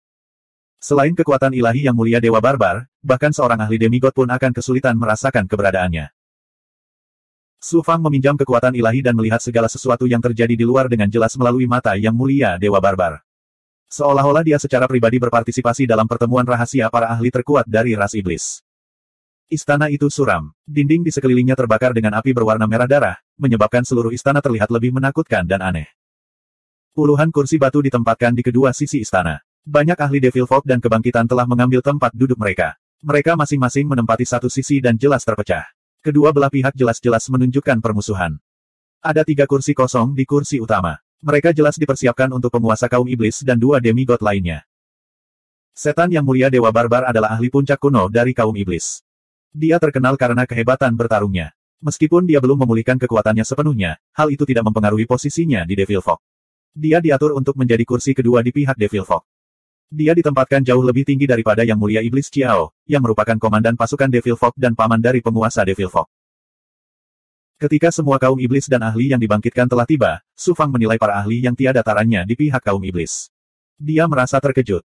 Selain kekuatan ilahi Yang Mulia Dewa Barbar, bahkan seorang ahli demigod pun akan kesulitan merasakan keberadaannya. Su Fang meminjam kekuatan ilahi dan melihat segala sesuatu yang terjadi di luar dengan jelas melalui mata Yang Mulia Dewa Barbar. Seolah-olah dia secara pribadi berpartisipasi dalam pertemuan rahasia para ahli terkuat dari ras iblis. Istana itu suram. Dinding di sekelilingnya terbakar dengan api berwarna merah darah, menyebabkan seluruh istana terlihat lebih menakutkan dan aneh. Puluhan kursi batu ditempatkan di kedua sisi istana. Banyak ahli Devil Fog dan kebangkitan telah mengambil tempat duduk mereka. Mereka masing-masing menempati satu sisi dan jelas terpecah. Kedua belah pihak jelas-jelas menunjukkan permusuhan. Ada 3 kursi kosong di kursi utama. Mereka jelas dipersiapkan untuk penguasa kaum iblis dan 2 demigod lainnya. Setan yang mulia Dewa Barbar adalah ahli puncak kuno dari kaum iblis. Dia terkenal karena kehebatan bertarungnya. Meskipun dia belum memulihkan kekuatannya sepenuhnya, hal itu tidak mempengaruhi posisinya di Devil Fog. Dia diatur untuk menjadi kursi kedua di pihak Devil Fog. Dia ditempatkan jauh lebih tinggi daripada Yang Mulia Iblis Chiao, yang merupakan komandan pasukan Devil Fog dan paman dari penguasa Devil Fog. Ketika semua kaum iblis dan ahli yang dibangkitkan telah tiba, Su Fang menilai para ahli yang tiada tarannya di pihak kaum iblis. Dia merasa terkejut.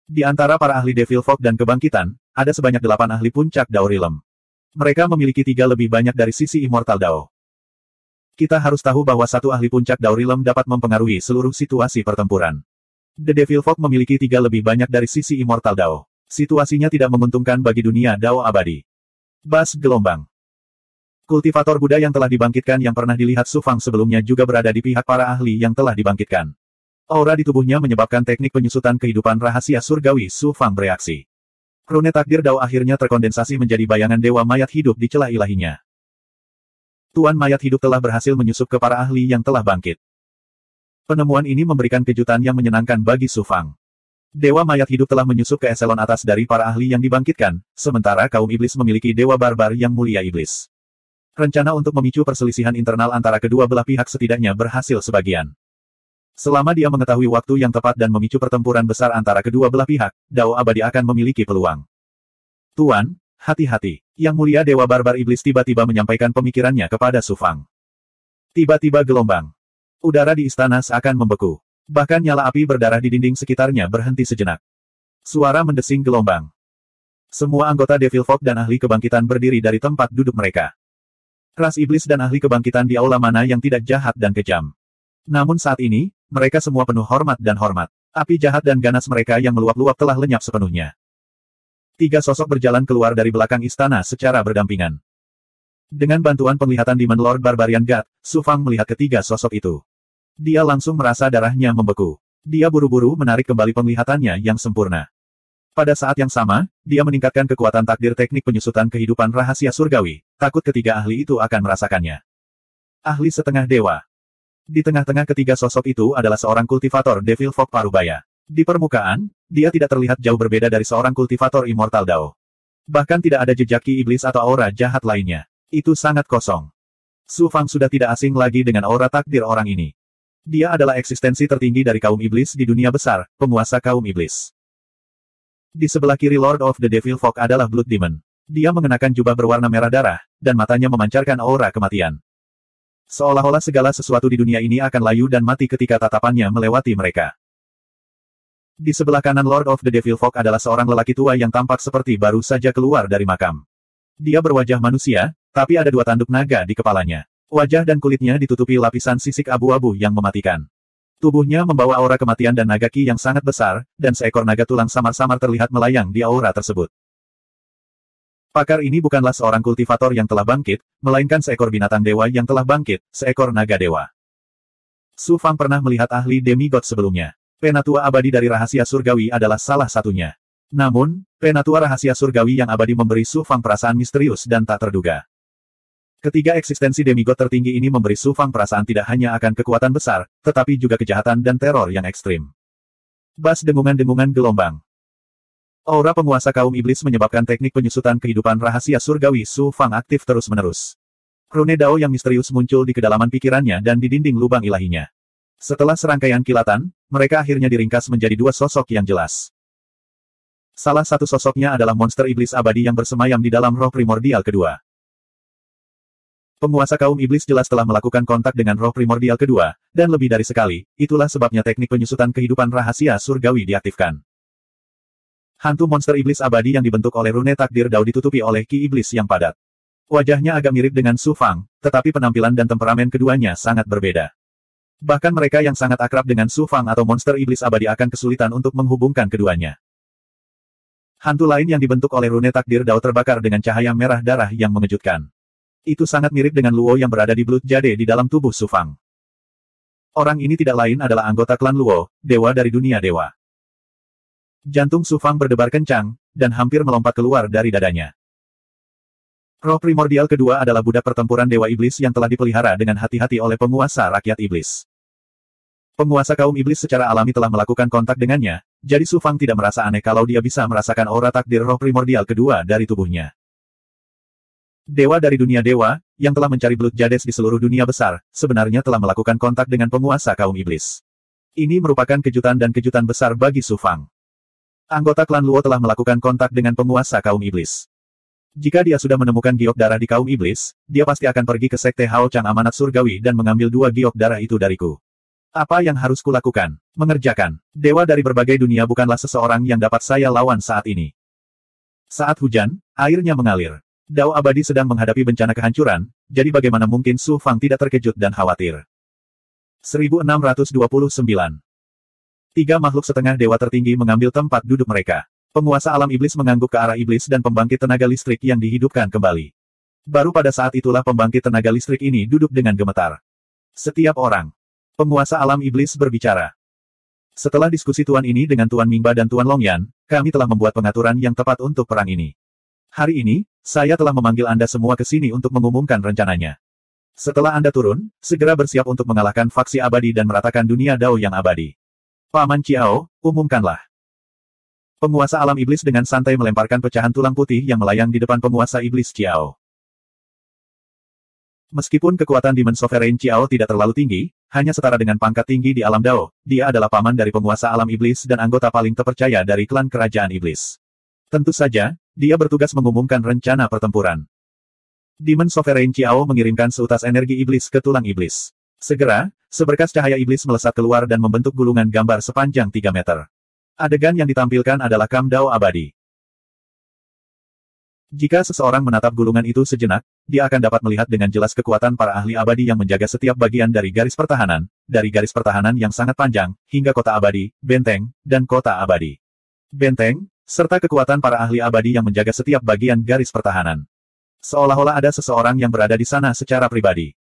Di antara para ahli Devil Fog dan kebangkitan, ada sebanyak 8 ahli puncak Dao Realm. Mereka memiliki 3 lebih banyak dari sisi Immortal Dao. Kita harus tahu bahwa satu ahli puncak Dao Realm dapat mempengaruhi seluruh situasi pertempuran. The Devil Fog memiliki 3 lebih banyak dari sisi Immortal Dao. Situasinya tidak menguntungkan bagi dunia Dao abadi. Bas gelombang. Kultivator Buddha yang telah dibangkitkan yang pernah dilihat Su Fang sebelumnya juga berada di pihak para ahli yang telah dibangkitkan. Aura di tubuhnya menyebabkan teknik penyusutan kehidupan rahasia surgawi Su Fang bereaksi. Rune takdir Dao akhirnya terkondensasi menjadi bayangan dewa mayat hidup di celah ilahinya. Tuan mayat hidup telah berhasil menyusup ke para ahli yang telah bangkit. Penemuan ini memberikan kejutan yang menyenangkan bagi Su Fang. Dewa mayat hidup telah menyusup ke eselon atas dari para ahli yang dibangkitkan, sementara kaum iblis memiliki dewa barbar yang mulia iblis. Rencana untuk memicu perselisihan internal antara kedua belah pihak setidaknya berhasil sebagian. Selama dia mengetahui waktu yang tepat dan memicu pertempuran besar antara kedua belah pihak, Dao abadi akan memiliki peluang. Tuan, hati-hati. Yang mulia Dewa Barbar Iblis tiba-tiba menyampaikan pemikirannya kepada Su Fang. Tiba-tiba gelombang. Udara di istana seakan membeku. Bahkan nyala api berdarah di dinding sekitarnya berhenti sejenak. Suara mendesing gelombang. Semua anggota Devil Fog dan ahli kebangkitan berdiri dari tempat duduk mereka. Ras iblis dan ahli kebangkitan di aula mana yang tidak jahat dan kejam. Namun saat ini, mereka semua penuh hormat dan hormat. Api jahat dan ganas mereka yang meluap-luap telah lenyap sepenuhnya. 3 sosok berjalan keluar dari belakang istana secara berdampingan. Dengan bantuan penglihatan Demon Lord Barbarian God, Su Fang melihat ketiga sosok itu. Dia langsung merasa darahnya membeku. Dia buru-buru menarik kembali penglihatannya yang sempurna. Pada saat yang sama, dia meningkatkan kekuatan takdir teknik penyusutan kehidupan rahasia surgawi, takut ketiga ahli itu akan merasakannya. Ahli setengah dewa. Di tengah-tengah ketiga sosok itu adalah seorang kultivator Devil Fog Parubaya. Di permukaan, dia tidak terlihat jauh berbeda dari seorang kultivator Immortal Dao. Bahkan tidak ada jejak ki iblis atau aura jahat lainnya. Itu sangat kosong. Su Fang sudah tidak asing lagi dengan aura takdir orang ini. Dia adalah eksistensi tertinggi dari kaum iblis di dunia besar, penguasa kaum iblis. Di sebelah kiri Lord of the Devil Fog adalah Blood Demon. Dia mengenakan jubah berwarna merah darah, dan matanya memancarkan aura kematian. Seolah-olah segala sesuatu di dunia ini akan layu dan mati ketika tatapannya melewati mereka. Di sebelah kanan Lord of the Devil Fog adalah seorang lelaki tua yang tampak seperti baru saja keluar dari makam. Dia berwajah manusia, tapi ada 2 tanduk naga di kepalanya. Wajah dan kulitnya ditutupi lapisan sisik abu-abu yang mematikan. Tubuhnya membawa aura kematian dan naga ki yang sangat besar, dan seekor naga tulang samar-samar terlihat melayang di aura tersebut. Pakar ini bukanlah seorang kultivator yang telah bangkit, melainkan seekor binatang dewa yang telah bangkit, seekor naga dewa. Su Fang pernah melihat ahli demigod sebelumnya. Penatua abadi dari rahasia surgawi adalah salah satunya. Namun, penatua rahasia surgawi yang abadi memberi Su Fang perasaan misterius dan tak terduga. Ketiga eksistensi demigod tertinggi ini memberi Su Fang perasaan tidak hanya akan kekuatan besar, tetapi juga kejahatan dan teror yang ekstrim. Bas dengungan-dengungan gelombang. Aura penguasa kaum iblis menyebabkan teknik penyusutan kehidupan rahasia surgawi Su Fang aktif terus-menerus. Rune Dao yang misterius muncul di kedalaman pikirannya dan di dinding lubang ilahinya. Setelah serangkaian kilatan, mereka akhirnya diringkas menjadi 2 sosok yang jelas. Salah satu sosoknya adalah monster iblis abadi yang bersemayam di dalam roh primordial kedua. Penguasa kaum iblis jelas telah melakukan kontak dengan roh primordial kedua, dan lebih dari sekali, itulah sebabnya teknik penyusutan kehidupan rahasia surgawi diaktifkan. Hantu monster iblis abadi yang dibentuk oleh rune takdir Dao ditutupi oleh ki iblis yang padat. Wajahnya agak mirip dengan Su Fang, tetapi penampilan dan temperamen keduanya sangat berbeda. Bahkan mereka yang sangat akrab dengan Su Fang atau monster iblis abadi akan kesulitan untuk menghubungkan keduanya. Hantu lain yang dibentuk oleh rune takdir Dao terbakar dengan cahaya merah darah yang mengejutkan. Itu sangat mirip dengan Luo yang berada di Blood Jade di dalam tubuh Su Fang. Orang ini tidak lain adalah anggota klan Luo, dewa dari dunia dewa. Jantung Su Fang berdebar kencang, dan hampir melompat keluar dari dadanya. Roh primordial kedua adalah budak pertempuran dewa iblis yang telah dipelihara dengan hati-hati oleh penguasa rakyat iblis. Penguasa kaum iblis secara alami telah melakukan kontak dengannya, Jadi Su Fang tidak merasa aneh kalau dia bisa merasakan aura takdir roh primordial kedua dari tubuhnya. Dewa dari dunia dewa, yang telah mencari Blood Jades di seluruh dunia besar, sebenarnya telah melakukan kontak dengan penguasa kaum iblis. Ini merupakan kejutan dan kejutan besar bagi Su Fang. Anggota klan Luo telah melakukan kontak dengan penguasa kaum iblis. Jika dia sudah menemukan giok darah di kaum iblis, dia pasti akan pergi ke Sekte Hao Chang Amanat Surgawi dan mengambil 2 giok darah itu dariku. Apa yang harus kulakukan? Mengerjakan. Dewa dari berbagai dunia bukanlah seseorang yang dapat saya lawan saat ini. Saat hujan, airnya mengalir. Dao abadi sedang menghadapi bencana kehancuran, jadi bagaimana mungkin Su Fang tidak terkejut dan khawatir. 1629. 3 makhluk setengah dewa tertinggi mengambil tempat duduk mereka. Penguasa alam iblis mengangguk ke arah iblis dan pembangkit tenaga listrik yang dihidupkan kembali. Baru pada saat itulah pembangkit tenaga listrik ini duduk dengan gemetar. Setiap orang. Penguasa alam iblis berbicara. Setelah diskusi Tuan ini dengan Tuan Mingba dan Tuan Longyan, kami telah membuat pengaturan yang tepat untuk perang ini. Hari ini, saya telah memanggil Anda semua ke sini untuk mengumumkan rencananya. Setelah Anda turun, segera bersiap untuk mengalahkan faksi abadi dan meratakan dunia Dao yang abadi. Paman Chiao, umumkanlah. Penguasa alam iblis dengan santai melemparkan pecahan tulang putih yang melayang di depan penguasa iblis Chiao. Meskipun kekuatan Demon Sovereign Chiao tidak terlalu tinggi, hanya setara dengan pangkat tinggi di alam Dao, dia adalah paman dari penguasa alam iblis dan anggota paling terpercaya dari klan kerajaan iblis. Tentu saja, dia bertugas mengumumkan rencana pertempuran. Demon Sovereign Chiao mengirimkan seutas energi iblis ke tulang iblis. Segera, seberkas cahaya iblis melesat keluar dan membentuk gulungan gambar sepanjang 3 meter. Adegan yang ditampilkan adalah Kam Dao abadi. Jika seseorang menatap gulungan itu sejenak, dia akan dapat melihat dengan jelas kekuatan para ahli abadi yang menjaga setiap bagian dari garis pertahanan yang sangat panjang, hingga kota abadi, benteng, dan kota abadi. Benteng, serta kekuatan para ahli abadi yang menjaga setiap bagian garis pertahanan. Seolah-olah ada seseorang yang berada di sana secara pribadi.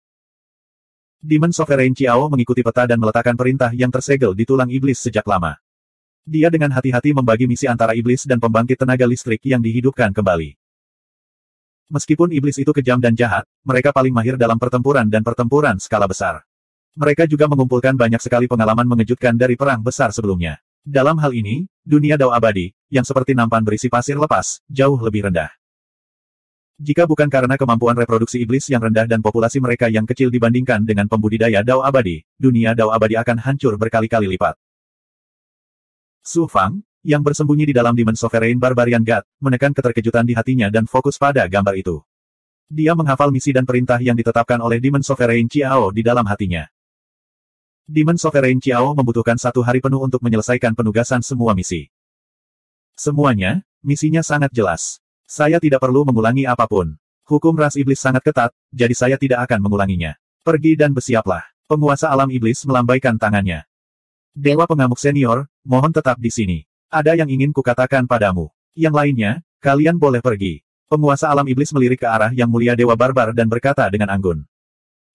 Demon Sovereign Chiao mengikuti peta dan meletakkan perintah yang tersegel di tulang iblis sejak lama. Dia dengan hati-hati membagi misi antara iblis dan pembangkit tenaga listrik yang dihidupkan kembali. Meskipun iblis itu kejam dan jahat, mereka paling mahir dalam pertempuran dan pertempuran skala besar. Mereka juga mengumpulkan banyak sekali pengalaman mengejutkan dari perang besar sebelumnya. Dalam hal ini, dunia Dao abadi, yang seperti nampan berisi pasir lepas, jauh lebih rendah. Jika bukan karena kemampuan reproduksi iblis yang rendah dan populasi mereka yang kecil dibandingkan dengan pembudidaya Dao abadi, dunia Dao abadi akan hancur berkali-kali lipat. Su Fang, yang bersembunyi di dalam Demon Sovereign Barbarian God, menekan keterkejutan di hatinya dan fokus pada gambar itu. Dia menghafal misi dan perintah yang ditetapkan oleh Demon Sovereign Chiao di dalam hatinya. Demon Sovereign Chiao membutuhkan 1 hari penuh untuk menyelesaikan penugasan semua misi. Semuanya, misinya sangat jelas. Saya tidak perlu mengulangi apapun. Hukum ras iblis sangat ketat, jadi saya tidak akan mengulanginya. Pergi dan bersiaplah. Penguasa alam iblis melambaikan tangannya. Dewa pengamuk senior, mohon tetap di sini. Ada yang ingin kukatakan padamu. Yang lainnya, kalian boleh pergi. Penguasa alam iblis melirik ke arah Yang Mulia Dewa Barbar dan berkata dengan anggun.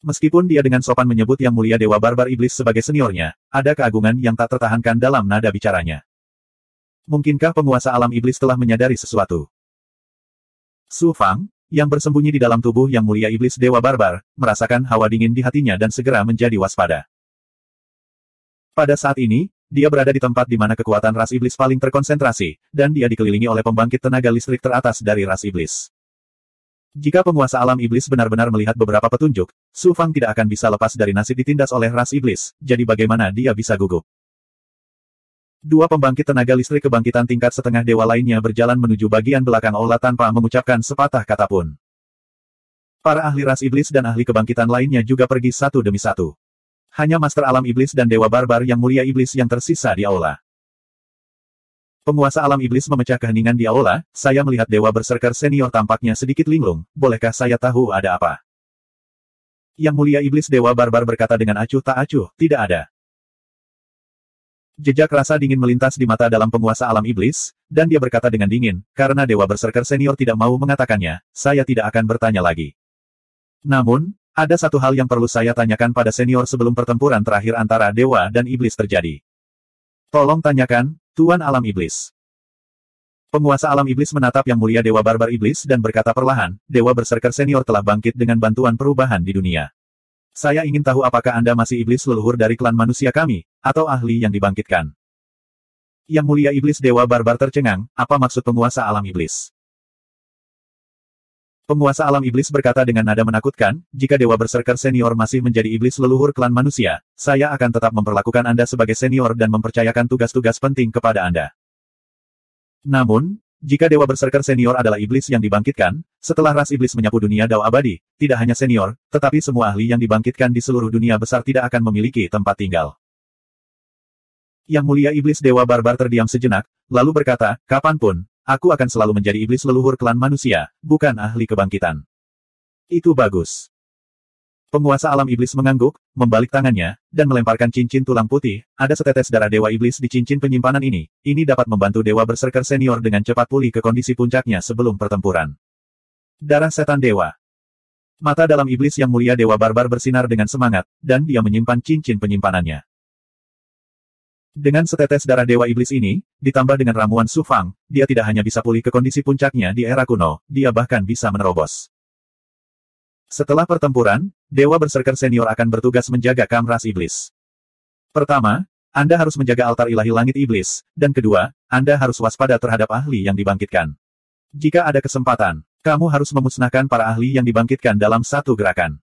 Meskipun dia dengan sopan menyebut Yang Mulia Dewa Barbar Iblis sebagai seniornya, ada keagungan yang tak tertahankan dalam nada bicaranya. Mungkinkah penguasa alam iblis telah menyadari sesuatu? Su Fang, yang bersembunyi di dalam tubuh Yang Mulia Iblis Dewa Barbar, merasakan hawa dingin di hatinya dan segera menjadi waspada. Pada saat ini, dia berada di tempat di mana kekuatan ras iblis paling terkonsentrasi, dan dia dikelilingi oleh pembangkit tenaga listrik teratas dari ras iblis. Jika penguasa alam iblis benar-benar melihat beberapa petunjuk, Su Fang tidak akan bisa lepas dari nasib ditindas oleh ras iblis, jadi bagaimana dia bisa gugup? 2 pembangkit tenaga listrik kebangkitan tingkat setengah dewa lainnya berjalan menuju bagian belakang aula tanpa mengucapkan sepatah kata pun. Para ahli ras iblis dan ahli kebangkitan lainnya juga pergi satu demi satu. Hanya Master Alam Iblis dan Dewa Barbar Yang Mulia Iblis yang tersisa di aula. Penguasa Alam Iblis memecah keheningan di aula, saya melihat Dewa Berserker Senior tampaknya sedikit linglung, bolehkah saya tahu ada apa? Yang Mulia Iblis Dewa Barbar berkata dengan acuh tak acuh, tidak ada. Jejak rasa dingin melintas di mata dalam penguasa Alam Iblis, dan dia berkata dengan dingin, karena Dewa Berserker Senior tidak mau mengatakannya, saya tidak akan bertanya lagi. Namun, ada satu hal yang perlu saya tanyakan pada senior sebelum pertempuran terakhir antara Dewa dan Iblis terjadi. Tolong tanyakan, Tuan Alam Iblis. Penguasa Alam Iblis menatap Yang Mulia Dewa Barbar Iblis dan berkata perlahan, Dewa Berserker Senior telah bangkit dengan bantuan perubahan di dunia. Saya ingin tahu apakah Anda masih iblis leluhur dari klan manusia kami, atau ahli yang dibangkitkan. Yang Mulia Iblis Dewa Barbar tercengang, apa maksud penguasa alam iblis? Penguasa alam iblis berkata dengan nada menakutkan, jika Dewa Berserker senior masih menjadi iblis leluhur klan manusia, saya akan tetap memperlakukan Anda sebagai senior dan mempercayakan tugas-tugas penting kepada Anda. Namun, jika Dewa Berserker senior adalah iblis yang dibangkitkan, setelah ras iblis menyapu dunia Dao abadi, tidak hanya senior, tetapi semua ahli yang dibangkitkan di seluruh dunia besar tidak akan memiliki tempat tinggal. Yang Mulia Iblis Dewa Barbar terdiam sejenak, lalu berkata, kapanpun, aku akan selalu menjadi iblis leluhur klan manusia, bukan ahli kebangkitan. Itu bagus. Penguasa alam iblis mengangguk, membalik tangannya, dan melemparkan cincin tulang putih. Ada setetes darah Dewa Iblis di cincin penyimpanan ini. Ini dapat membantu Dewa Berserker senior dengan cepat pulih ke kondisi puncaknya sebelum pertempuran. Darah setan dewa. Mata dalam iblis Yang Mulia Dewa Barbar bersinar dengan semangat, dan dia menyimpan cincin penyimpanannya. Dengan setetes darah Dewa Iblis ini, ditambah dengan ramuan Su Fang, dia tidak hanya bisa pulih ke kondisi puncaknya di era kuno, dia bahkan bisa menerobos. Setelah pertempuran, Dewa Berserker senior akan bertugas menjaga kam ras iblis. Pertama, Anda harus menjaga altar ilahi langit iblis, dan kedua, Anda harus waspada terhadap ahli yang dibangkitkan. Jika ada kesempatan, kamu harus memusnahkan para ahli yang dibangkitkan dalam satu gerakan.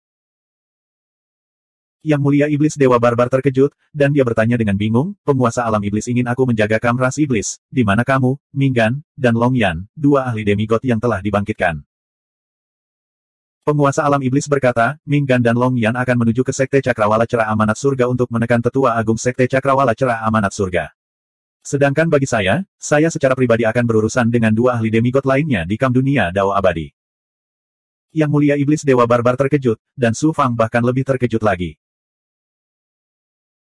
Yang Mulia Iblis Dewa Barbar terkejut, dan dia bertanya dengan bingung, penguasa alam iblis ingin aku menjaga kam ras iblis, di mana kamu, Minggan, dan Long Yan, dua ahli demigod yang telah dibangkitkan. Penguasa alam iblis berkata, Minggan dan Long Yan akan menuju ke Sekte Cakrawala Cerah Amanat Surga untuk menekan Tetua Agung Sekte Cakrawala Cerah Amanat Surga. Sedangkan bagi saya secara pribadi akan berurusan dengan dua ahli demigod lainnya di kam dunia Dao Abadi. Yang Mulia Iblis Dewa Barbar terkejut, dan Su Fang bahkan lebih terkejut lagi.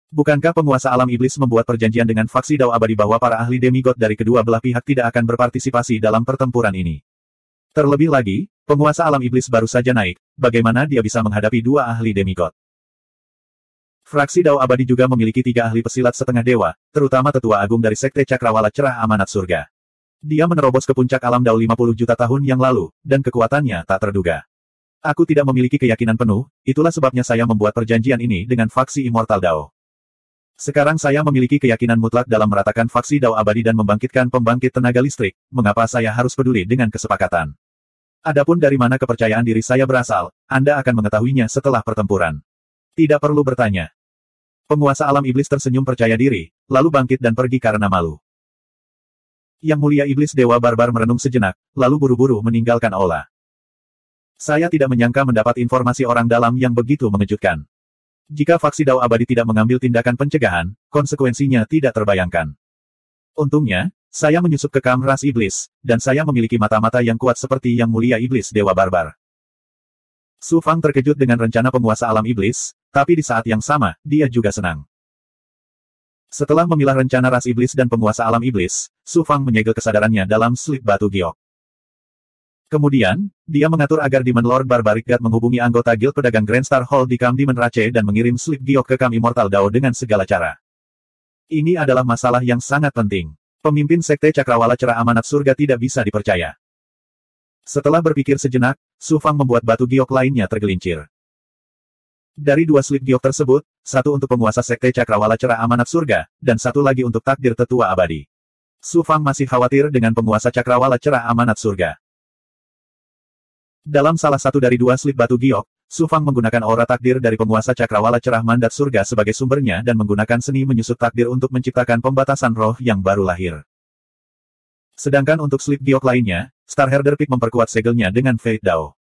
Bukankah penguasa alam iblis membuat perjanjian dengan faksi Dao Abadi bahwa para ahli demigod dari kedua belah pihak tidak akan berpartisipasi dalam pertempuran ini? Terlebih lagi, penguasa alam iblis baru saja naik, bagaimana dia bisa menghadapi dua ahli demigod? Fraksi Dao Abadi juga memiliki 3 ahli pesilat setengah dewa, terutama Tetua Agung dari Sekte Cakrawala Cerah Amanat Surga. Dia menerobos ke puncak alam Dao 50 juta tahun yang lalu, dan kekuatannya tak terduga. Aku tidak memiliki keyakinan penuh, itulah sebabnya saya membuat perjanjian ini dengan faksi Immortal Dao. Sekarang saya memiliki keyakinan mutlak dalam meratakan faksi Dao Abadi dan membangkitkan pembangkit tenaga listrik, mengapa saya harus peduli dengan kesepakatan? Adapun dari mana kepercayaan diri saya berasal, Anda akan mengetahuinya setelah pertempuran. Tidak perlu bertanya. Penguasa alam iblis tersenyum percaya diri, lalu bangkit dan pergi karena malu. Yang Mulia Iblis Dewa Barbar merenung sejenak, lalu buru-buru meninggalkan aula. Saya tidak menyangka mendapat informasi orang dalam yang begitu mengejutkan. Jika faksi Dao Abadi tidak mengambil tindakan pencegahan, konsekuensinya tidak terbayangkan. Untungnya, saya menyusup ke kam ras iblis, dan saya memiliki mata-mata yang kuat seperti Yang Mulia Iblis Dewa Barbar. Su Fang terkejut dengan rencana penguasa alam iblis, tapi di saat yang sama, dia juga senang. Setelah memilah rencana ras iblis dan penguasa alam iblis, Su Fang menyegel kesadarannya dalam slip batu giok. Kemudian, dia mengatur agar Demon Lord Barbaric God menghubungi anggota Guild Pedagang Grand Star Hall di kam Demon Rache dan mengirim slip giok ke kam Immortal Dao dengan segala cara. Ini adalah masalah yang sangat penting. Pemimpin Sekte Cakrawala Cerah Amanat Surga tidak bisa dipercaya. Setelah berpikir sejenak, Su Fang membuat batu giok lainnya tergelincir. Dari 2 slip giok tersebut, satu untuk penguasa Sekte Cakrawala Cerah Amanat Surga, dan satu lagi untuk takdir Tetua Abadi. Su Fang masih khawatir dengan penguasa Cakrawala Cerah Amanat Surga. Dalam salah satu dari 2 slip batu giok, Su Fang menggunakan aura takdir dari penguasa Cakrawala Cerah Mandat Surga sebagai sumbernya dan menggunakan seni menyusut takdir untuk menciptakan pembatasan roh yang baru lahir. Sedangkan untuk slip giok lainnya, Star Herder Peak memperkuat segelnya dengan Fate Dao.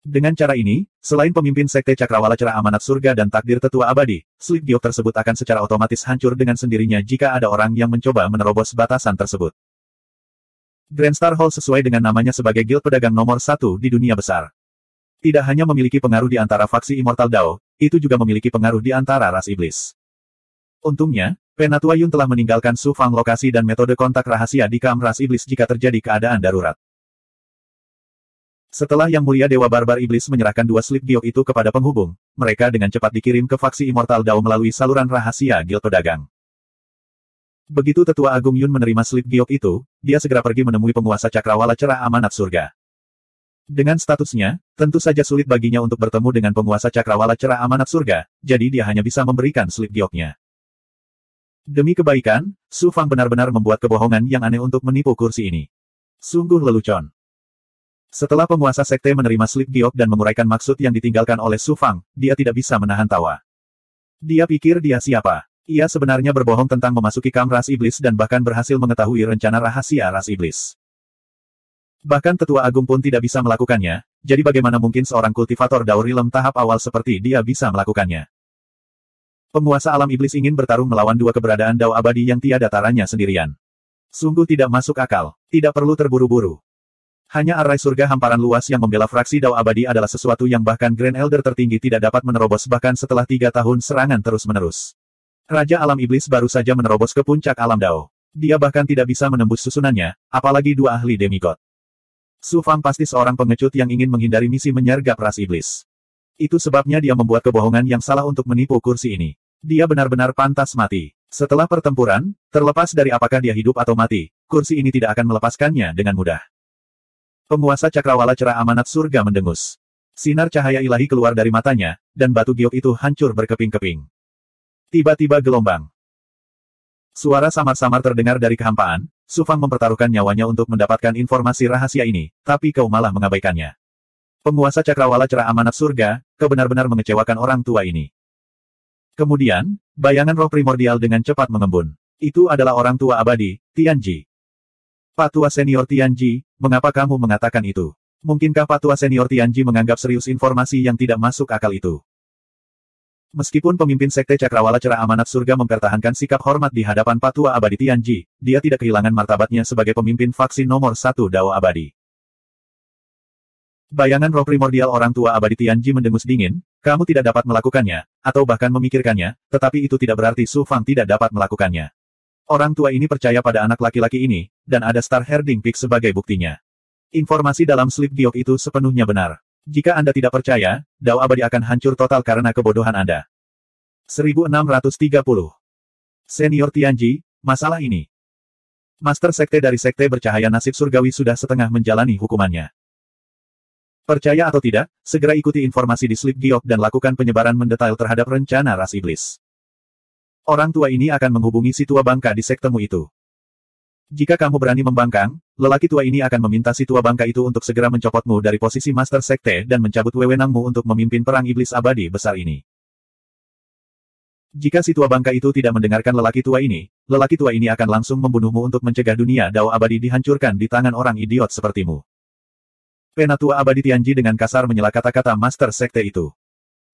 Dengan cara ini, selain pemimpin Sekte Cakrawala Cerah Amanat Surga dan takdir Tetua Abadi, slip giok tersebut akan secara otomatis hancur dengan sendirinya jika ada orang yang mencoba menerobos batasan tersebut. Grand Star Hall sesuai dengan namanya sebagai Guild Pedagang nomor 1 di dunia besar. Tidak hanya memiliki pengaruh di antara faksi Immortal Dao, itu juga memiliki pengaruh di antara ras iblis. Untungnya, Penatua Yun telah meninggalkan Su Fang lokasi dan metode kontak rahasia di kam ras iblis jika terjadi keadaan darurat. Setelah Yang Mulia Dewa Barbar Iblis menyerahkan 2 slip giok itu kepada penghubung, mereka dengan cepat dikirim ke faksi Immortal Dao melalui saluran rahasia Guild Pedagang. Begitu Tetua Agung Yun menerima slip giok itu, dia segera pergi menemui penguasa Cakrawala Cerah Amanat Surga. Dengan statusnya, tentu saja sulit baginya untuk bertemu dengan penguasa Cakrawala Cerah Amanat Surga, jadi dia hanya bisa memberikan slip gioknya. Demi kebaikan, Su Fang benar-benar membuat kebohongan yang aneh untuk menipu kursi ini. Sungguh lelucon. Setelah penguasa sekte menerima slip giok dan menguraikan maksud yang ditinggalkan oleh Su Fang, dia tidak bisa menahan tawa. Dia pikir dia siapa? Ia sebenarnya berbohong tentang memasuki kamp ras iblis dan bahkan berhasil mengetahui rencana rahasia ras iblis. Bahkan Tetua Agung pun tidak bisa melakukannya, jadi bagaimana mungkin seorang kultivator Dao Rilem tahap awal seperti dia bisa melakukannya? Penguasa alam iblis ingin bertarung melawan dua keberadaan Dao abadi yang tiada taranya sendirian. Sungguh tidak masuk akal, tidak perlu terburu-buru. Hanya arai surga hamparan luas yang membela fraksi Dao abadi adalah sesuatu yang bahkan Grand Elder tertinggi tidak dapat menerobos bahkan setelah 3 tahun serangan terus-menerus. Raja alam iblis baru saja menerobos ke puncak alam Dao. Dia bahkan tidak bisa menembus susunannya, apalagi dua ahli demigod. Su Fang pasti seorang pengecut yang ingin menghindari misi menyergap ras iblis. Itu sebabnya dia membuat kebohongan yang salah untuk menipu kursi ini. Dia benar-benar pantas mati. Setelah pertempuran, terlepas dari apakah dia hidup atau mati, kursi ini tidak akan melepaskannya dengan mudah. Penguasa cakrawala cerah amanat surga mendengus. Sinar cahaya ilahi keluar dari matanya, dan batu giok itu hancur berkeping-keping. Tiba-tiba gelombang. Suara samar-samar terdengar dari kehampaan. Su Fang mempertaruhkan nyawanya untuk mendapatkan informasi rahasia ini, tapi kau malah mengabaikannya. Penguasa cakrawala cerah amanat surga, kau benar-benar mengecewakan orang tua ini. Kemudian, bayangan roh primordial dengan cepat mengembun. Itu adalah orang tua abadi, Tianji. Pak Tua Senior Tianji, mengapa kamu mengatakan itu? Mungkinkah Pak Tua Senior Tianji menganggap serius informasi yang tidak masuk akal itu? Meskipun pemimpin sekte cakrawala cerah amanat surga mempertahankan sikap hormat di hadapan Pak Tua abadi Tianji, dia tidak kehilangan martabatnya sebagai pemimpin faksi nomor 1 Dao abadi. Bayangan roh primordial orang tua abadi Tianji mendengus dingin, kamu tidak dapat melakukannya, atau bahkan memikirkannya, tetapi itu tidak berarti Su Fang tidak dapat melakukannya. Orang tua ini percaya pada anak laki-laki ini, dan ada Star Herding Peak sebagai buktinya. Informasi dalam slip giok itu sepenuhnya benar. Jika Anda tidak percaya, Dao abadi akan hancur total karena kebodohan Anda. 1630. Senior Tianji, masalah ini. Master sekte dari sekte bercahaya nasib surgawi sudah setengah menjalani hukumannya. Percaya atau tidak, segera ikuti informasi di slip giok dan lakukan penyebaran mendetail terhadap rencana ras iblis. Orang tua ini akan menghubungi si tua bangka di sektemu itu. Jika kamu berani membangkang, lelaki tua ini akan meminta si tua bangka itu untuk segera mencopotmu dari posisi master sekte dan mencabut wewenangmu untuk memimpin perang iblis abadi besar ini. Jika si tua bangka itu tidak mendengarkan lelaki tua ini akan langsung membunuhmu untuk mencegah dunia Dao abadi dihancurkan di tangan orang idiot sepertimu. Penatua abadi Tianji dengan kasar menyela kata-kata master sekte itu.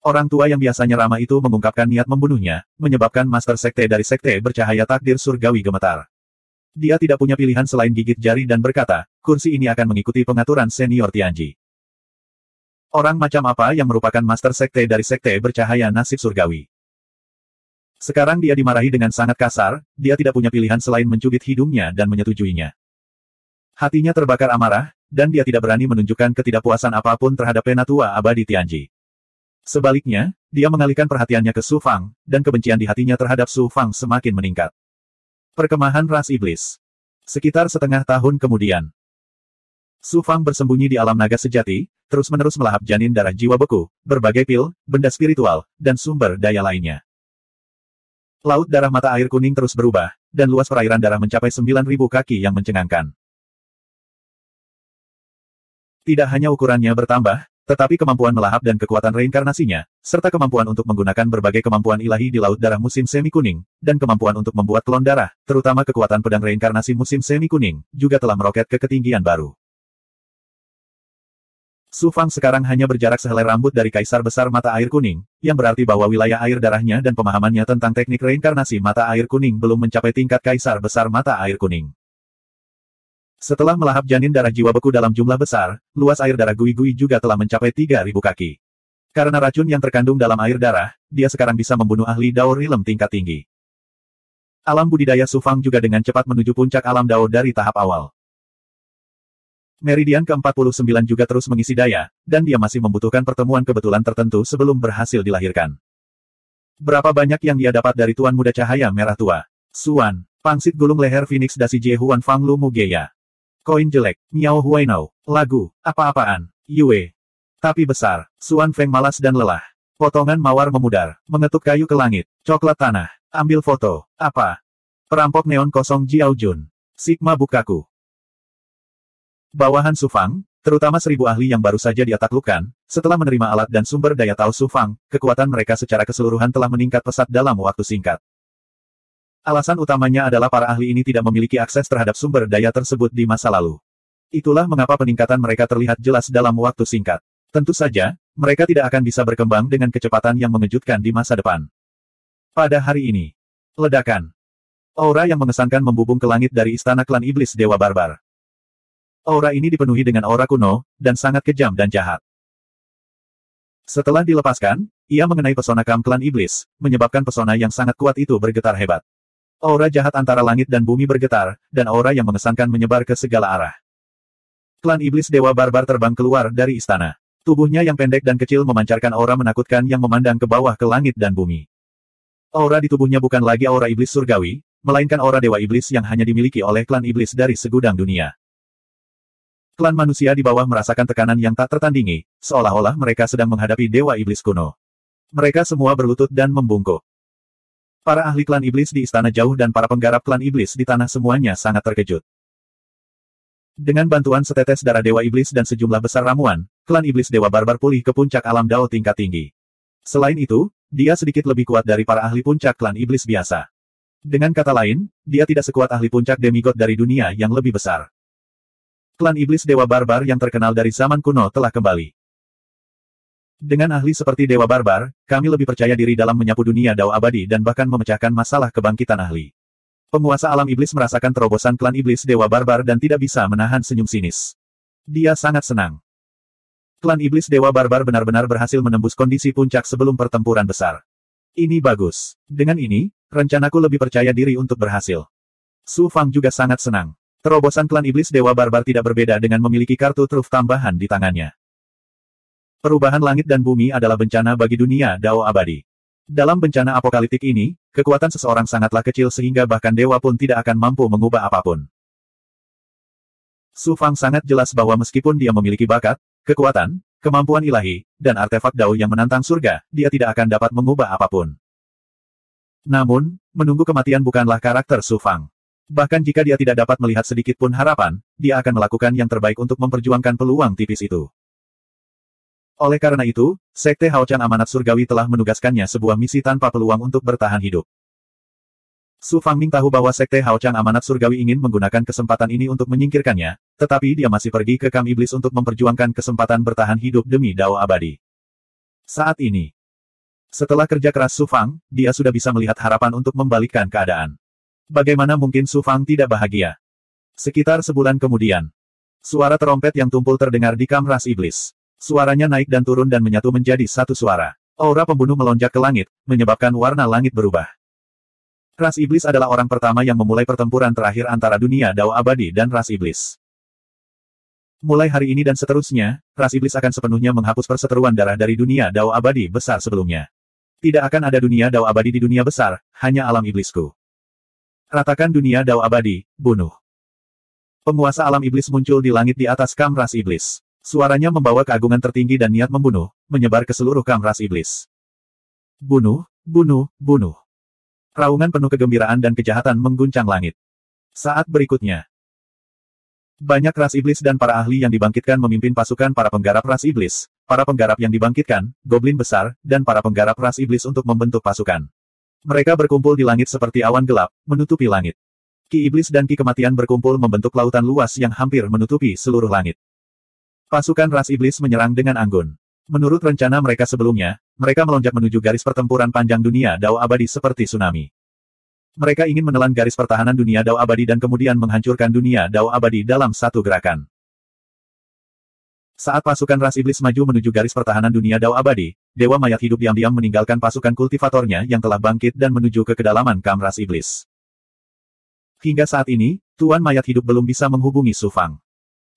Orang tua yang biasanya ramah itu mengungkapkan niat membunuhnya, menyebabkan master sekte dari sekte bercahaya takdir surgawi gemetar. Dia tidak punya pilihan selain gigit jari dan berkata, kursi ini akan mengikuti pengaturan senior Tianji. Orang macam apa yang merupakan master sekte dari sekte bercahaya nasib surgawi? Sekarang dia dimarahi dengan sangat kasar, dia tidak punya pilihan selain mencubit hidungnya dan menyetujuinya. Hatinya terbakar amarah, dan dia tidak berani menunjukkan ketidakpuasan apapun terhadap penatua abadi Tianji. Sebaliknya, dia mengalihkan perhatiannya ke Su Fang, dan kebencian di hatinya terhadap Su Fang semakin meningkat. Perkemahan ras iblis. Sekitar setengah tahun kemudian, Su Fang bersembunyi di alam naga sejati, terus-menerus melahap janin darah jiwa beku, berbagai pil, benda spiritual, dan sumber daya lainnya. Laut darah mata air kuning terus berubah, dan luas perairan darah mencapai 9.000 kaki yang mencengangkan. Tidak hanya ukurannya bertambah, tetapi kemampuan melahap dan kekuatan reinkarnasinya, serta kemampuan untuk menggunakan berbagai kemampuan ilahi di laut darah musim semi kuning, dan kemampuan untuk membuat klon darah, terutama kekuatan pedang reinkarnasi musim semi kuning, juga telah meroket ke ketinggian baru. Su Fang sekarang hanya berjarak sehelai rambut dari kaisar besar mata air kuning, yang berarti bahwa wilayah air darahnya dan pemahamannya tentang teknik reinkarnasi mata air kuning belum mencapai tingkat kaisar besar mata air kuning. Setelah melahap janin darah jiwa beku dalam jumlah besar, luas air darah Gui-Gui juga telah mencapai 3.000 kaki. Karena racun yang terkandung dalam air darah, dia sekarang bisa membunuh ahli Dao Rilem tingkat tinggi. Alam budidaya Su Fang juga dengan cepat menuju puncak alam Dao dari tahap awal. Meridian ke-49 juga terus mengisi daya, dan dia masih membutuhkan pertemuan kebetulan tertentu sebelum berhasil dilahirkan. Berapa banyak yang dia dapat dari Tuan Muda Cahaya Merah Tua? Suan, pangsit gulung leher Phoenix dasi Jie Huan Fang Lu Mugeya. Koin jelek, Miao Huainao, lagu, apa-apaan, Yue. Tapi besar, Suan Feng malas dan lelah. Potongan mawar memudar, mengetuk kayu ke langit, coklat tanah, Ambil foto. Apa? Perampok neon kosong Jiao Jun. Sigma Bukaku. Bawahan Su Fang, terutama 1000 ahli yang baru saja dia taklukkan, setelah menerima alat dan sumber daya Tao Su Fang, kekuatan mereka secara keseluruhan telah meningkat pesat dalam waktu singkat. Alasan utamanya adalah para ahli ini tidak memiliki akses terhadap sumber daya tersebut di masa lalu. Itulah mengapa peningkatan mereka terlihat jelas dalam waktu singkat. Tentu saja, mereka tidak akan bisa berkembang dengan kecepatan yang mengejutkan di masa depan. Pada hari ini, ledakan. Aura yang mengesankan membubung ke langit dari istana klan iblis Dewa Barbar. Aura ini dipenuhi dengan aura kuno, dan sangat kejam dan jahat. Setelah dilepaskan, ia mengenai pesona klan iblis, menyebabkan pesona yang sangat kuat itu bergetar hebat. Aura jahat antara langit dan bumi bergetar, dan aura yang mengesankan menyebar ke segala arah. Klan iblis Dewa Barbar terbang keluar dari istana. Tubuhnya yang pendek dan kecil memancarkan aura menakutkan yang memandang ke bawah ke langit dan bumi. Aura di tubuhnya bukan lagi aura iblis surgawi, melainkan aura dewa iblis yang hanya dimiliki oleh klan iblis dari segudang dunia. Klan manusia di bawah merasakan tekanan yang tak tertandingi, seolah-olah mereka sedang menghadapi dewa iblis kuno. Mereka semua berlutut dan membungkuk. Para ahli klan iblis di istana jauh dan para penggarap klan iblis di tanah semuanya sangat terkejut. Dengan bantuan setetes darah dewa iblis dan sejumlah besar ramuan, klan iblis Dewa Barbar pulih ke puncak alam Dao tingkat tinggi. Selain itu, dia sedikit lebih kuat dari para ahli puncak klan iblis biasa. Dengan kata lain, dia tidak sekuat ahli puncak demigod dari dunia yang lebih besar. Klan iblis Dewa Barbar yang terkenal dari zaman kuno telah kembali. Dengan ahli seperti Dewa Barbar, kami lebih percaya diri dalam menyapu dunia Dao abadi dan bahkan memecahkan masalah kebangkitan ahli. Penguasa alam iblis merasakan terobosan klan iblis Dewa Barbar dan tidak bisa menahan senyum sinis. Dia sangat senang. Klan iblis Dewa Barbar benar-benar berhasil menembus kondisi puncak sebelum pertempuran besar. Ini bagus. Dengan ini, rencanaku lebih percaya diri untuk berhasil. Su Fang juga sangat senang. Terobosan klan iblis Dewa Barbar tidak berbeda dengan memiliki kartu truf tambahan di tangannya. Perubahan langit dan bumi adalah bencana bagi dunia Dao abadi. Dalam bencana apokaliptik ini, kekuatan seseorang sangatlah kecil sehingga bahkan dewa pun tidak akan mampu mengubah apapun. Su Fang sangat jelas bahwa meskipun dia memiliki bakat, kekuatan, kemampuan ilahi, dan artefak Dao yang menantang surga, dia tidak akan dapat mengubah apapun. Namun, menunggu kematian bukanlah karakter Su Fang. Bahkan jika dia tidak dapat melihat sedikit pun harapan, dia akan melakukan yang terbaik untuk memperjuangkan peluang tipis itu. Oleh karena itu, Sekte Haocan Amanat Surgawi telah menugaskannya sebuah misi tanpa peluang untuk bertahan hidup. Su Fangming tahu bahwa Sekte Haocan Amanat Surgawi ingin menggunakan kesempatan ini untuk menyingkirkannya, tetapi dia masih pergi ke Kam Iblis untuk memperjuangkan kesempatan bertahan hidup demi Dao abadi. Saat ini, setelah kerja keras Su Fang, dia sudah bisa melihat harapan untuk membalikkan keadaan. Bagaimana mungkin Su Fang tidak bahagia? Sekitar sebulan kemudian, suara terompet yang tumpul terdengar di Kam Ras Iblis. Suaranya naik dan turun dan menyatu menjadi satu suara. Aura pembunuh melonjak ke langit, menyebabkan warna langit berubah. Ras Iblis adalah orang pertama yang memulai pertempuran terakhir antara dunia Dao abadi dan Ras Iblis. Mulai hari ini dan seterusnya, Ras Iblis akan sepenuhnya menghapus perseteruan darah dari dunia Dao abadi besar sebelumnya. Tidak akan ada dunia Dao abadi di dunia besar, hanya alam iblisku. Ratakan dunia Dao abadi, bunuh. Penguasa alam iblis muncul di langit di atas Kam Ras Iblis. Suaranya membawa keagungan tertinggi dan niat membunuh, menyebar ke seluruh Kam Ras Iblis. Bunuh, bunuh, bunuh. Raungan penuh kegembiraan dan kejahatan mengguncang langit. Saat berikutnya, banyak Ras Iblis dan para ahli yang dibangkitkan memimpin pasukan para penggarap Ras Iblis, para penggarap yang dibangkitkan, goblin besar, dan para penggarap Ras Iblis untuk membentuk pasukan. Mereka berkumpul di langit seperti awan gelap, menutupi langit. Ki Iblis dan Ki Kematian berkumpul membentuk lautan luas yang hampir menutupi seluruh langit. Pasukan Ras Iblis menyerang dengan anggun. Menurut rencana mereka sebelumnya, mereka melonjak menuju garis pertempuran panjang dunia Dao abadi seperti tsunami. Mereka ingin menelan garis pertahanan dunia Dao abadi dan kemudian menghancurkan dunia Dao abadi dalam satu gerakan. Saat pasukan Ras Iblis maju menuju garis pertahanan dunia Dao abadi, Dewa Mayat hidup diam-diam meninggalkan pasukan kultivatornya yang telah bangkit dan menuju ke kedalaman Kam Ras Iblis. Hingga saat ini, Tuan Mayat hidup belum bisa menghubungi Su Fang.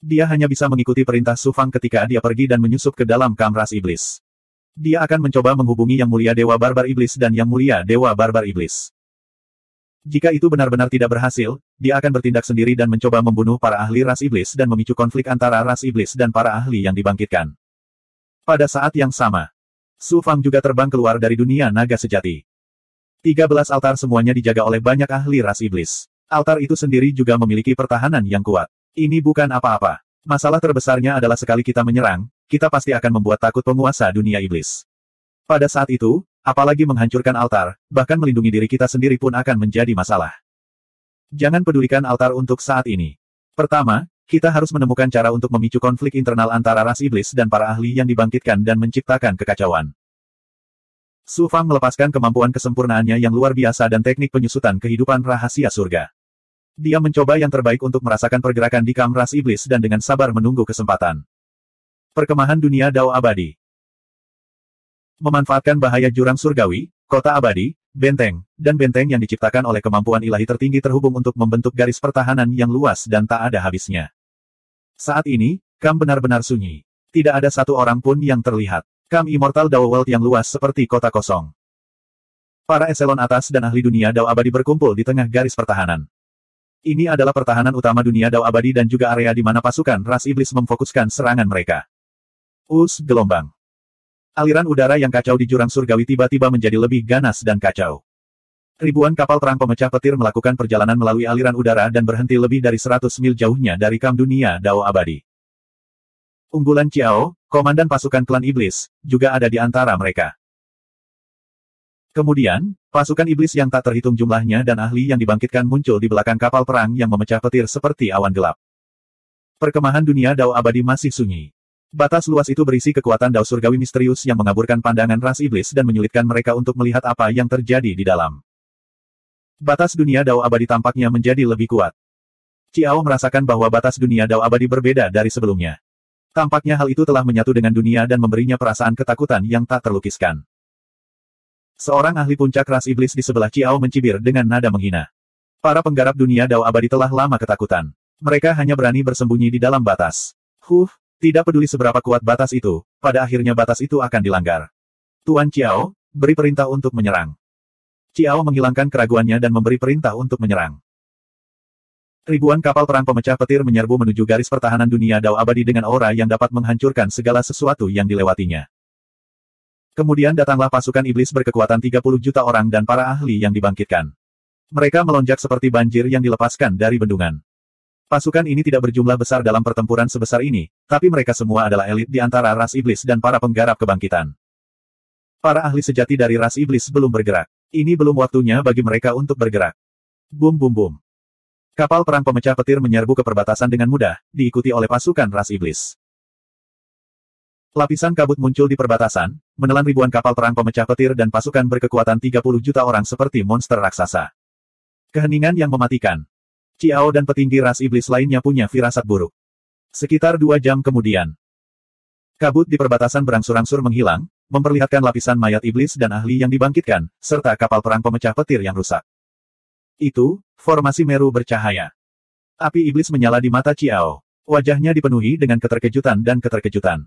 Dia hanya bisa mengikuti perintah Su Fang ketika dia pergi dan menyusup ke dalam Kam Ras Iblis. Dia akan mencoba menghubungi Yang Mulia Dewa Barbar Iblis dan Yang Mulia Dewa Barbar Iblis. Jika itu benar-benar tidak berhasil, dia akan bertindak sendiri dan mencoba membunuh para ahli Ras Iblis dan memicu konflik antara Ras Iblis dan para ahli yang dibangkitkan. Pada saat yang sama, Su Fang juga terbang keluar dari dunia naga sejati. 13 altar semuanya dijaga oleh banyak ahli ras iblis. Altar itu sendiri juga memiliki pertahanan yang kuat. Ini bukan apa-apa. Masalah terbesarnya adalah sekali kita menyerang, kita pasti akan membuat takut penguasa dunia iblis. Pada saat itu, apalagi menghancurkan altar, bahkan melindungi diri kita sendiri pun akan menjadi masalah. Jangan pedulikan altar untuk saat ini. Pertama, kita harus menemukan cara untuk memicu konflik internal antara ras iblis dan para ahli yang dibangkitkan dan menciptakan kekacauan. Su Fang melepaskan kemampuan kesempurnaannya yang luar biasa dan teknik penyusutan kehidupan rahasia surga. Dia mencoba yang terbaik untuk merasakan pergerakan di kam ras iblis dan dengan sabar menunggu kesempatan. Perkemahan dunia Dao Abadi. Memanfaatkan bahaya jurang surgawi, kota abadi, benteng, dan benteng yang diciptakan oleh kemampuan ilahi tertinggi terhubung untuk membentuk garis pertahanan yang luas dan tak ada habisnya. Saat ini, kam benar-benar sunyi. Tidak ada satu orang pun yang terlihat. Kam Immortal Dao World yang luas seperti kota kosong. Para eselon atas dan ahli dunia Dao Abadi berkumpul di tengah garis pertahanan. Ini adalah pertahanan utama dunia Dao Abadi dan juga area di mana pasukan ras iblis memfokuskan serangan mereka. Gelombang. Aliran udara yang kacau di jurang surgawi tiba-tiba menjadi lebih ganas dan kacau. Ribuan kapal perang pemecah petir melakukan perjalanan melalui aliran udara dan berhenti lebih dari 100 mil jauhnya dari kam dunia Dao Abadi. Unggulan Chiao, komandan pasukan klan iblis, juga ada di antara mereka. Kemudian, pasukan iblis yang tak terhitung jumlahnya dan ahli yang dibangkitkan muncul di belakang kapal perang yang memecah petir seperti awan gelap. Perkemahan dunia Dao Abadi masih sunyi. Batas luas itu berisi kekuatan Dao surgawi misterius yang mengaburkan pandangan ras iblis dan menyulitkan mereka untuk melihat apa yang terjadi di dalam. Batas dunia Dao Abadi tampaknya menjadi lebih kuat. Chiao merasakan bahwa batas dunia Dao Abadi berbeda dari sebelumnya. Tampaknya hal itu telah menyatu dengan dunia dan memberinya perasaan ketakutan yang tak terlukiskan. Seorang ahli puncak ras iblis di sebelah Chiao mencibir dengan nada menghina. Para penggarap dunia Dao Abadi telah lama ketakutan. Mereka hanya berani bersembunyi di dalam batas. Tidak peduli seberapa kuat batas itu, pada akhirnya batas itu akan dilanggar. Tuan Chiao, beri perintah untuk menyerang. Chiao menghilangkan keraguannya dan memberi perintah untuk menyerang. Ribuan kapal perang pemecah petir menyerbu menuju garis pertahanan dunia Dao Abadi dengan aura yang dapat menghancurkan segala sesuatu yang dilewatinya. Kemudian datanglah pasukan iblis berkekuatan 30 juta orang dan para ahli yang dibangkitkan. Mereka melonjak seperti banjir yang dilepaskan dari bendungan. Pasukan ini tidak berjumlah besar dalam pertempuran sebesar ini, tapi mereka semua adalah elit di antara ras iblis dan para penggarap kebangkitan. Para ahli sejati dari ras iblis belum bergerak. Ini belum waktunya bagi mereka untuk bergerak. Bum bum bum. Kapal perang pemecah petir menyerbu ke perbatasan dengan mudah, diikuti oleh pasukan ras iblis. Lapisan kabut muncul di perbatasan, menelan ribuan kapal perang pemecah petir dan pasukan berkekuatan 30 juta orang seperti monster raksasa. Keheningan yang mematikan. Chiao dan petinggi ras iblis lainnya punya firasat buruk. Sekitar 2 jam kemudian, kabut di perbatasan berangsur-angsur menghilang, memperlihatkan lapisan mayat iblis dan ahli yang dibangkitkan, serta kapal perang pemecah petir yang rusak. Itu, formasi Meru bercahaya. Api iblis menyala di mata Chiao. Wajahnya dipenuhi dengan keterkejutan dan keterkejutan.